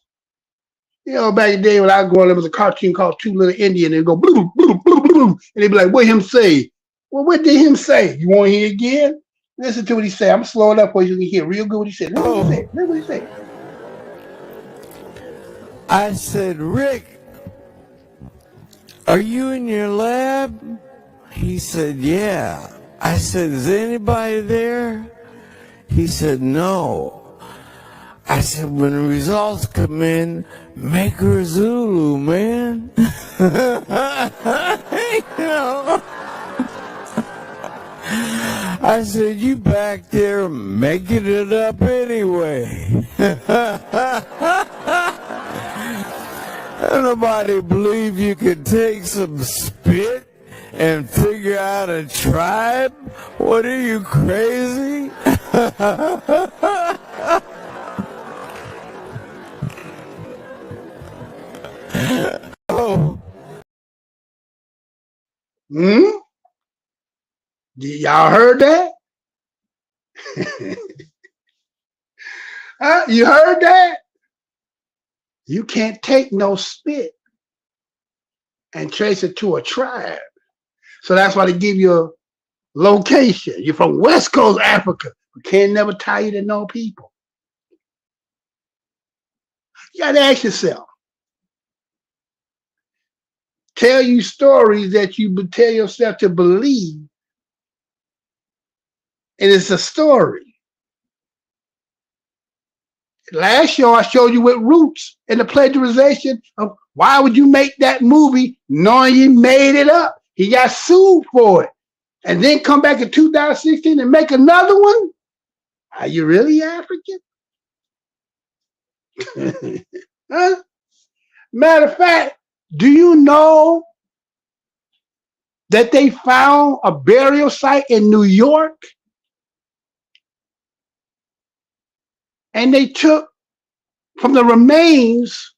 You know, back in the day when I was growing up, there was a cartoon called Two Little Indian, and it'd go bloom, bloom, bloom, bloom, and they'd be like, what him say? Well, what did him say? You want to hear again? Listen to what he said. I'm slowing up so you can hear real good what he said. Listen what he said. Listen what he said. I said, Rick, are you in your lab? He said, yeah. I said, is anybody there? He said, no. I said, when the results come in, make her a Zulu, man. You know? I said, you back there making it up anyway. Nobody believe you could take some spit and figure out a tribe? What are you, crazy? Oh. Y'all heard that? You heard that? You can't take no spit and trace it to a tribe. So that's why they give you a location. You're from West Coast Africa. We can't never tie you to no people. You got to ask yourself. Tell you stories that you tell yourself to believe. And it's a story. Last show, I showed you with Roots and the plagiarization of why would you make that movie knowing you made it up? He got sued for it. And then come back in 2016 and make another one? Are you really African? Huh? Matter of fact, do you know that they found a burial site in New York? And they took from the remains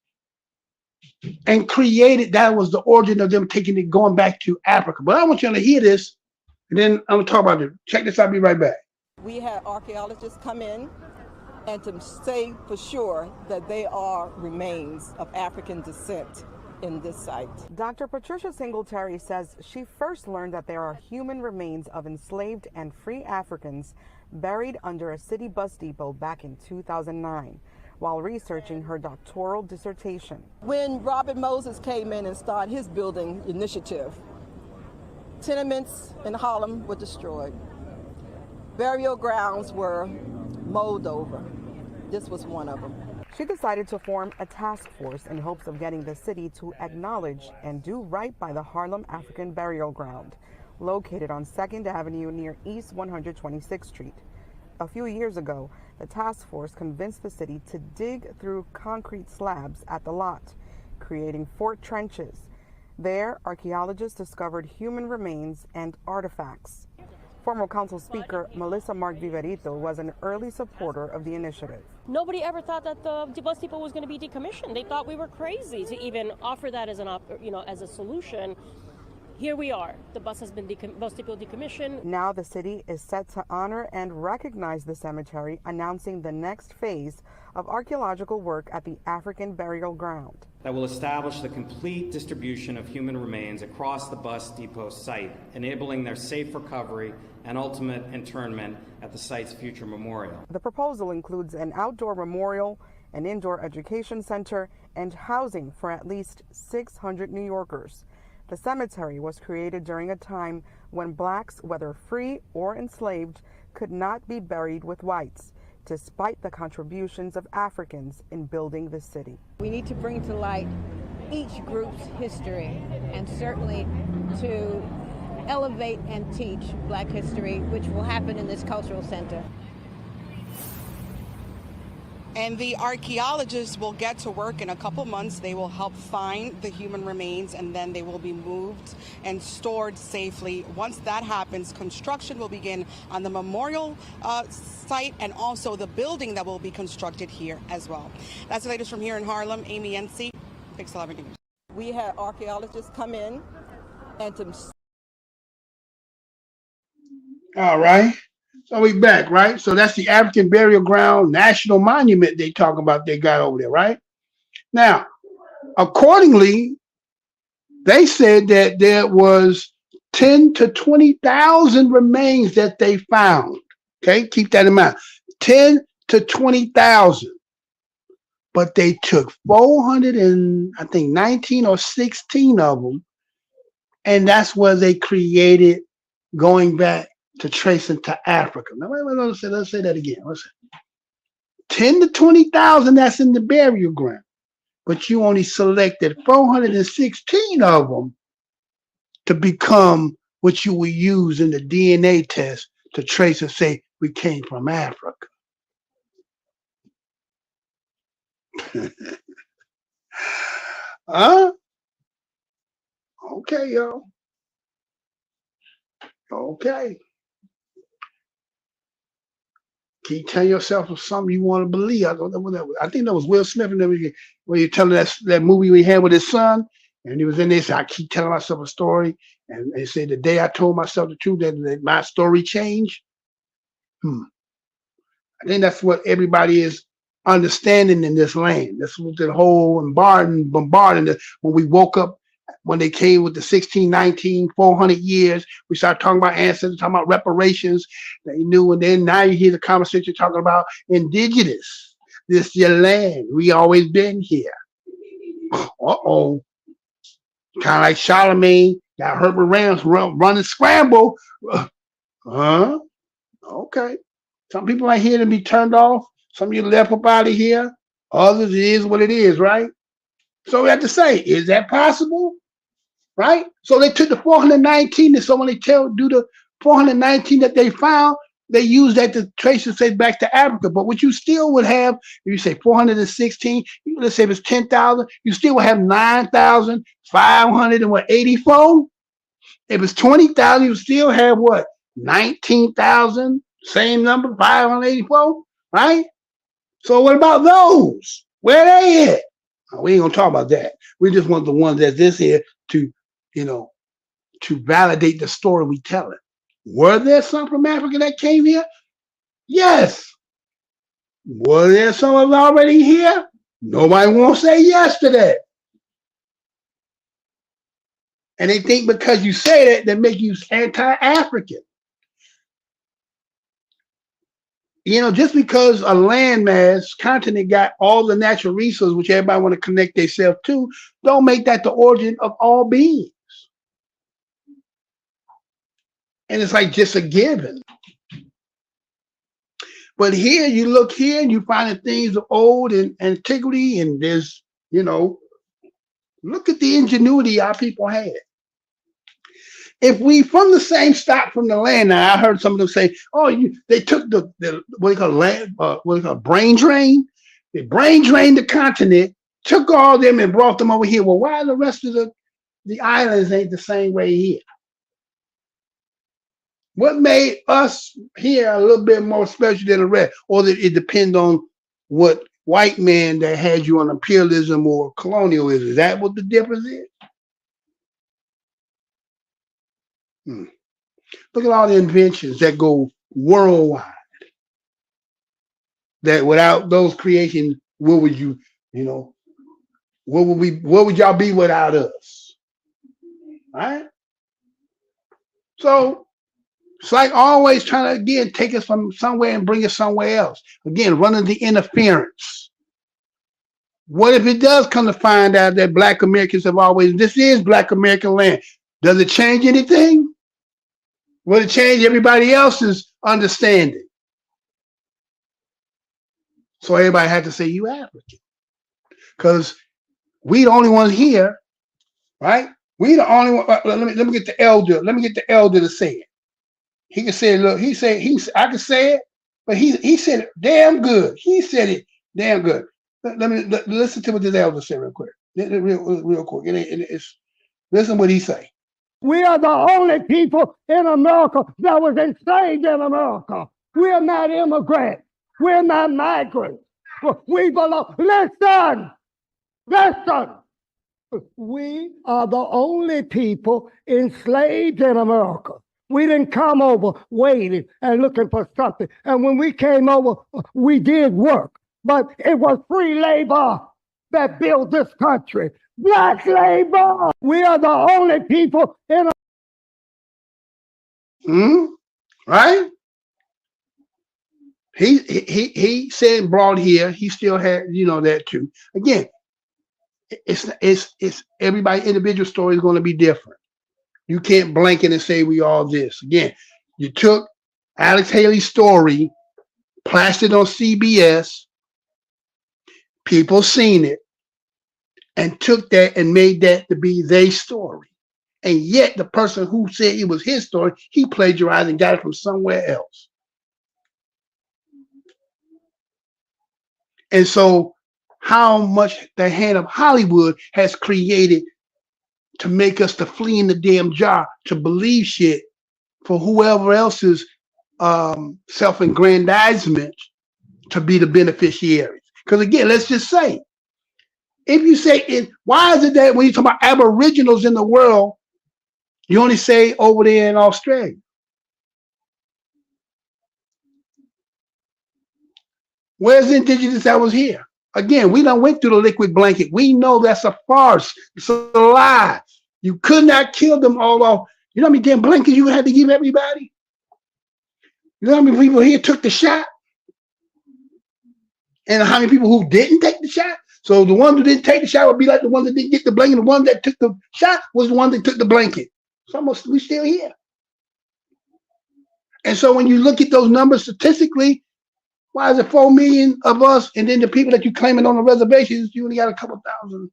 and created, that was the origin of them taking it, going back to Africa. But I want you to hear this, and then I'm going to talk about it. Check this out, I'll be right back. We had archaeologists come in and to say for sure that they are remains of African descent in this site. Dr. Patricia Singletary says she first learned that there are human remains of enslaved and free Africans buried under a city bus depot back in 2009 while researching her doctoral dissertation. When Robert Moses came in and started his building initiative, tenements in Harlem were destroyed. Burial grounds were mowed over. This was one of them. She decided to form a task force in hopes of getting the city to acknowledge and do right by the Harlem African Burial Ground, located on 2nd Avenue near East 126th Street. A few years ago, the task force convinced the city to dig through concrete slabs at the lot, creating 4 trenches. There, archaeologists discovered human remains and artifacts. Former council speaker Melissa Mark Viverito was an early supporter of the initiative. Nobody ever thought that the bus depot was going to be decommissioned. They thought we were crazy to even offer that as as a solution. Here we are. The bus depot decommissioned. Now the city is set to honor and recognize the cemetery, announcing the next phase of archaeological work at the African burial ground. That will establish the complete distribution of human remains across the bus depot site, enabling their safe recovery and ultimate internment at the site's future memorial. The proposal includes an outdoor memorial, an indoor education center, and housing for at least 600 New Yorkers. The cemetery was created during a time when blacks, whether free or enslaved, could not be buried with whites, despite the contributions of Africans in building the city. We need to bring to light each group's history, and certainly to elevate and teach Black history, which will happen in this cultural center. And the archaeologists will get to work in a couple months. They will help find the human remains, and then they will be moved and stored safely. Once that happens, construction will begin on the memorial site and also the building that will be constructed here as well. That's the latest from here in Harlem. Amy Yensi, Pix 11 News. We had archaeologists come in and to... All right. So we back, right? So that's the African Burial Ground National Monument they talk about they got over there, right? Now, accordingly, they said that there was 10 to 20,000 remains that they found. Okay, keep that in mind. 10 to 20,000. But they took 419 or 16 of them, and that's where they created going back to tracing to Africa. Now, let's say that again. Listen. 10 to 20,000 that's in the burial ground, but you only selected 416 of them to become what you will use in the DNA test to trace and say we came from Africa. Huh? Okay, yo. Okay. Keep telling yourself something you want to believe. I think that was Will Smith where you telling that movie we had with his son, and he was in there. Said, I keep telling myself a story, and they said the day I told myself the truth, that my story changed. I think that's what everybody is understanding in this land. That's what the whole bombarding when we woke up. When they came with the 1619, 400 years, we started talking about ancestors, talking about reparations. They knew, and then now you hear the conversation talking about indigenous. This is your land. We always been here. Uh-oh. Kind of like Charlemagne got Herbert Rams running Scramble. Okay. Some people are here to be turned off. Some of you left up out of here. Others, it is what it is, right? So we have to say, is that possible? Right? So they took the 419, and so when they do the 419 that they found, they use that to trace and say back to Africa. But what you still would have, if you say 416, let's say it's 10,000, you still would have 9,584. If it's 20,000, you still have what? 19,000, same number, 584, right? So what about those? Where are they at? We ain't gonna talk about that. We just want the ones that's this here to, to validate the story we tell it. Were there some from Africa that came here? Yes. Were there some already here? Nobody won't say yes to that. And they think because you say that make you anti-African. Just because a landmass continent got all the natural resources, which everybody want to connect themselves to, don't make that the origin of all beings. And it's like just a given. But here, you look here and you find the things of old and antiquity, and there's, look at the ingenuity our people had. If we from the same stock from the land, now I heard some of them say, they took the what they call land, brain drain. They brain drained the continent, took all them and brought them over here. Well, why the rest of the islands ain't the same way here? What made us here a little bit more special than the rest? Or that it depends on what white man that had you on imperialism or colonialism? Is that what the difference is? Look at all the inventions that go worldwide. That without those creations, what would you, what would y'all be without us? All right? So it's like always trying to, again, take us from somewhere and bring us somewhere else. Again, running the interference. What if it does come to find out that Black Americans have always, this is Black American land? Does it change anything? Will it change everybody else's understanding? So everybody had to say, you African. Because we the only ones here, right? We the only one. Let me get the elder. Let me get the elder to say it. He can say it. Look, I can say it, but he said it damn good. He said it damn good. Let me listen to what this elder said real quick. Real quick. Listen what he say. We are the only people in America that was enslaved in America. We are not immigrants. We're not migrants. We belong. Listen. We are the only people enslaved in America. We didn't come over waiting and looking for something. And when we came over, we did work. But it was free labor that built this country. Black labor. We are the only people in right? He said brought here. He still had, that too. Again, it's everybody individual story is going to be different. You can't blanket and say we all this. Again, you took Alex Haley's story, plastered on CBS, people seen it, and took that and made that to be their story. And yet the person who said it was his story, he plagiarized and got it from somewhere else. And so how much the hand of Hollywood has created to make us to flee in the damn jar, to believe shit for whoever else's self-aggrandizement to be the beneficiaries. Because again, let's just say, if you say, why is it that when you talk about aboriginals in the world, you only say over there in Australia? Where's the indigenous that was here? Again, we done went through the liquid blanket. We know that's a farce. It's a lie. You could not kill them all off. You know how many damn blankets you would have to give everybody? You know how many people here took the shot? And how many people who didn't take the shot? So the ones who didn't take the shot would be like the ones that didn't get the blanket. The one that took the shot was the one that took the blanket. So we still here. And so when you look at those numbers statistically, why is it 4 million of us, and then the people that you claiming on the reservations, you only got a couple thousand,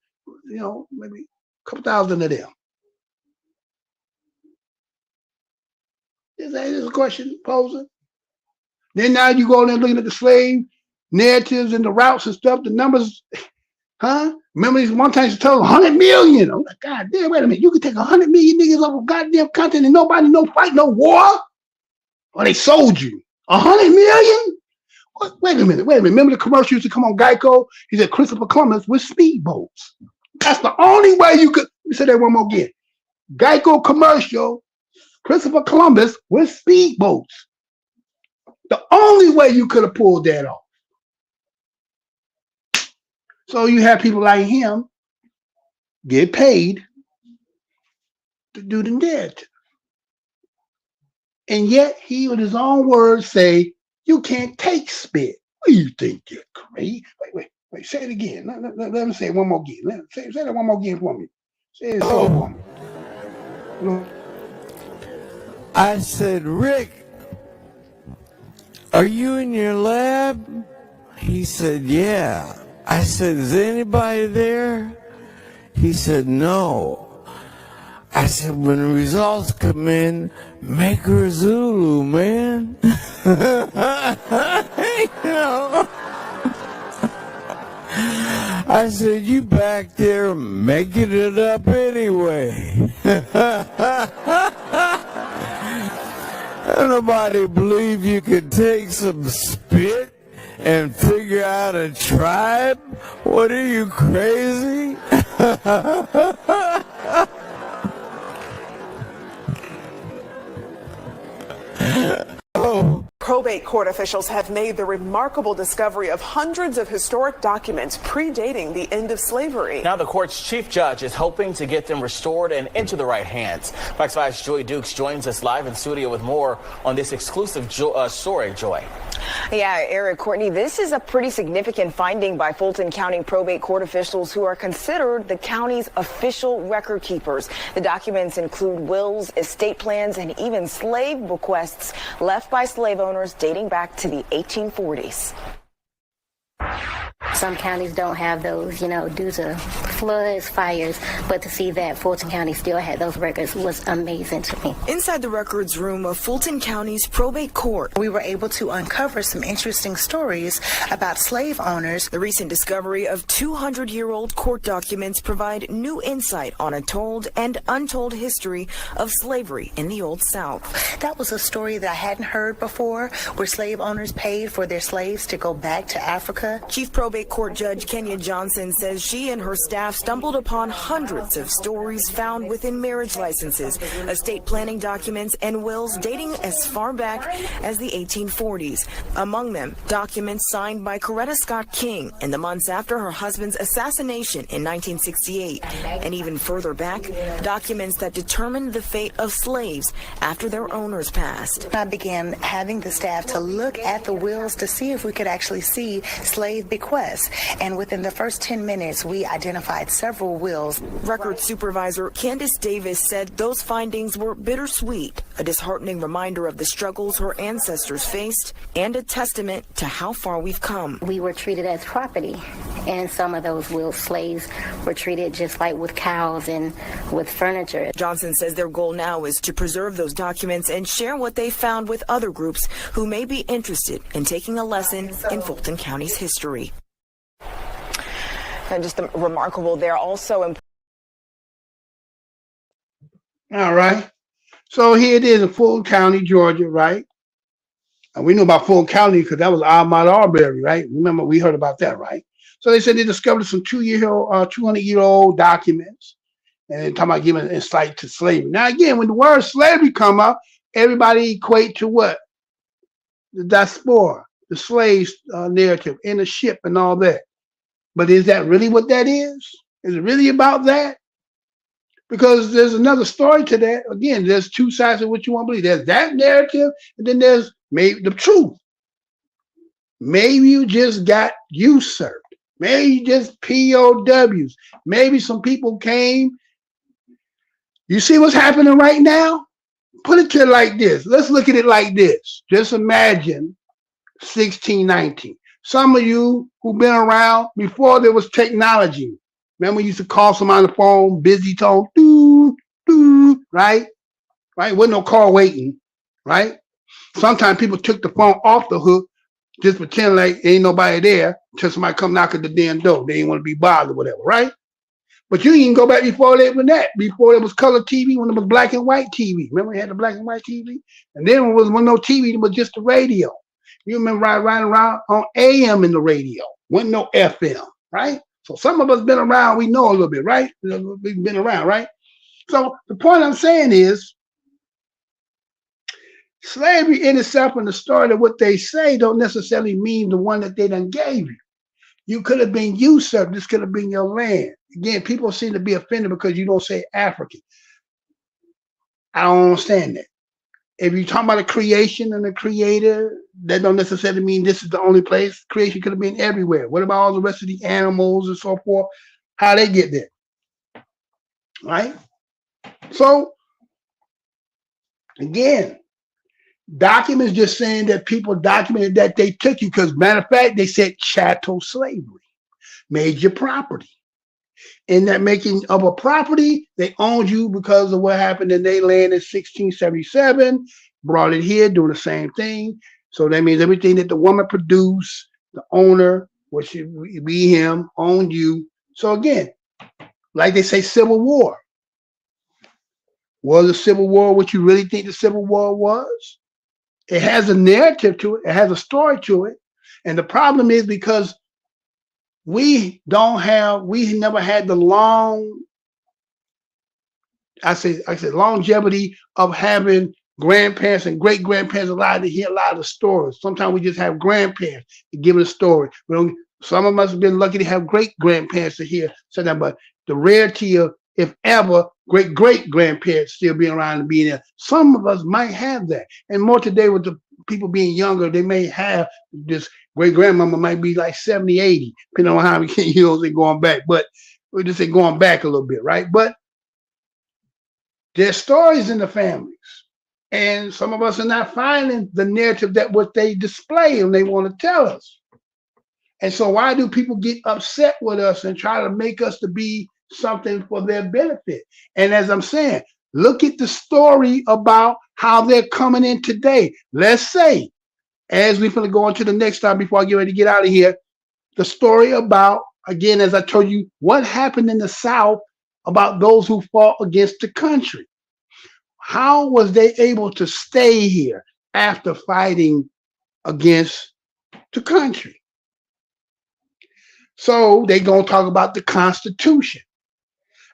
maybe a couple thousand of them? Is that a question posing? Then now you go in there looking at the slave narratives and the routes and stuff, the numbers, Remember one time you told 100 million. I'm like, God damn, wait a minute. You can take 100 million niggas off a goddamn continent and nobody, no fight, no war? Or they sold you 100 million? Wait a minute. Remember the commercial used to come on Geico? He said Christopher Columbus with speedboats. That's the only way you could. Let me say that one more again. Geico commercial, Christopher Columbus with speedboats. The only way you could have pulled that off. So you have people like him get paid to do the narrative. And yet he, with his own words, say, you can't take spit. What do you think you're crazy? Wait. Say it again. Let me say it one more again. Say that one more again for me. Say it for me. I said, Rick, are you in your lab? He said, yeah. I said, is anybody there? He said, no. I said, when the results come in, make her Zulu, man. I said, you back there making it up anyway. Don't nobody believe you could take some spit and figure out a tribe? What are you, crazy? Probate court officials have made the remarkable discovery of hundreds of historic documents predating the end of slavery. Now the court's chief judge is hoping to get them restored and into the right hands. Fox 5's Joy Dukes joins us live in studio with more on this exclusive story. Joy. Yeah, Eric, Courtney, this is a pretty significant finding by Fulton County probate court officials who are considered the county's official record keepers. The documents include wills, estate plans, and even slave bequests left by slave owners dating back to the 1840s. Some counties don't have those, due to floods, fires, but to see that Fulton County still had those records was amazing to me. Inside the records room of Fulton County's probate court, we were able to uncover some interesting stories about slave owners. The recent discovery of 200-year-old court documents provide new insight on a told and untold history of slavery in the Old South. That was a story that I hadn't heard before, where slave owners paid for their slaves to go back to Africa. Chief Probate Court Judge Kenya Johnson says she and her staff stumbled upon hundreds of stories found within marriage licenses, estate planning documents, and wills dating as far back as the 1840s. Among them, documents signed by Coretta Scott King in the months after her husband's assassination in 1968. And even further back, documents that determined the fate of slaves after their owners passed. I began having the staff to look at the wills to see if we could actually see slave bequests. And within the first 10 minutes, we identified several wills. Record Supervisor Candace Davis said those findings were bittersweet, a disheartening reminder of the struggles her ancestors faced, and a testament to how far we've come. We were treated as property, and some of those wills, slaves were treated just like with cows and with furniture. Johnson says their goal now is to preserve those documents and share what they found with other groups who may be interested in taking a lesson in Fulton County's history. And just remarkable. They're also All right. So here it is in Fulton County, Georgia, right? And we know about Fulton County because that was Ahmaud Arbery, right? Remember, we heard about that, right? So they said they discovered some 200-year-old documents, and they're talking about giving insight to slavery. Now, again, when the word slavery come up, everybody equate to what? The diaspora, the slaves narrative, in the ship and all that. But is that really what that is? Is it really about that? Because there's another story to that. Again, there's two sides of what you want to believe. There's that narrative, and then there's maybe the truth. Maybe you just got usurped. Maybe you just POWs. Maybe some people came. You see what's happening right now? Put it to it like this. Let's look at it like this. Just imagine 1619. Some of you who've been around before there was technology. Remember, we used to call somebody on the phone, busy tone, doo, doo, right? Right? Wasn't no call waiting, right? Sometimes people took the phone off the hook, just pretend like ain't nobody there until somebody come knock at the damn door. They ain't want to be bothered or whatever, right? But you can go back before that with that. Before it was color TV, when it was black and white TV. Remember we had the black and white TV? And then when it was no TV, it was just the radio. You remember riding around on AM in the radio. Wasn't no FM, right? So some of us been around, we know a little bit, right? We've been around, right? So the point I'm saying is, slavery in itself and the story of what they say don't necessarily mean the one that they done gave you. You could have been usurped. This could have been your land. Again, people seem to be offended because you don't say African. I don't understand that. If you talk about a creation and a creator, that don't necessarily mean this is the only place. Creation could have been everywhere. What about all the rest of the animals and so forth? How they get there? Right? So, again, documents just saying that people documented that they took you because, matter of fact, they said chattel slavery, made your property. In that making of a property, they owned you because of what happened in their land in 1677, brought it here, doing the same thing. So that means everything that the woman produced, the owner, which should be him, owned you. So again, like they say, Civil War. Was the Civil War what you really think the Civil War was? It has a narrative to it. It has a story to it. And the problem is because we never had the longevity of having grandparents and great grandparents allowed to hear a lot of stories. Sometimes we just have grandparents giving a story. Some of us have been lucky to have great grandparents to hear something, but the rarity of, if ever, great great grandparents still being around and being there. Some of us might have that. And more today with the people being younger, they may have this great grandmama might be like 70, 80, depending on how many years they're going back. But we just say going back a little bit, right? But there's stories in the families. And some of us are not finding the narrative that what they display and they want to tell us. And so why do people get upset with us and try to make us to be something for their benefit? And as I'm saying, look at the story about how they're coming in today. Let's say, as we're going to go on to the next time before I get ready to get out of here, the story about, again, as I told you, what happened in the South about those who fought against the country. How was they able to stay here after fighting against the country? So they're going to talk about the Constitution.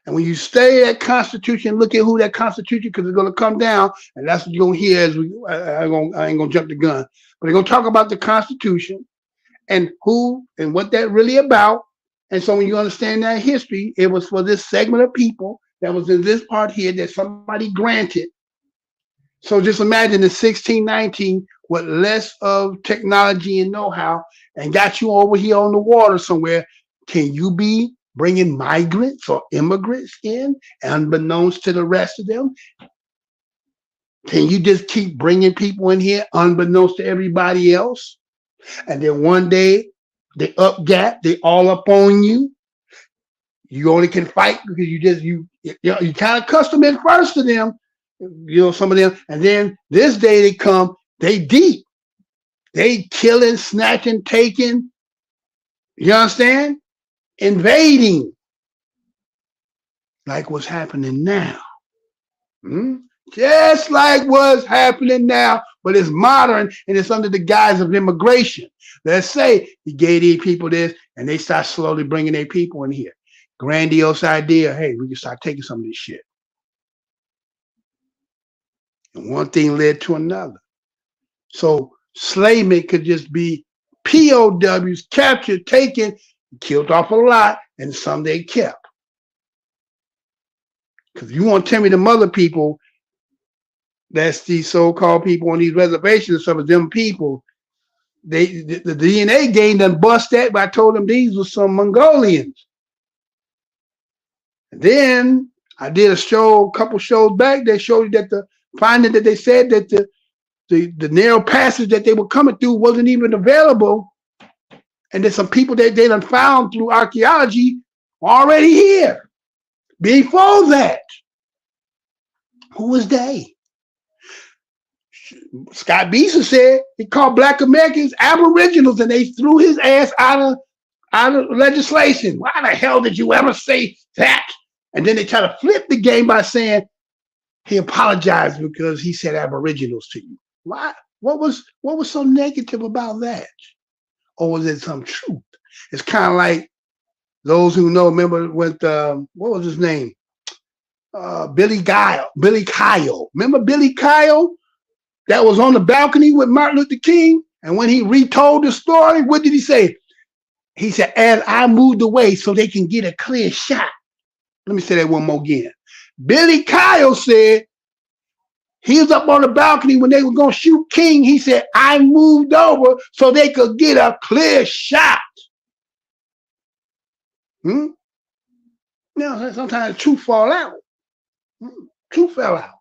And when you study that Constitution, look at who that Constitution, because it's going to come down, and that's what you're going to hear as I ain't going to jump the gun. But they're going to talk about the Constitution and who and what that really about. And so when you understand that history, it was for this segment of people that was in this part here that somebody granted. So just imagine in 1619 with less of technology and know-how and got you over here on the water somewhere. Can you be bringing migrants or immigrants in unbeknownst to the rest of them? Can you just keep bringing people in here unbeknownst to everybody else? And then one day they they all up on you. You only can fight because you kind of custom in first to them, some of them. And then this day they come, they deep. They killing, snatching, taking, you understand? Invading. Like what's happening now. Just like what's happening now, but it's modern and it's under the guise of immigration. Let's say he gave these people this and they start slowly bringing their people in here. Grandiose idea, hey, we can start taking some of this shit. And one thing led to another. So enslavement could just be POWs, captured, taken, killed off a lot, and some they kept. Because you want to tell me the other people, that's these so-called people on these reservations, some of them people, the DNA game done bust that, but I told them these were some Mongolians. And then I did a couple shows back that showed you that the finding that they said that the narrow passage that they were coming through wasn't even available. And there's some people that they done found through archaeology already here. Before that, who was they? Scott Beeson said he called Black Americans Aboriginals and they threw his ass out of legislation. Why the hell did you ever say that? And then they try to flip the game by saying he apologized because he said Aboriginals to you. Why? What was so negative about that? Or was it some truth? It's kind of like those who know, remember with what was his name? Billy Kyle. Remember Billy Kyle? That was on the balcony with Martin Luther King. And when he retold the story, what did he say? He said, as I moved away so they can get a clear shot. Let me say that one more again. Billy Kyle said he was up on the balcony when they were going to shoot King. He said, I moved over so they could get a clear shot. Now, sometimes truth fall out. Truth fell out.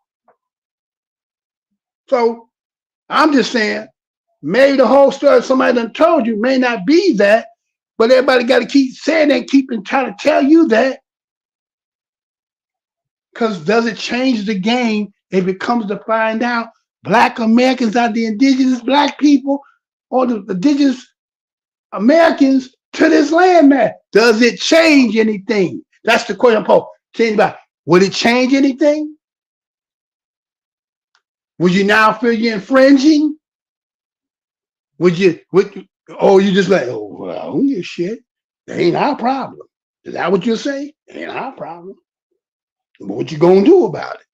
So I'm just saying, maybe the whole story somebody done told you may not be that, but everybody got to keep saying that, keep trying to tell you that. Because does it change the game if it comes to find out Black Americans are the indigenous Black people or the indigenous Americans to this land, man? Does it change anything? That's the question, Paul. Would it change anything? Would you now feel you're infringing Oh, you just like, oh, well, I don't give a shit. That ain't our problem. Is that what you're saying? It ain't our problem. But what you gonna do about it?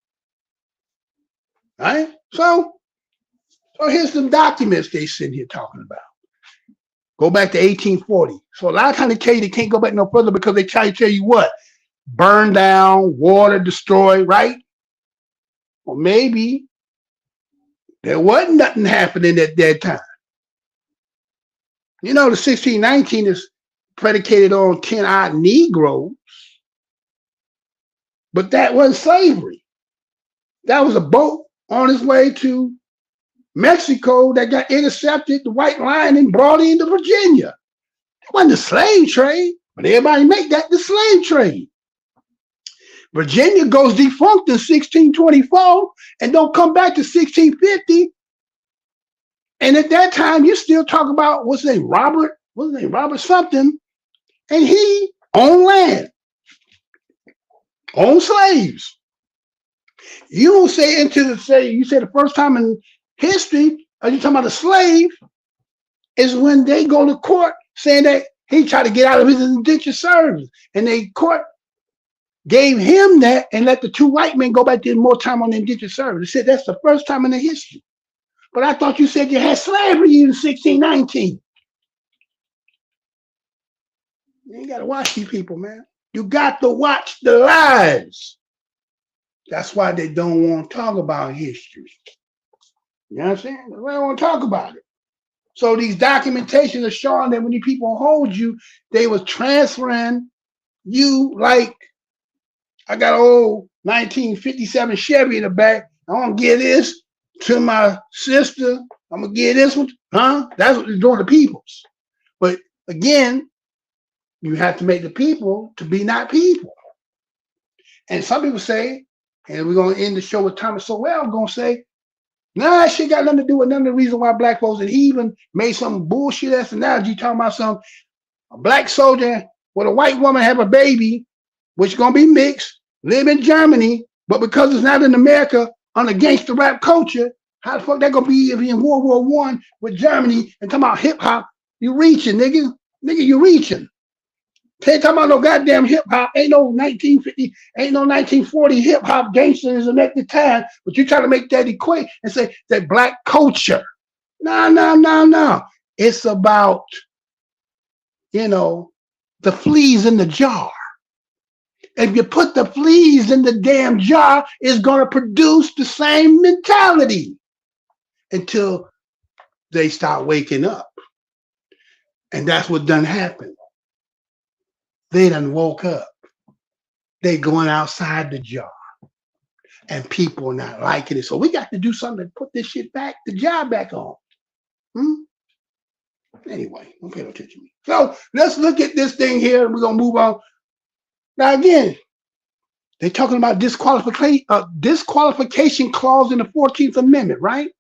Right? So here's some documents they sitting here talking about. Go back to 1840. So a lot of times they tell you they can't go back no further because they try to tell you what? Burn down, water, destroy, right? Or maybe there wasn't nothing happening at that time. You know, the 1619 is predicated on 10 odd Negroes, but that wasn't slavery. That was a boat on its way to Mexico that got intercepted, the White Line, and brought into Virginia. It wasn't the slave trade, but everybody make that the slave trade. Virginia goes defunct in 1624 and don't come back to 1650. And at that time, you still talk about what's his name, Robert something, and he owned land, owned slaves. You don't say you say the first time in history, are you talking about a slave? Is when they go to court saying that he tried to get out of his indentured service, and the court gave him that and let the two white men go back to more time on the indentured service. They said that's the first time in the history. But I thought you said you had slavery in 1619. You ain't got to watch these people, man. You got to watch the lies. That's why they don't want to talk about history. You know what I'm saying? They don't want to talk about it. So these documentations are showing that when these people hold you, they was transferring you like, I got an old 1957 Chevy in the back. I want to give this to my sister. I'm going to give this one. That's what they're doing to peoples. But again, you have to make the people to be not people. And some people say, and we're going to end the show with Thomas Sowell, I'm going to say, nah, that shit got nothing to do with none of the reason why black folks, and he even made some bullshit ass analogy talking about a black soldier with a white woman have a baby, which is going to be mixed, live in Germany, but because it's not in America under gangster rap culture, how the fuck that going to be if you're in World War I with Germany and talking about hip hop? You reaching, nigga. Nigga, you reaching. Can't talk about no goddamn hip hop. Ain't no 1950, ain't no 1940 hip hop gangsterism at the time, but you try to make that equate and say that black culture. No. It's about, the fleas in the jar. If you put the fleas in the damn jar, it's going to produce the same mentality until they start waking up. And that's what done happened. They done woke up. They going outside the jar. And people are not liking it. So we got to do something to put this shit back, the jar back on. Anyway, don't pay no attention to me. So let's look at this thing here. We're going to move on. Now, again, they're talking about disqualification clause in the 14th Amendment, right?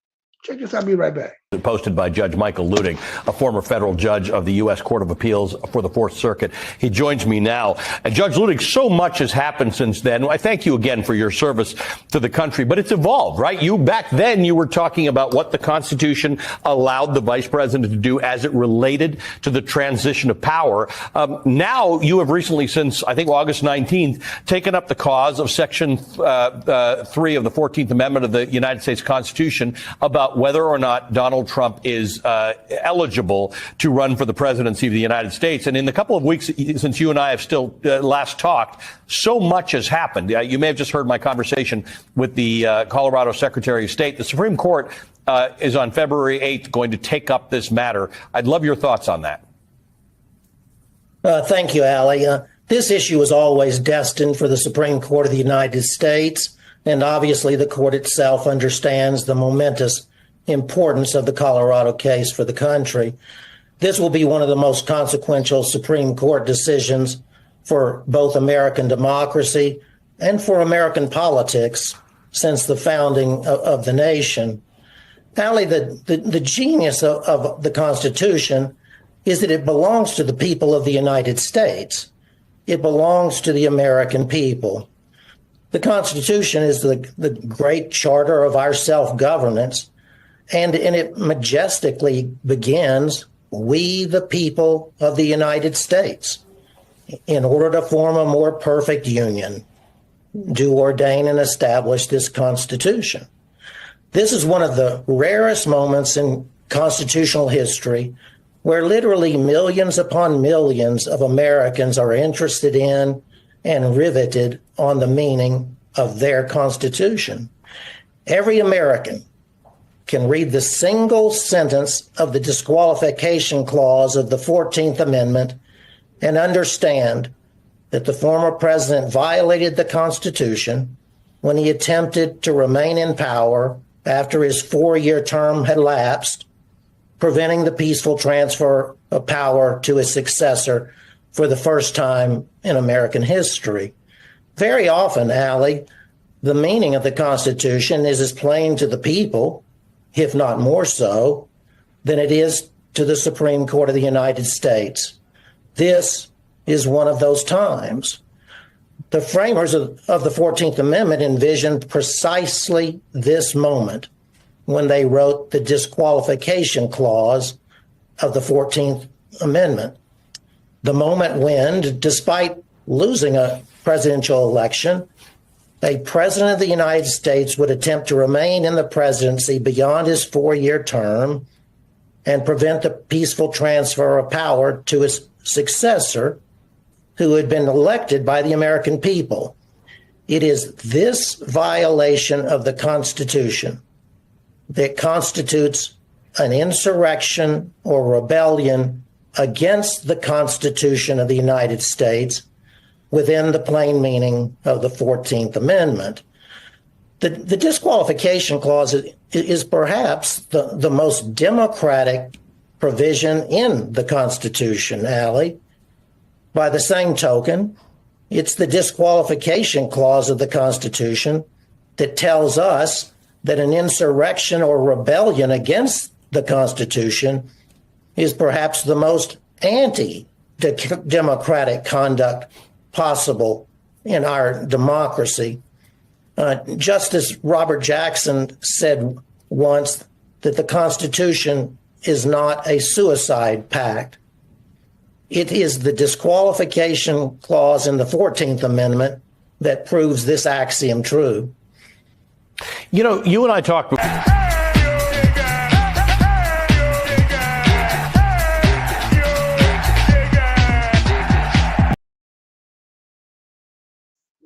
Check this out. I'll be right back. Posted by Judge Michael Luttig, a former federal judge of the U.S. Court of Appeals for the Fourth Circuit. He joins me now. And Judge Luttig, so much has happened since then. I thank you again for your service to the country, but it's evolved, right? Back then you were talking about what the Constitution allowed the vice president to do as it related to the transition of power. Now you have recently, since I think August 19th, taken up the cause of Section 3 of the 14th Amendment of the United States Constitution about whether or not Donald Trump is eligible to run for the presidency of the United States. And in the couple of weeks since you and I have still last talked, so much has happened. You may have just heard my conversation with the Colorado Secretary of State. The Supreme Court is on February 8th going to take up this matter. I'd love your thoughts on that. Thank you, Ali. This issue was always destined for the Supreme Court of the United States, and obviously the court itself understands the momentous importance of the Colorado case for the country. This will be one of the most consequential Supreme Court decisions for both American democracy and for American politics since the founding of the nation. Ali, the genius of the Constitution is that it belongs to the people of the United States. It belongs to the American people. The Constitution is the great charter of our self-governance. And it majestically begins, "We, the people of the United States, in order to form a more perfect union, do ordain and establish this Constitution." This is one of the rarest moments in constitutional history where literally millions upon millions of Americans are interested in and riveted on the meaning of their Constitution. Every American can read the single sentence of the disqualification clause of the 14th Amendment and understand that the former president violated the Constitution when he attempted to remain in power after his 4-year term had lapsed, preventing the peaceful transfer of power to his successor for the first time in American history. Very often, Allie, the meaning of the Constitution is as plain to the people, if not more so, than it is to the Supreme Court of the United States. This is one of those times. The framers of the 14th Amendment envisioned precisely this moment when they wrote the disqualification clause of the 14th Amendment. The moment when, despite losing a presidential election, a president of the United States would attempt to remain in the presidency beyond his 4-year term and prevent the peaceful transfer of power to his successor, who had been elected by the American people. It is this violation of the Constitution that constitutes an insurrection or rebellion against the Constitution of the United States within the plain meaning of the 14th Amendment. The disqualification clause is perhaps the most democratic provision in the Constitution, Allie. By the same token, it's the disqualification clause of the Constitution that tells us that an insurrection or rebellion against the Constitution is perhaps the most anti-democratic conduct possible in our democracy. Justice Robert Jackson said once that the Constitution is not a suicide pact. It is the disqualification clause in the 14th Amendment that proves this axiom true. You know, you and I talked.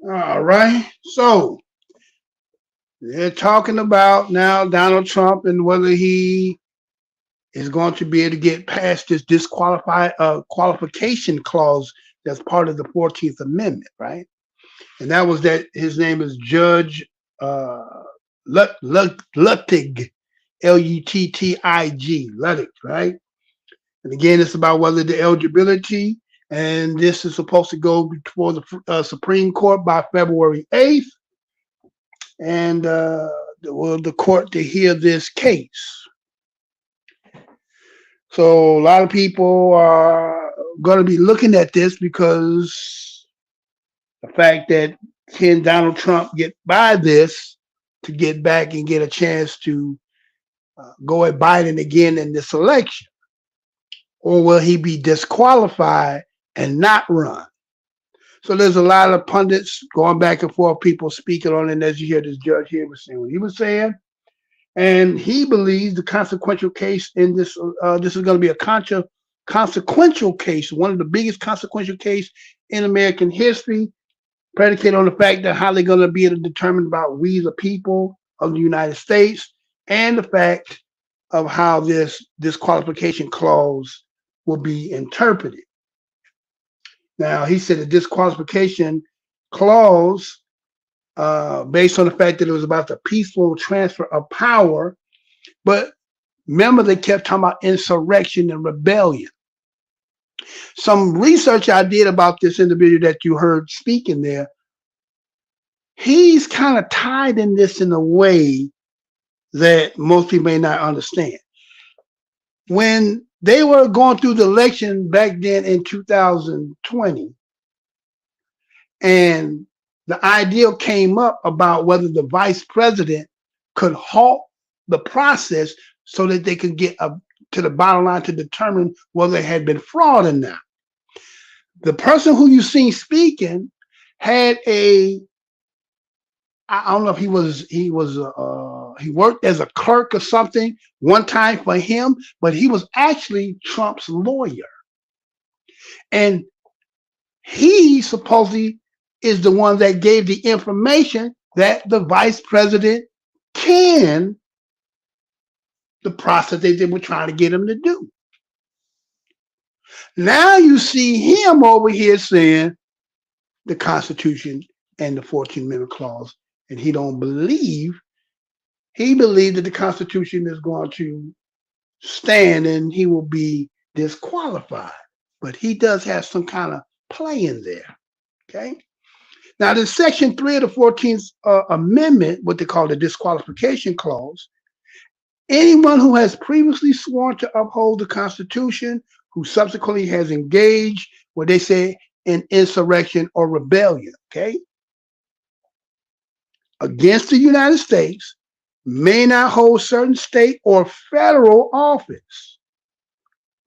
All right. So they're talking about now Donald Trump and whether he is going to be able to get past this qualification clause that's part of the 14th Amendment, right? And that was that his name is Judge Luttig, L-U-T-T-I-G, Luttig, right? And again, it's about whether the eligibility, and this is supposed to go before the Supreme Court by February 8th, and the court to hear this case. So a lot of people are going to be looking at this because the fact that can Donald Trump get by this to get back and get a chance to go at Biden again in this election? Or will he be disqualified and not run? So there's a lot of pundits going back and forth, people speaking on it, as you hear this judge here was saying what he was saying. And he believes the consequential case in this, this is going to be a consequential case, one of the biggest consequential case in American history, predicated on the fact that how they're going to be able to determine about we the people of the United States, and the fact of how this disqualification clause will be interpreted. Now, he said the disqualification clause, based on the fact that it was about the peaceful transfer of power, but remember they kept talking about insurrection and rebellion. Some research I did about this individual that you heard speaking there, he's kind of tied in this in a way that most people may not understand. When they were going through the election back then in 2020, and the idea came up about whether the vice president could halt the process so that they could get to the bottom line to determine whether there had been fraud or not. The person who you seen speaking had I don't know if he worked as a clerk or something one time for him, but he was actually Trump's lawyer. And he supposedly is the one that gave the information that the vice president the process they were trying to get him to do. Now you see him over here saying the Constitution and the 14th Amendment clause, and he believes that the Constitution is going to stand and he will be disqualified. But he does have some kind of play in there. Okay. Now, the Section 3 of the 14th Amendment, what they call the disqualification clause, anyone who has previously sworn to uphold the Constitution, who subsequently has engaged what they say in insurrection or rebellion, okay, against the United States, may not hold certain state or federal office.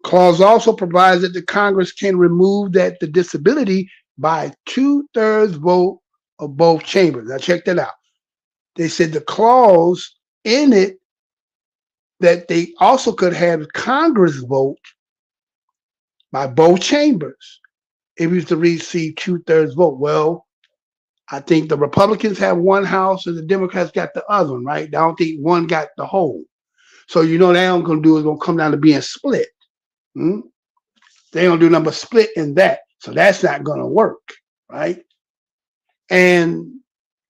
Clause also provides that the Congress can remove the disability by 2/3 vote of both chambers. Now check that out. They said the clause in it that they also could have Congress vote by both chambers if it was to receive 2/3 vote. Well, I think the Republicans have one house and the Democrats got the other one, right? I don't think one got the whole. So you know they ain't gonna do is gonna come down to being split. They don't do nothing but split in that. So that's not gonna work, right? And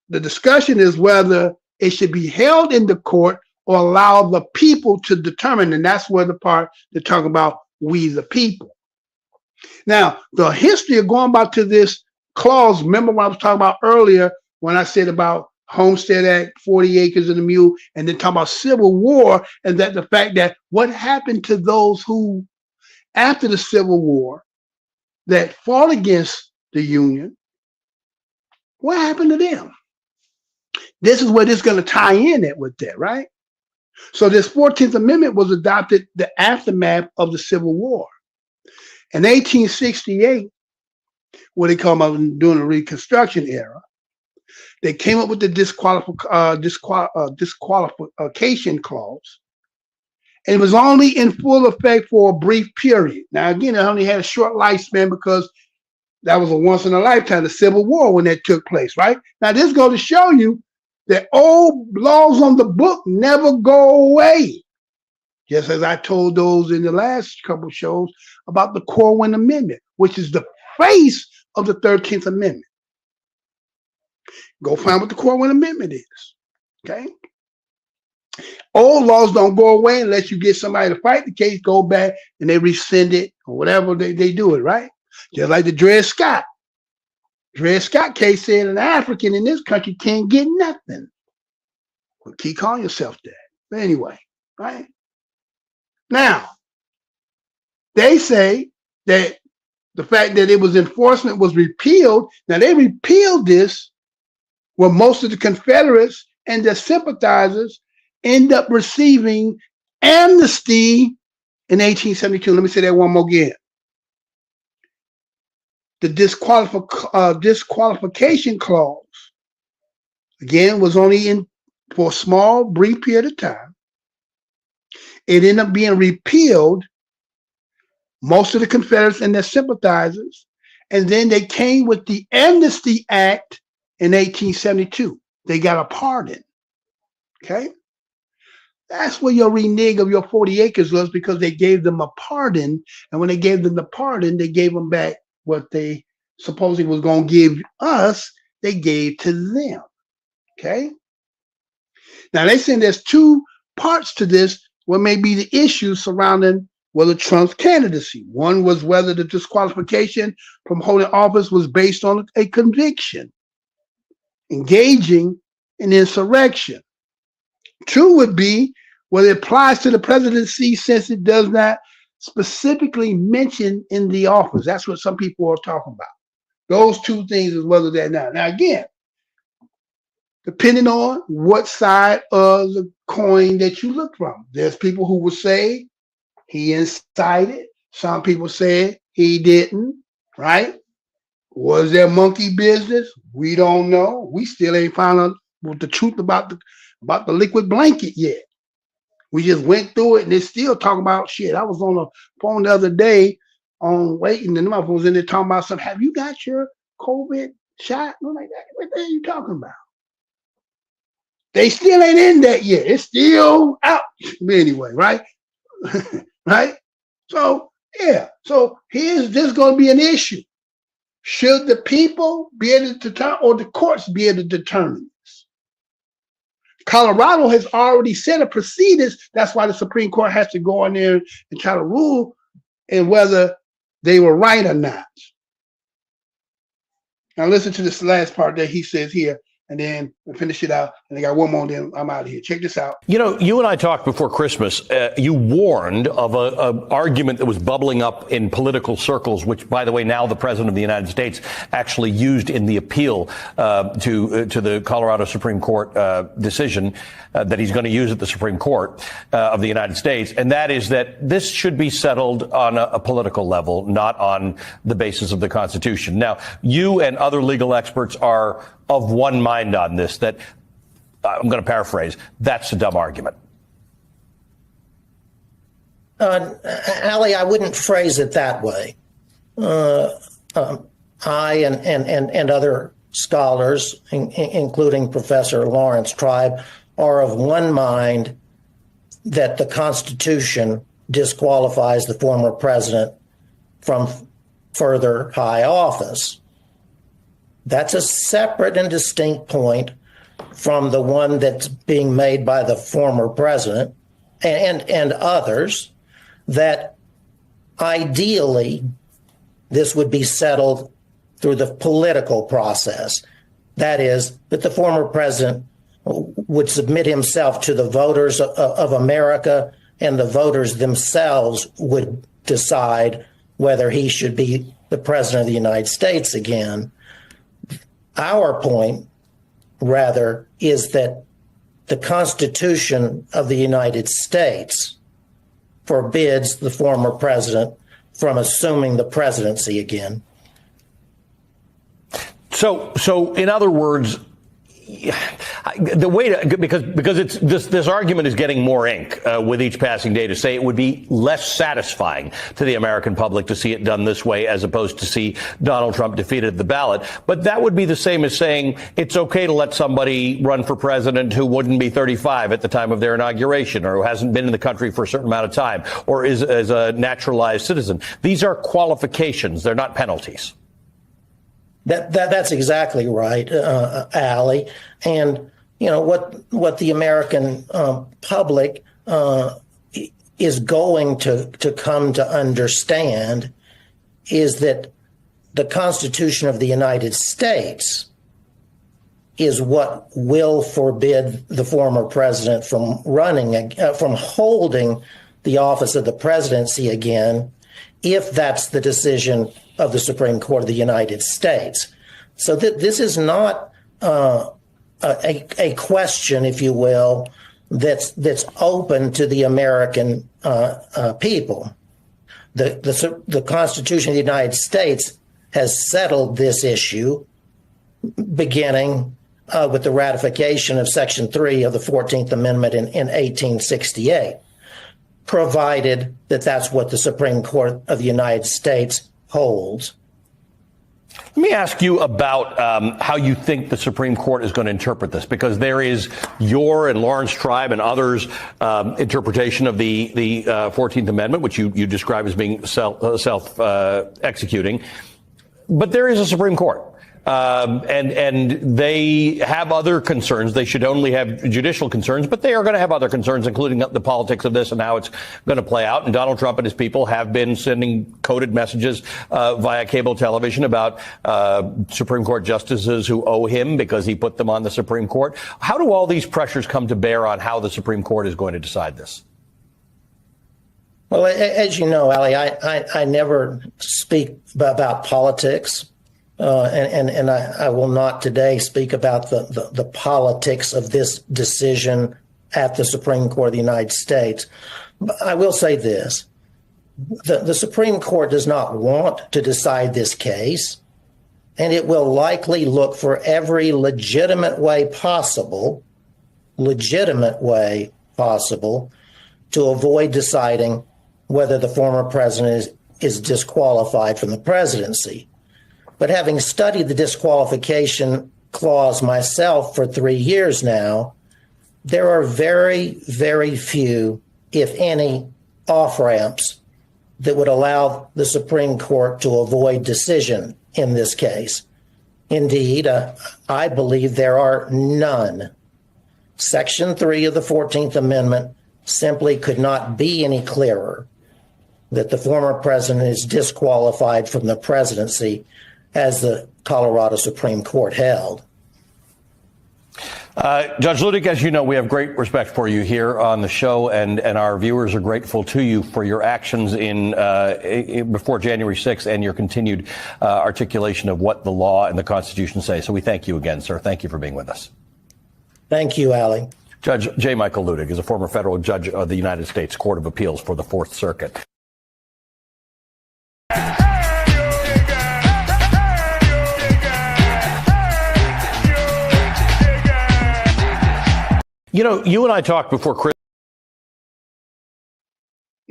the discussion is whether it should be held in the court or allow the people to determine, and that's where the part they're talking about we the people. Now, the history of going back to this clause, remember what I was talking about earlier when I said about Homestead Act, 40 acres and a mule, and then talking about Civil War, and that the fact that what happened to those who, after the Civil War, that fought against the Union, what happened to them? This is where this is going to tie in it with that, right? So this 14th Amendment was adopted the aftermath of the Civil War. In 1868, what they call during the Reconstruction era, they came up with the disqualification clause, and it was only in full effect for a brief period. Now, again, it only had a short lifespan because that was a once in a lifetime, the Civil War, when that took place, right? Now, this goes to show you that old laws on the book never go away. Just as I told those in the last couple of shows about the Corwin Amendment, which is the face of the 13th Amendment. Go find what the Corwin Amendment is, okay? Old laws don't go away unless you get somebody to fight the case, go back, and they rescind it, or whatever they do it, right? Just like the Dred Scott. Dred Scott case said an African in this country can't get nothing. Well, keep calling yourself that. But anyway, right? Now, they say that the fact that it was enforcement was repealed. Now, they repealed this where most of the Confederates and their sympathizers end up receiving amnesty in 1872. Let me say that one more again. The disqualification clause, again, was only in for a small, brief period of time. It ended up being repealed, most of the Confederates and their sympathizers, and then they came with the Amnesty Act in 1872. They got a pardon, okay? That's where your renege of your 40 acres was, because they gave them a pardon, and when they gave them the pardon, they gave them back what they supposedly was going to give us, they gave to them, okay? Now, they say there's two parts to this, what may be the issues surrounding whether Trump's candidacy. One was whether the disqualification from holding office was based on a conviction, engaging in insurrection. Two would be whether it applies to the presidency since it does not specifically mention in the office. That's what some people are talking about. Those two things is whether they're not. Now, again, depending on what side of the coin that you look from. There's people who will say he incited. Some people say he didn't, right? Was there monkey business? We don't know. We still ain't found out the truth about the liquid blanket yet. We just went through it and they're still talking about shit. I was on the phone the other day on waiting, and my phone was in there talking about something. Have you got your COVID shot? I'm like, what the hell are you talking about? They still ain't in that yet. It's still out. Anyway, right? Right? So, yeah. So here's this going to be an issue. Should the people be able to determine, or the courts be able to determine this? Colorado has already set a precedence. That's why the Supreme Court has to go in there and try to rule and whether they were right or not. Now listen to this last part that he says here, and then we'll finish it out. And I got one more, then I'm out of here. Check this out. You know, you and I talked before Christmas. You warned of an argument that was bubbling up in political circles, which, by the way, now the President of the United States actually used in the appeal to the Colorado Supreme Court decision that he's going to use at the Supreme Court of the United States. And that is that this should be settled on a political level, not on the basis of the Constitution. Now, you and other legal experts are of one mind on this, that I'm going to paraphrase, that's a dumb argument. Ali, I wouldn't phrase it that way. I and other scholars, including Professor Lawrence Tribe, are of one mind that the Constitution disqualifies the former president from further high office. That's a separate and distinct point from the one that's being made by the former president and others, that ideally this would be settled through the political process. That is, that the former president would submit himself to the voters of America, and the voters themselves would decide whether he should be the president of the United States again. Our point, rather, is that the Constitution of the United States forbids the former president from assuming the presidency again. So in other words, the way to, because it's this argument is getting more ink with each passing day, to say it would be less satisfying to the American public to see it done this way as opposed to see Donald Trump defeated at the ballot. But that would be the same as saying it's okay to let somebody run for president who wouldn't be 35 at the time of their inauguration, or who hasn't been in the country for a certain amount of time, or is a naturalized citizen. These are qualifications. They're not penalties. That's exactly right, Ali. And you know what the American public is going to come to understand is that the Constitution of the United States is what will forbid the former president from from holding the office of the presidency again, if that's the decision of the Supreme Court of the United States. So this is not a question, if you will, that's open to the American people. The Constitution of the United States has settled this issue, beginning with the ratification of Section 3 of the 14th Amendment in 1868, provided that that's what the Supreme Court of the United States holds. Let me ask you about how you think the Supreme Court is going to interpret this, because there is your and Lawrence Tribe and others' interpretation of the 14th Amendment, which you describe as being self-executing. But there is a Supreme Court. And they have other concerns. They should only have judicial concerns, but they are going to have other concerns, including the politics of this and how it's going to play out. And Donald Trump and his people have been sending coded messages via cable television about Supreme Court justices who owe him because he put them on the Supreme Court. How do all these pressures come to bear on how the Supreme Court is going to decide this? Well, as you know, Ali, I never speak about politics. and I will not today speak about the politics of this decision at the Supreme Court of the United States. But I will say this. The Supreme Court does not want to decide this case, and it will likely look for every legitimate way possible to avoid deciding whether the former president is disqualified from the presidency. But having studied the disqualification clause myself for 3 years now, there are very, very few, if any, off-ramps that would allow the Supreme Court to avoid decision in this case. Indeed, I believe there are none. Section 3 of the 14th Amendment simply could not be any clearer that the former president is disqualified from the presidency, as the Colorado Supreme Court held. Judge Luttig, as you know, we have great respect for you here on the show, and our viewers are grateful to you for your actions before January 6th and your continued articulation of what the law and the Constitution say. So we thank you again, sir. Thank you for being with us. Thank you, Ali. Judge J. Michael Luttig is a former federal judge of the United States Court of Appeals for the Fourth Circuit. You know, you and I talked before Chris.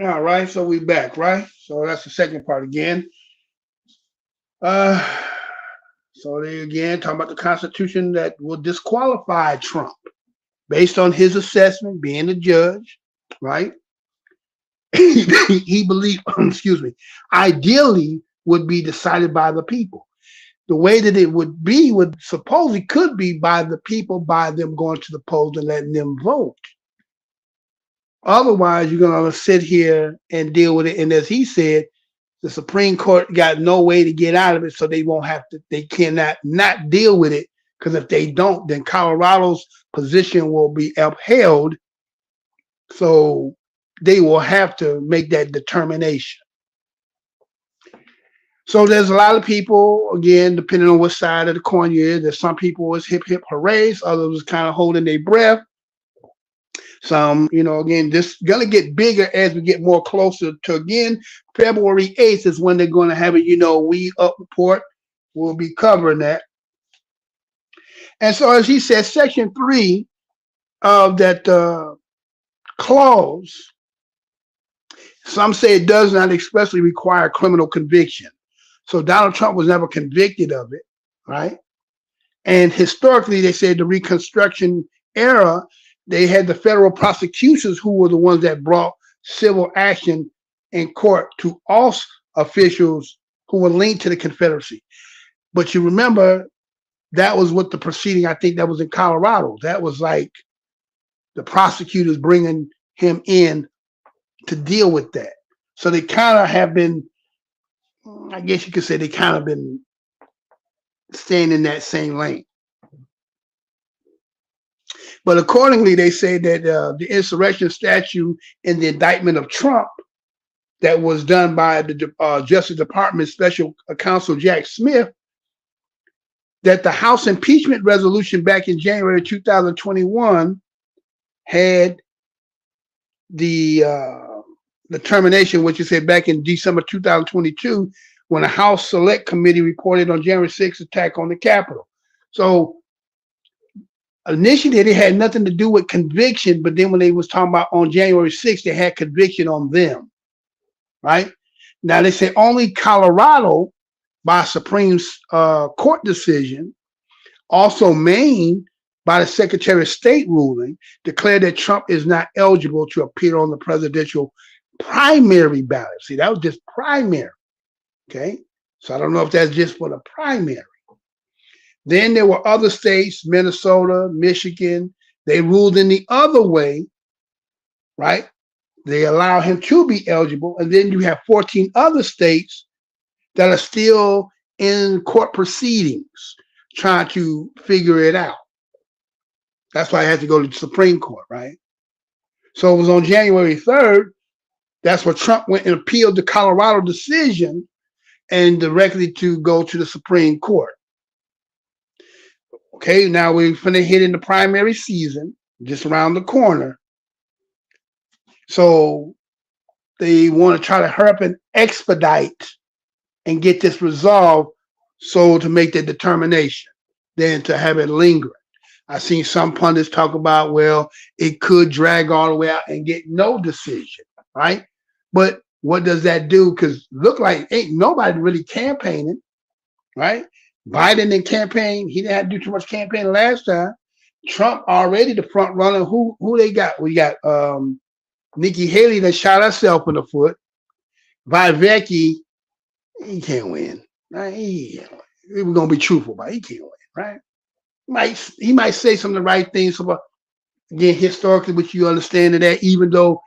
All right, so we back, right? So that's the second part again. So they again talking about the Constitution that will disqualify Trump based on his assessment, being the judge, right? He believed, ideally would be decided by the people. The way that it would be supposedly could be by the people, by them going to the polls and letting them vote. Otherwise, you're going to sit here and deal with it. And as he said, the Supreme Court got no way to get out of it, so they cannot not deal with it, because if they don't, then Colorado's position will be upheld. So they will have to make that determination. So there's a lot of people, again, depending on what side of the coin you're in, there's some people was hip, hip, hoorays, others was kind of holding their breath. Some, again, this is going to get bigger as we get more closer to, again, February 8th is when they're going to have it, WeUpReport. We'll be covering that. And so, as he said, Section 3 of that clause, some say it does not expressly require criminal conviction. So Donald Trump was never convicted of it, right? And historically, they said the Reconstruction era, they had the federal prosecutors who were the ones that brought civil action in court to all officials who were linked to the Confederacy. But you remember, that was what the proceeding, I think that was in Colorado. That was like the prosecutors bringing him in to deal with that. So they kind of have been, I guess you could say they kind of been staying in that same lane. But accordingly, they say that the insurrection statute in the indictment of Trump that was done by the Justice Department Special Counsel Jack Smith, that the House impeachment resolution back in January 2021 had the termination, which you said back in December 2022, when the House Select Committee reported on January 6th attack on the Capitol. So initially, it had nothing to do with conviction, but then when they was talking about on January 6th, they had conviction on them, right? Now, they say only Colorado, by Supreme Court decision, also Maine, by the Secretary of State ruling, declared that Trump is not eligible to appear on the presidential primary ballot. See, that was just primary, okay? So I don't know if that's just for the primary. Then there were other states, Minnesota, Michigan, they ruled in the other way, right? They allow him to be eligible. And then you have 14 other states that are still in court proceedings trying to figure it out. That's why I had to go to the Supreme Court, right? So it was on January 3rd, that's where Trump went and appealed the Colorado decision. and directly to go to the Supreme Court. Okay, now we're finna hit in the primary season, just around the corner. So they want to try to hurry up and expedite and get this resolved, so to make that determination, than to have it lingering. I've seen some pundits talk about, well, it could drag all the way out and get no decision, right? But what does that do? Because look like ain't nobody really campaigning, right? Biden didn't campaign. He didn't have to do too much campaigning last time. Trump already the front runner. Who they got? We got Nikki Haley that shot herself in the foot. Vivek, he can't win. Right? We're gonna be truthful about it. He can't win, right? He might say some of the right things about, again, historically, which you understand that even though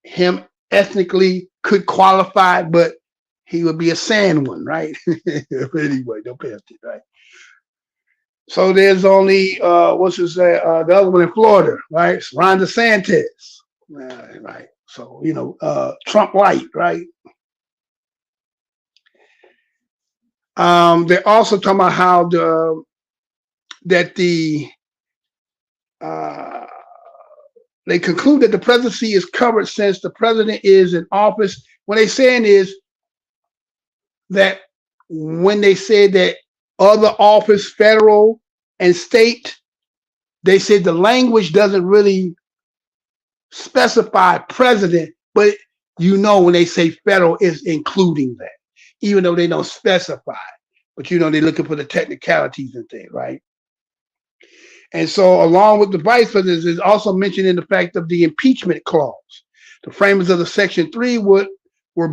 him ethnically could qualify, but he would be a sand one, right? Anyway, don't pay attention, right? So there's only the other one in Florida, right? Ron DeSantis, right? So Trump light, right? They're also talking about how they conclude that the presidency is covered since the president is in office. What they're saying is that when they said that other office, federal and state, they said the language doesn't really specify president, but when they say federal, is including that, even though they don't specify. But they're looking for the technicalities and things, right? And so along with the vice president is also mentioned in the fact of the impeachment clause. The framers of the Section 3 would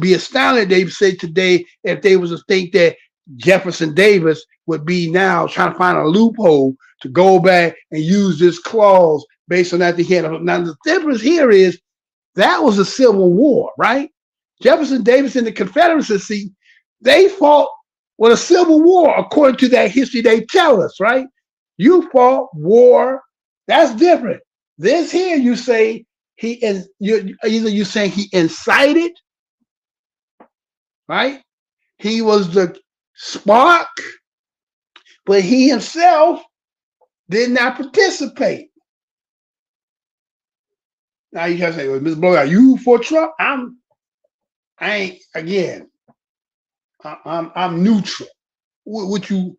be astounded, they say today, if they was to think that Jefferson Davis would be now trying to find a loophole to go back and use this clause based on that they had. Now the difference here is that was a civil war, right? Jefferson Davis and the Confederacy, they fought with a civil war according to that history they tell us, right? You fought war, that's different. This here, you say you saying he incited, right? He was the spark, but he himself did not participate. Now you gotta say, well, Ms. Blow, are you for Trump? I'm neutral. What you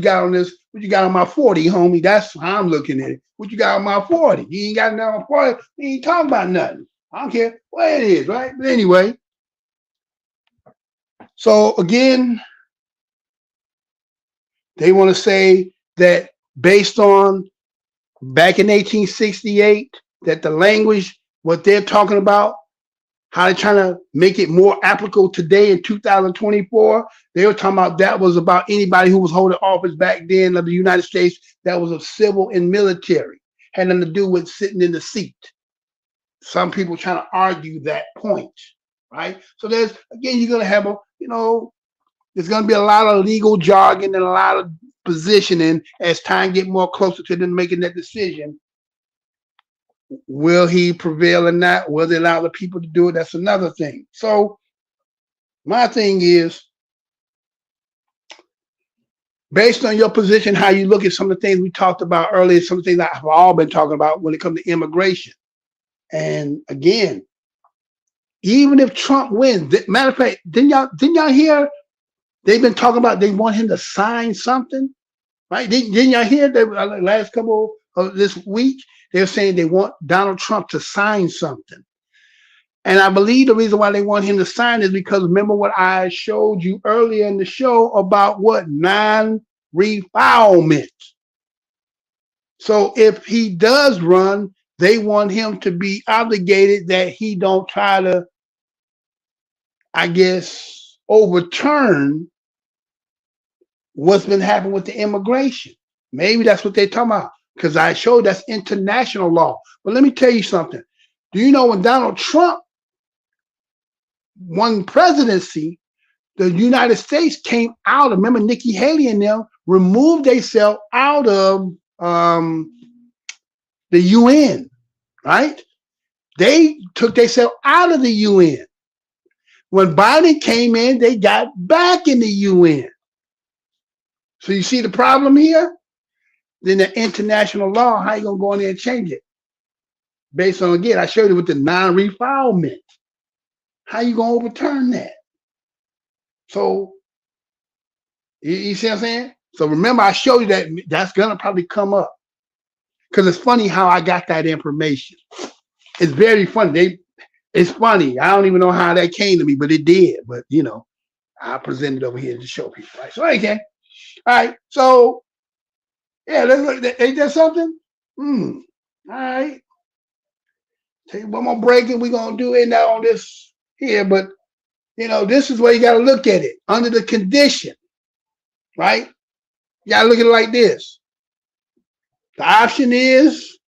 got on this? What you got on my 40, homie? That's how I'm looking at it. What you got on my 40? You ain't got nothing on 40. You ain't talking about nothing. I don't care what it is, right? But anyway. So again, they want to say that based on back in 1868, that the language, what they're talking about, how they're trying to make it more applicable today in 2024. They were talking about that was about anybody who was holding office back then of the United States that was of civil and military, had nothing to do with sitting in the seat. Some people trying to argue that point, right? So there's, again, you're going to have there's going to be a lot of legal jargon and a lot of positioning as time get more closer to them making that decision. Will he prevail or not? Will they allow the people to do it? That's another thing. So my thing is, based on your position, how you look at some of the things we talked about earlier, some of the things that I've all been talking about when it comes to immigration. And again, even if Trump wins, matter of fact, didn't y'all hear they've been talking about they want him to sign something, right? Didn't y'all hear that last couple of this week? They're saying they want Donald Trump to sign something. And I believe the reason why they want him to sign is because remember what I showed you earlier in the show about what? Non-refoulement. So if he does run, they want him to be obligated that he don't try to, I guess, overturn what's been happening with the immigration. Maybe that's what they're talking about. Because I showed that's international law. But let me tell you something. Do you know when Donald Trump won presidency, the United States came out, remember Nikki Haley and them removed themselves out of the UN, right? They took themselves out of the UN. When Biden came in, they got back in the UN. So you see the problem here? Then the international law, how you gonna go in there and change it? Based on, again, I showed you with the non-refoulement. How you gonna overturn that? So, you see what I'm saying? So remember, I showed you that that's gonna probably come up. Because it's funny how I got that information. It's very funny. It's funny. I don't even know how that came to me, but it did. But, you know, I presented over here to show people. Right? So, okay. All right. So, yeah, let's look. Ain't that something? All right. Take one more break and we're going to do it now on this here. But, you know, this is where you got to look at it. Under the condition, right? You got to look at it like this. The option is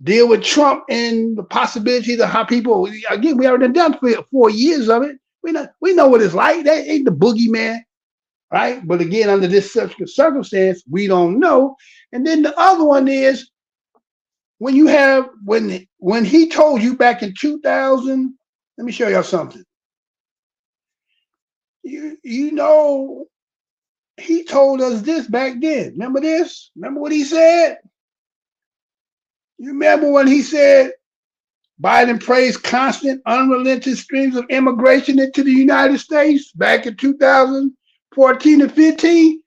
deal with Trump and the possibilities of how people, again, we already done 4 years of it. We know what it's like. That ain't the boogeyman, right? But again, under this circumstance, we don't know. And then the other one is when you have, when he told you back in 2000, let me show y'all something. You know, he told us this back then. Remember this? Remember what he said? You remember when he said Biden praised constant, unrelenting streams of immigration into the United States back in 2014 and 15?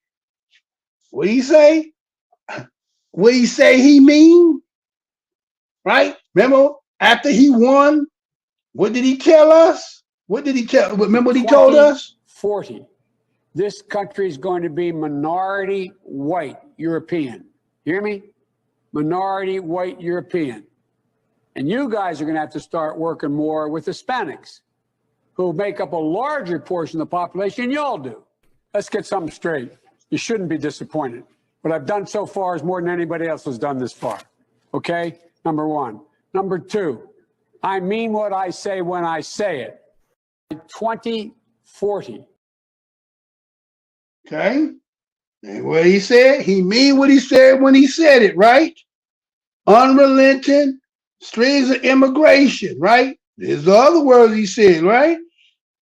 What did he say? What did he say he mean? Right? Remember after he won, what did he tell us? What did he tell? Remember what he told us? 40. This country is going to be minority white European. You hear me? Minority white European. And you guys are going to have to start working more with Hispanics, who make up a larger portion of the population than y'all do. Let's get something straight. You shouldn't be disappointed. What I've done so far is more than anybody else has done this far. Okay? Number one. Number two, I mean what I say when I say it. 2040. Okay. And what he said, he mean what he said when he said it, right? Unrelenting streams of immigration, right? There's the other words he said, right?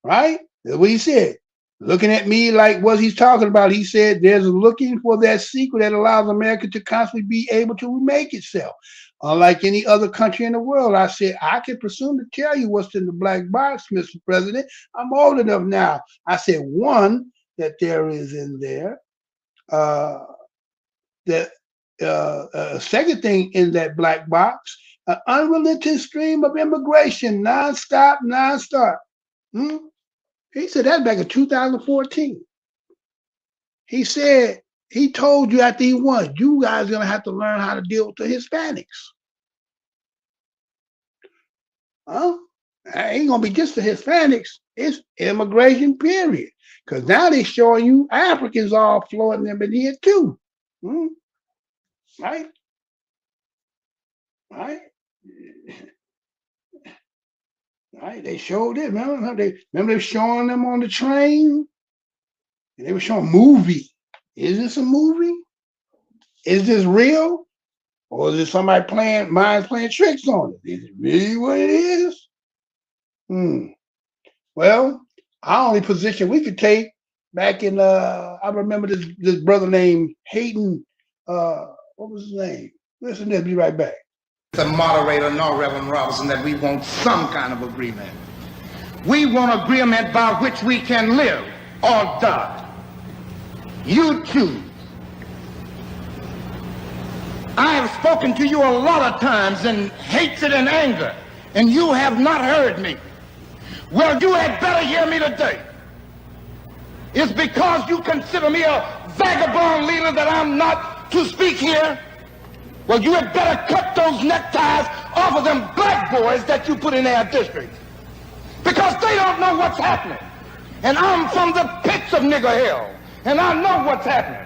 Right? That's what he said. Looking at me like what he's talking about, he said there's looking for that secret that allows America to constantly be able to remake itself. Unlike any other country in the world, I said, I can presume to tell you what's in the black box, Mr. President. I'm old enough now. I said, one, that there is in there. Second thing in that black box, an unrelenting stream of immigration, nonstop. He said that back in 2014. He said, he told you after he won, you guys are going to have to learn how to deal with the Hispanics. Huh? It ain't going to be just the Hispanics. It's immigration, period. Because now they're showing you Africans all floating them in here too. Right? Right? Right? They showed it. Remember they were showing them on the train? And they were showing movie. Is this a movie? Is this real? Or is it somebody playing tricks on it? Is it really what it is? Well, our only position we could take back in I remember this brother named Hayden, what was his name? Listen to this, be right back. The moderator, nor Reverend Robinson, that we want some kind of agreement. We want agreement by which we can live or die. You choose. I have spoken to you a lot of times in hatred and anger, and you have not heard me. Well, you had better hear me today. It's because you consider me a vagabond leader that I'm not to speak here. Well, you had better cut those neckties off of them black boys that you put in our districts, because they don't know what's happening. And I'm from the pits of nigger hell, and I know what's happening.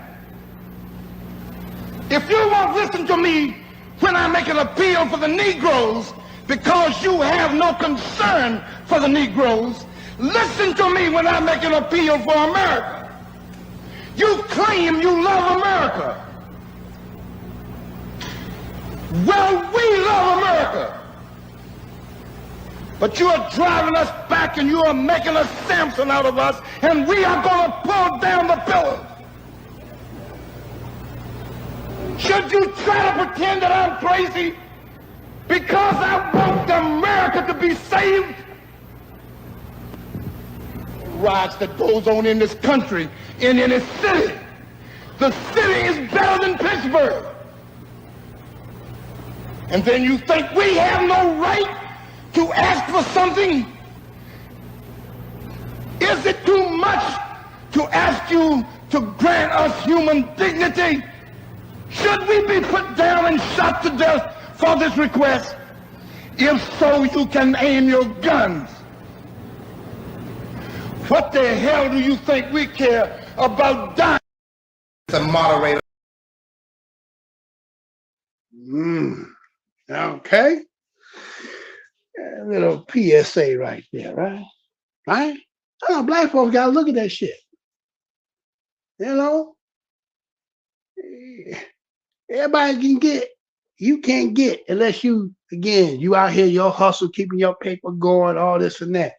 If you won't listen to me when I make an appeal for the Negroes because you have no concern for the Negroes, listen to me when I make an appeal for America. You claim you love America. Well, we love America. But you are driving us back and you are making a Samson out of us, and we are going to pull down the pillars. Should you try to pretend that I'm crazy because I want America to be saved? Riots that goes on in this country, in any city. The city is better than Pittsburgh. And then you think we have no right to ask for something? Is it too much to ask you to grant us human dignity? Should we be put down and shot to death for this request? If so, you can aim your guns. What the hell do you think we care about dying? The moderator. Okay. A little PSA right there, right? Right? I know black folks gotta look at that shit. You know? Everybody can get, you can't get unless you, again, you out here, your hustle, keeping your paper going, all this and that.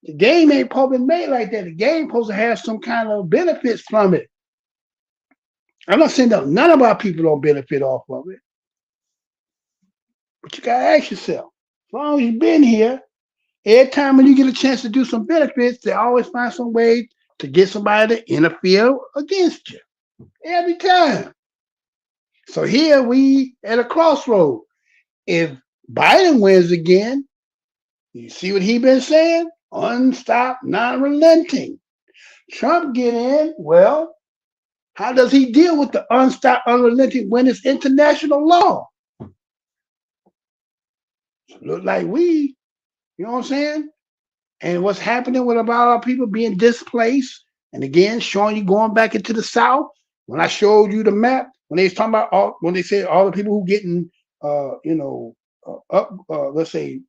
The game ain't supposed to be made like that. The game supposed to have some kind of benefits from it. I'm not saying that none of our people don't benefit off of it. But you gotta ask yourself, as long as you've been here, every time when you get a chance to do some benefits, they always find some way to get somebody to interfere against you. Every time. So here we at a crossroad. If Biden wins again, you see what he been saying? Unstopped, non-relenting. Trump get in, well, how does he deal with the unstopped, unrelenting when it's international law? Look like we, you know what I'm saying? And what's happening with about our people being displaced, and again, showing you going back into the South. When I showed you the map, when they was talking about all, when they said all the people who getting, let's say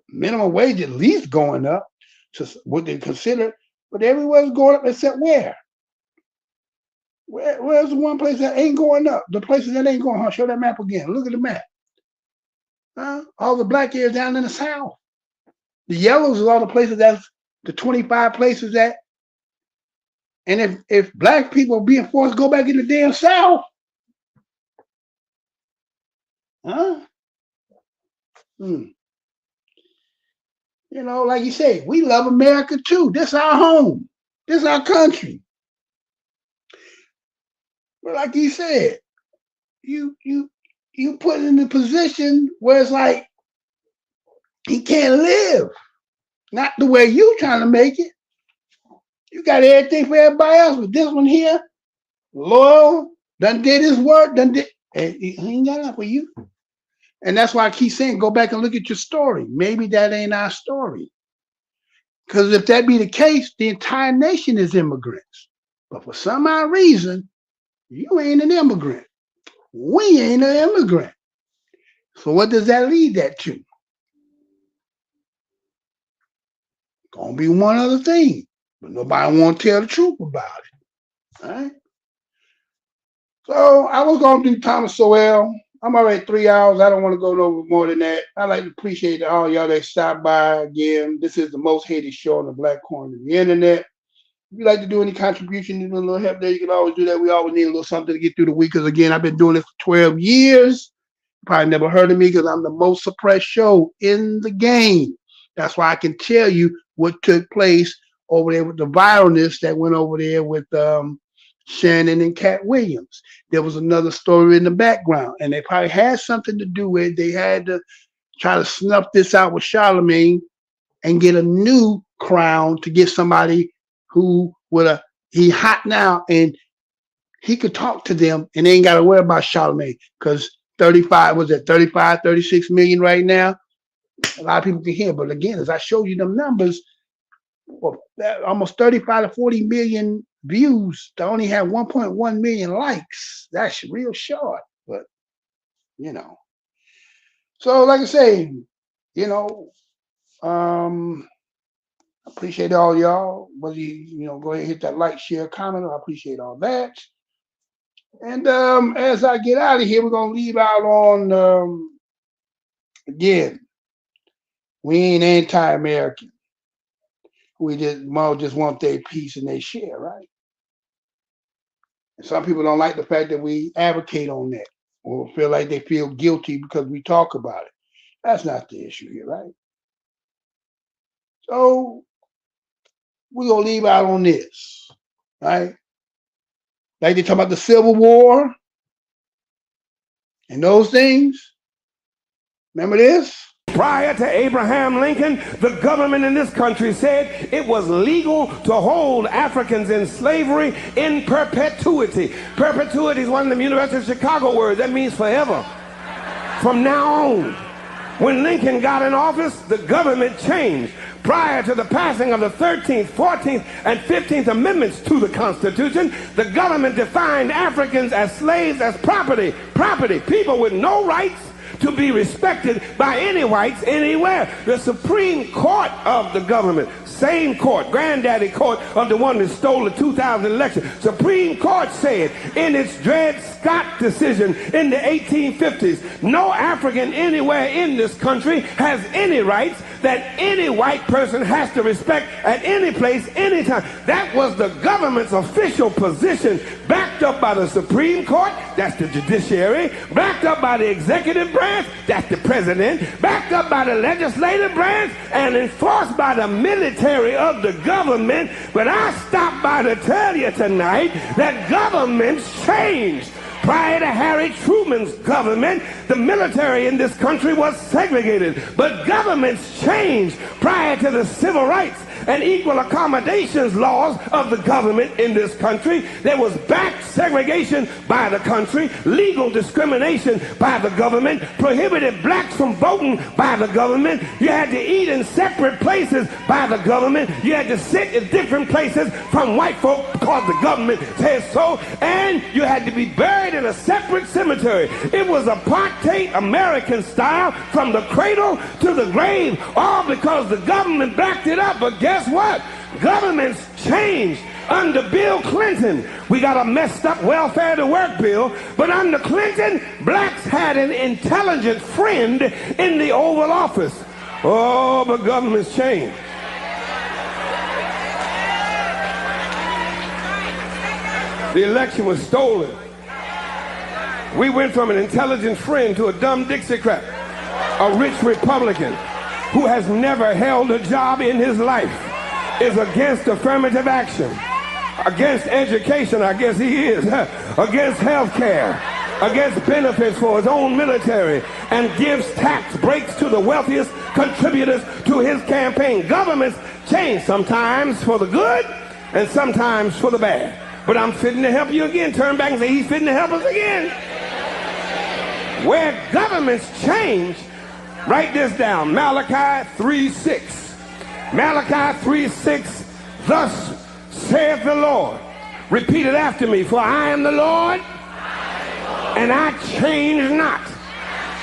minimum wage at least going up to what they consider, but everywhere's going up except where? Where's the one place that ain't going up? The places that ain't going up. Show that map again. Look at the map. All the black areas down in the South. The yellows is all the places that's the 25 places that. And if black people are being forced to go back in the damn South, You know, like you say, we love America too. This our home. This our country. But like you said, you put in the position where it's like he can't live. Not the way you trying to make it. You got everything for everybody else, but this one here, loyal, done did his work, and he ain't got enough for you. And that's why I keep saying, go back and look at your story. Maybe that ain't our story. Because if that be the case, the entire nation is immigrants. But for some odd reason, you ain't an immigrant. We ain't an immigrant. So what does that lead that to? Gonna be one other thing, but nobody want to tell the truth about it. All right. So I was gonna do Thomas Sowell. I'm already 3 hours. I don't want to go no more than that. I like to appreciate all y'all that stopped by again. This is the most hated show on the black corner of the internet. If you'd like to do any contribution, need a little help there, you can always do that. We always need a little something to get through the week. Because again, I've been doing this for 12 years. You probably never heard of me because I'm the most suppressed show in the game. That's why I can tell you what took place over there with the viralness that went over there with Shannon and Katt Williams. There was another story in the background, and they probably had something to do with it. They had to try to snuff this out with Charlemagne and get a new crown to get somebody who would he hot now and he could talk to them and they ain't got to worry about Charlemagne because 36 million right now. A lot of people can hear, but again, as I showed you them numbers, well, almost 35 to 40 million views to only have 1.1 million likes. That's real short, but you know. So like I say, you know, appreciate all y'all. Whether you know, go ahead and hit that like, share, comment. I appreciate all that. And as I get out of here, we're gonna leave out on again. We ain't anti-American. We just want their piece and their share, right? And some people don't like the fact that we advocate on that, or feel like they feel guilty because we talk about it. That's not the issue here, right? So we're gonna leave out on this, right? Like they talk about the Civil War and those things. Remember this? Prior to Abraham Lincoln, the government in this country said it was legal to hold Africans in slavery in perpetuity. Perpetuity is one of the University of Chicago words. That means forever. From now on. When Lincoln got in office, the government changed. Prior to the passing of the 13th, 14th, and 15th Amendments to the Constitution, the government defined Africans as slaves, as property, people with no rights to be respected by any whites anywhere. The Supreme Court of the government, same court, granddaddy court of the one that stole the 2000 election, Supreme Court said in its Dred Scott decision in the 1850s, no African anywhere in this country has any rights that any white person has to respect at any place, anytime. That was the government's official position, backed up by the Supreme Court, that's the judiciary, backed up by the executive branch, that's the president, backed up by the legislative branch, and enforced by the military of the government. But I stopped by to tell you tonight that governments changed. Prior to Harry Truman's government, the military in this country was segregated. But governments changed prior to the civil rights and equal accommodations laws of the government in this country. There was back segregation by the country, legal discrimination by the government, prohibited blacks from voting by the government. You had to eat in separate places by the government. You had to sit in different places from white folk because the government said so. And you had to be buried in a separate cemetery. It was apartheid American style from the cradle to the grave, all because the government backed it up. But guess what? Governments changed. Under Bill Clinton, we got a messed up welfare to work bill, but under Clinton, blacks had an intelligent friend in the Oval Office. Oh, but governments changed. The election was stolen. We went from an intelligent friend to a dumb Dixiecrat, a rich Republican who has never held a job in his life, is against affirmative action, against education, I guess he is, against health care, against benefits for his own military, and gives tax breaks to the wealthiest contributors to his campaign. Governments change, sometimes for the good and sometimes for the bad. But I'm fitting to help you again. Turn back and say, he's fitting to help us again. Where governments change, write this down, Malachi 3:6. Malachi 3:6, thus saith the Lord. Repeat it after me. For I am the Lord, and I change not.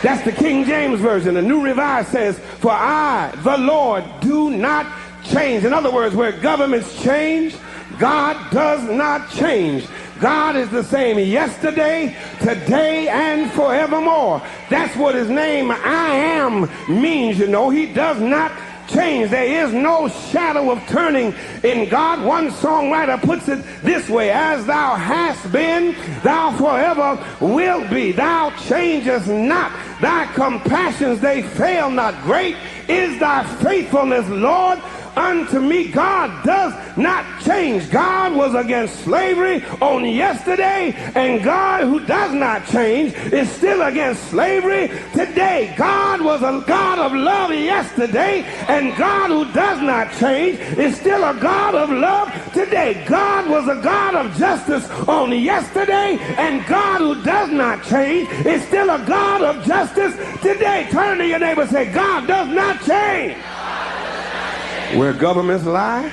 That's the King James Version. The New Revised says, for I, the Lord, do not change. In other words, where governments change, God does not change. God is the same yesterday, today, and forevermore. That's what his name, I am, means, you know. He does not change. There is no shadow of turning in God. One songwriter puts it this way, as thou hast been, thou forever wilt be. Thou changest not. Thy compassions, they fail not. Great is thy faithfulness, Lord, unto me. God does not change. God was against slavery on yesterday, and God, who does not change, is still against slavery today. God was a God of love yesterday, and God, who does not change, is still a God of love today. God was a God of justice on yesterday, and God, who does not change, is still a God of justice today. Turn to your neighbor and say, God does not change. Where governments lie,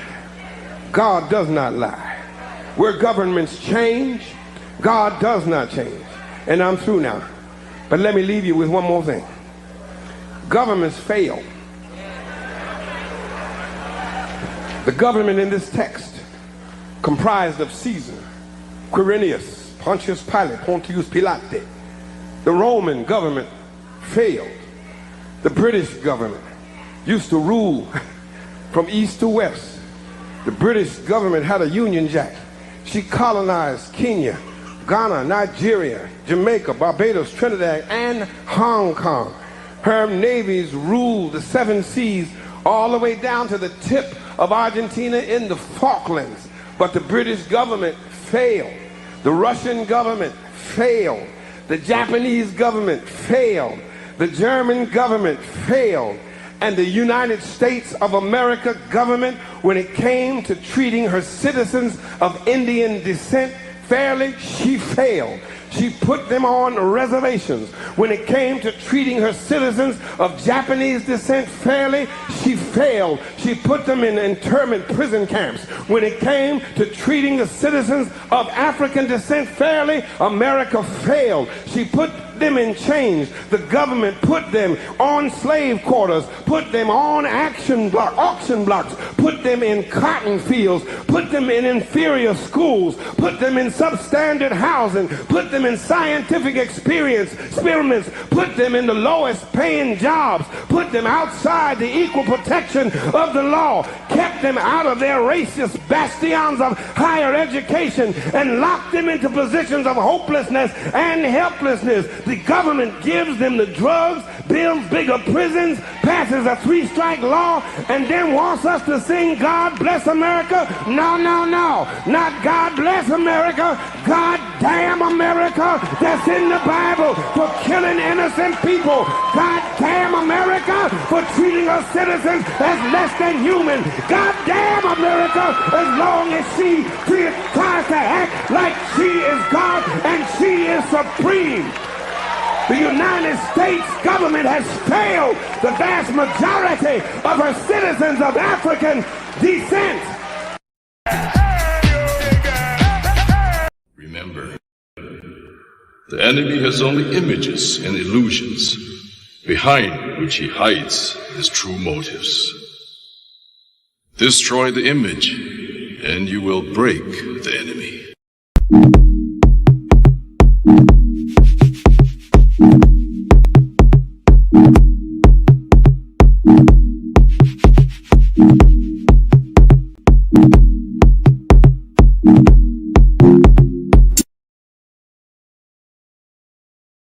God does not lie. Where governments change, God does not change. And I'm through now. But let me leave you with one more thing. Governments fail. The government in this text, comprised of Caesar, Quirinius, Pontius Pilate, Pontius Pilate. The Roman government failed. The British government used to rule from east to west. The British government had a Union Jack. She colonized Kenya, Ghana, Nigeria, Jamaica, Barbados, Trinidad, and Hong Kong. Her navies ruled the 7 seas all the way down to the tip of Argentina in the Falklands. But the British government failed. The Russian government failed. The Japanese government failed. The German government failed. And the United States of America government, when it came to treating her citizens of Indian descent fairly, she failed. She put them on reservations. When it came to treating her citizens of Japanese descent fairly, she failed. She put them in internment prison camps. When it came to treating the citizens of African descent fairly, America failed. She put them in chains. The government put them on slave quarters, put them on auction blocks, put them in cotton fields, put them in inferior schools, put them in substandard housing, put them in scientific experiments, put them in the lowest paying jobs, put them outside the equal protection of the law, kept them out of their racist bastions of higher education, and locked them into positions of hopelessness and helplessness. The government gives them the drugs, builds bigger prisons, passes a 3-strike law, and then wants us to sing God Bless America? No, no, no. Not God Bless America. God damn America, that's in the Bible, for killing innocent people. God damn America for treating her citizens as less than human. God damn America, as long as she tries to act like she is God and she is supreme. The United States government has failed the vast majority of her citizens of African descent. Remember, the enemy has only images and illusions, behind which he hides his true motives. Destroy the image, and you will break the enemy.